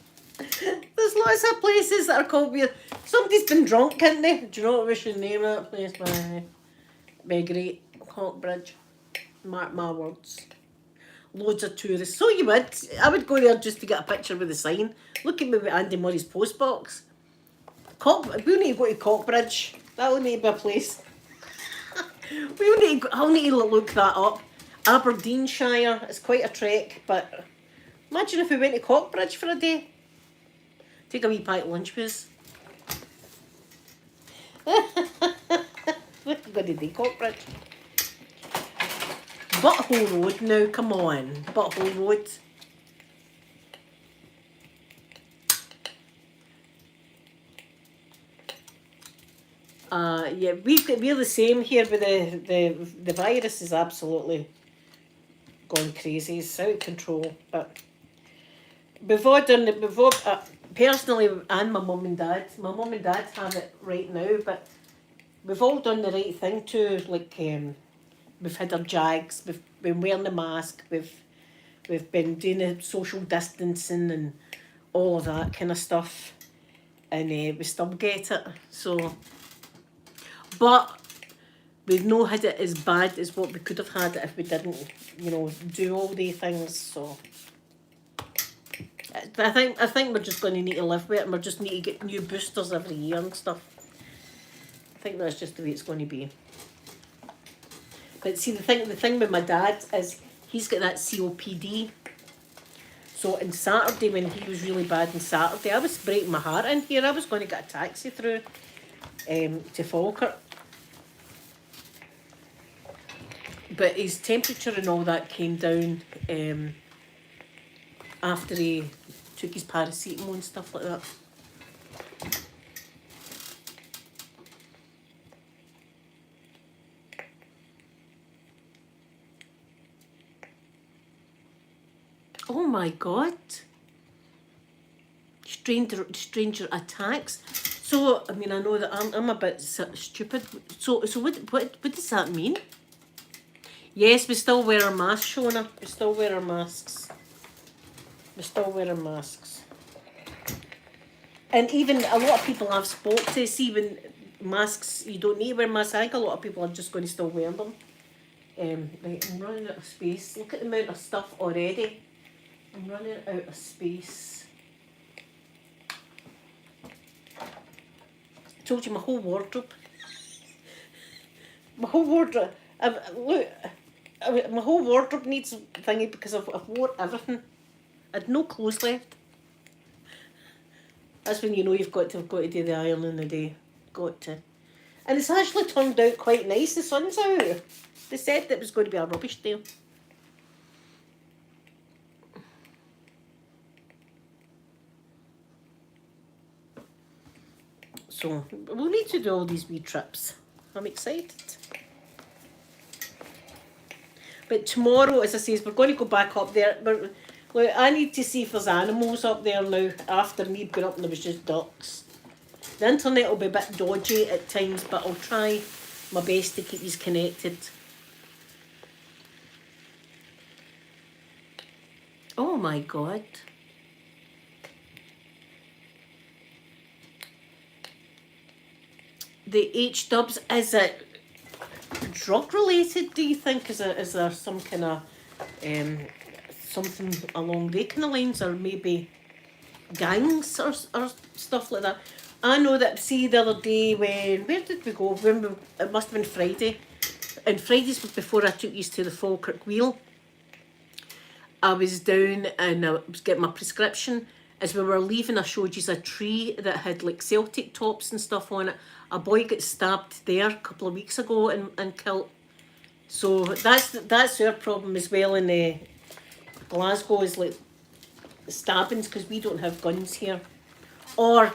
There's lots of places that are called weird. Somebody's been drunk, can't they? Do you know what we should name that place? By great Cockbridge. Mark my words. Loads of tourists. So you would. I would go there just to get a picture with the sign. Look at me with Andy Murray's postbox. We'll need to go to Cockbridge. That'll need to be a place. I'll need to look that up. Aberdeenshire. It's quite a trek, but imagine if we went to Cockbridge for a day. Take a wee pack lunch with us. What are you going to do, Cockbridge? Butthole Road now, come on. Butthole Road. Yeah, we're the same here, but the virus is absolutely gone crazy. It's out of control. But personally, and my mum and dad have it right now, but we've all done the right thing too. Like we've had our jags, we've been wearing the mask, we've been doing the social distancing and all of that kind of stuff, and we still get it. So, but we've not had it as bad as what we could have had if we didn't, do all the things. So. I think we're just going to need to live with it, and we just need to get new boosters every year and stuff. I think that's just the way it's going to be. But see, the thing with my dad is he's got that COPD. So on Saturday, when he was really bad on Saturday, I was breaking my heart in here. I was going to get a taxi through to Falkirk. But his temperature and all that came down after he took his paracetamol and stuff like that. Oh my God. Stranger attacks. So, I mean, I know that I'm a bit stupid. So what does that mean? Yes, we still wear our masks, Shona. We still wear our masks. We still wear our masks. And even a lot of people I've spoke to, see when masks, you don't need to wear masks. I think a lot of people are just going to still wear them. Right, I'm running out of space. Look at the amount of stuff already. I'm running out of space. I told you my whole wardrobe. My whole wardrobe. Look, my whole wardrobe needs thingy because I've wore everything. I had no clothes left. That's when you know you've got to do the iron in the day. Got to. And it's actually turned out quite nice. The sun's out. They said that it was going to be a rubbish day. So we'll need to do all these wee trips. I'm excited. But tomorrow, as I say, we're going to go back up there. Look, I need to see if there's animals up there now. After me going up and there was just ducks. The internet will be a bit dodgy at times, but I'll try my best to keep these connected. Oh my God. The H-dubs, is it drug related, do you think? Is there some kind of something along the kind of lines, or maybe gangs or stuff like that? I know that, see, the other day where did we go? It must have been Friday. And Fridays before I took you to the Falkirk Wheel, I was down and I was getting my prescription. As we were leaving, I showed you a tree that had like Celtic tops and stuff on it. A boy got stabbed there a couple of weeks ago and killed. So that's our problem as well in Glasgow, is like stabbings, because we don't have guns here. Or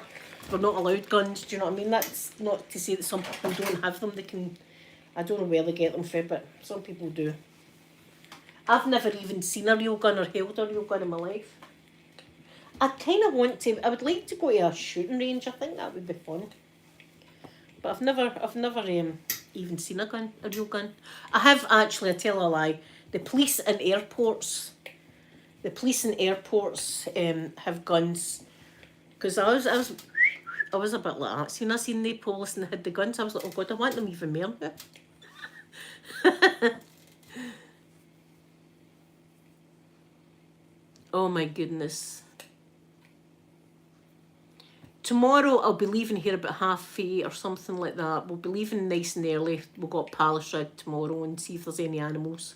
we're not allowed guns, do you know what I mean? That's not to say that some people don't have them. They can I don't know where they get them from, but some people do. I've never even seen a real gun or held a real gun in my life. I kind of want to. I would like to go to a shooting range. I think that would be fun. But I've never even seen a real gun. I have actually. I tell a lie. The police in airports have guns. Because I was a bit like that. See, when I seen the police and they had the guns, I was like, oh God, I want them even more now. Oh my goodness. Tomorrow I'll be leaving here about 8:30 or something like that. We'll be leaving nice and early. We'll go up Palishad tomorrow and see if there's any animals.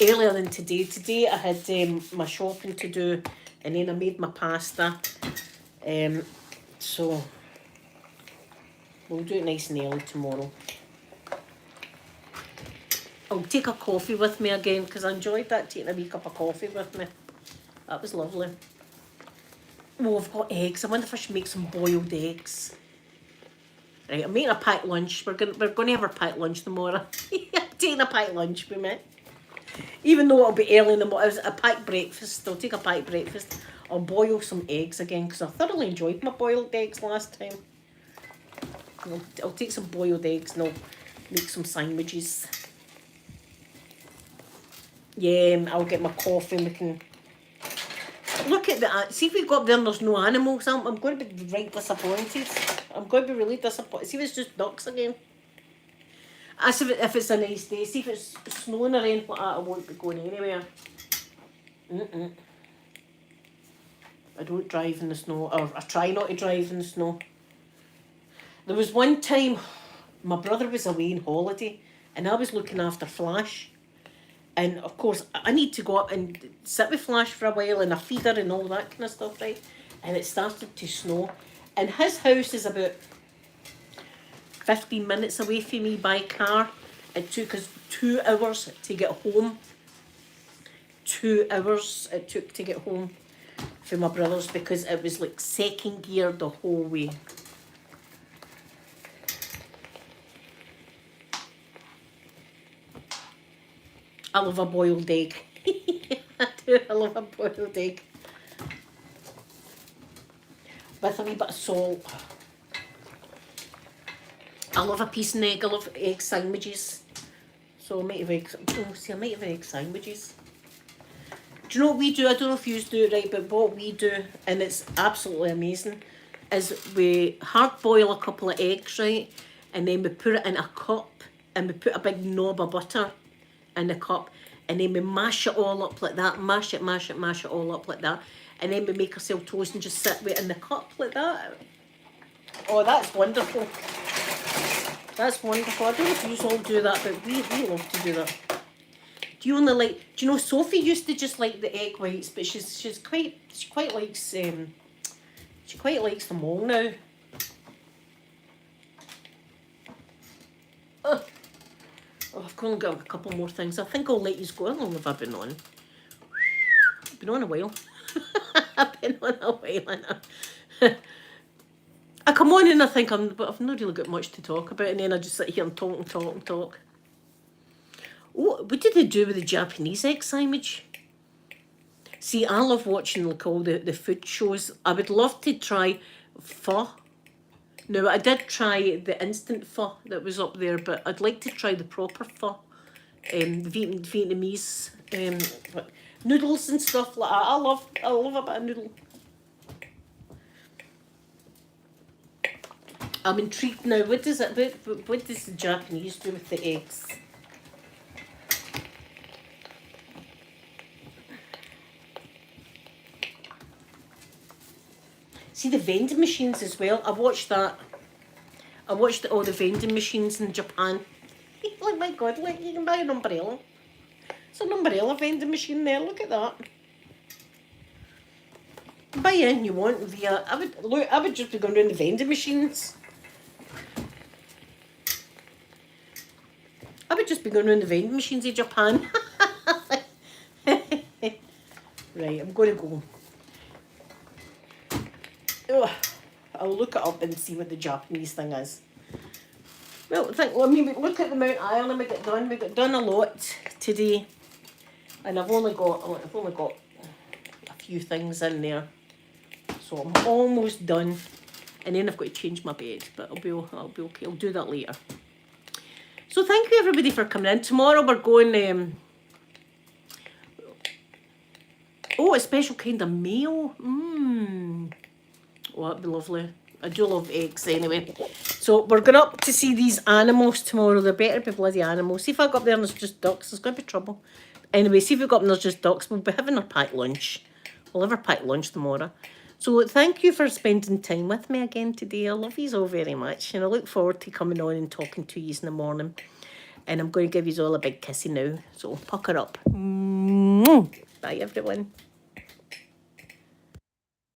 Earlier than today. Today I had my shopping to do and then I made my pasta. So we'll do it nice and early tomorrow. I'll take a coffee with me again because I enjoyed that, taking a wee cup of coffee with me. That was lovely. Oh, I've got eggs. I wonder if I should make some boiled eggs. Right, I'm making a packed lunch. We're gonna have our packed lunch tomorrow. I'm taking a packed lunch with me. Even though it'll be early in the morning, it was a packed breakfast. I'll take a packed breakfast. I'll boil some eggs again because I thoroughly enjoyed my boiled eggs last time. I'll take some boiled eggs and I'll make some sandwiches. Yeah, I'll get my coffee and we can... Look at that. See if we go up there and there's no animals. I'm going to be right disappointed. I'm going to be really disappointed. See if it's just ducks again. As if it's a nice day. See if it's snowing or anything like that, I won't be going anywhere. I don't drive in the snow, or I try not to drive in the snow. There was one time my brother was away on holiday and I was looking after Flash. And of course, I need to go up and sit with Flash for a while and a feeder and all that kind of stuff, right? And it started to snow. And his house is about 15 minutes away from me by car. It took us 2 hours to get home. 2 hours it took to get home from my brother's because it was like second gear the whole way. I love a boiled egg. I do, I love a boiled egg. With a wee bit of salt. I love a piece of egg. I love egg sandwiches. So I might have egg, I might have egg sandwiches. Do you know what we do? I don't know if you do it right, but what we do, and it's absolutely amazing, is we hard boil a couple of eggs, right? And then we put it in a cup and we put a big knob of butter in the cup, and then we mash it all up like that, mash it all up like that, and then we make ourselves toast and just sit with it in the cup like that. Oh, that's wonderful. That's wonderful. I don't know if you all do that, but we love to do that. Do you only like? Do you know Sophie used to just like the egg whites, but she quite likes them all now. Oh, I've only got a couple more things. I think I'll let you go. How long have I been on? I've been on a while. I've been on a while. I come on and I think but I've not really got much to talk about, and then I just sit here and talk. Oh, what did they do with the Japanese egg sandwich? See, I love watching like all the food shows. I would love to try pho. No, I did try the instant pho that was up there, but I'd like to try the proper pho. Vietnamese noodles and stuff like that. I love a bit of noodle. I'm intrigued now. What does the Japanese do with the eggs? See the vending machines as well. I watched that. I watched all the vending machines in Japan. Oh my God, look, you can buy an umbrella. It's an umbrella vending machine there, look at that. Buy anything you want via, I would just be going around the vending machines. I would just be going around the vending machines in Japan. Right, I'm going to go. Oh, I'll look it up and see what the Japanese thing is. Well, I mean, look at the amount of ironing we got done. We got done a lot today, and I've only got a few things in there, so I'm almost done. And then I've got to change my bed, but I'll be okay. I'll do that later. So thank you everybody for coming in. Tomorrow we're going. A special kind of meal. Oh, that'd be lovely. I do love eggs anyway. So we're going up to see these animals tomorrow. There better be bloody animals. See if I go up there and there's just ducks, there's going to be trouble. Anyway, see if we go up and there's just ducks. We'll be having our packed lunch. We'll have our packed lunch tomorrow. So thank you for spending time with me again today. I love you all very much. And I look forward to coming on and talking to you in the morning. And I'm going to give you all a big kissy now. So pucker up. Bye everyone.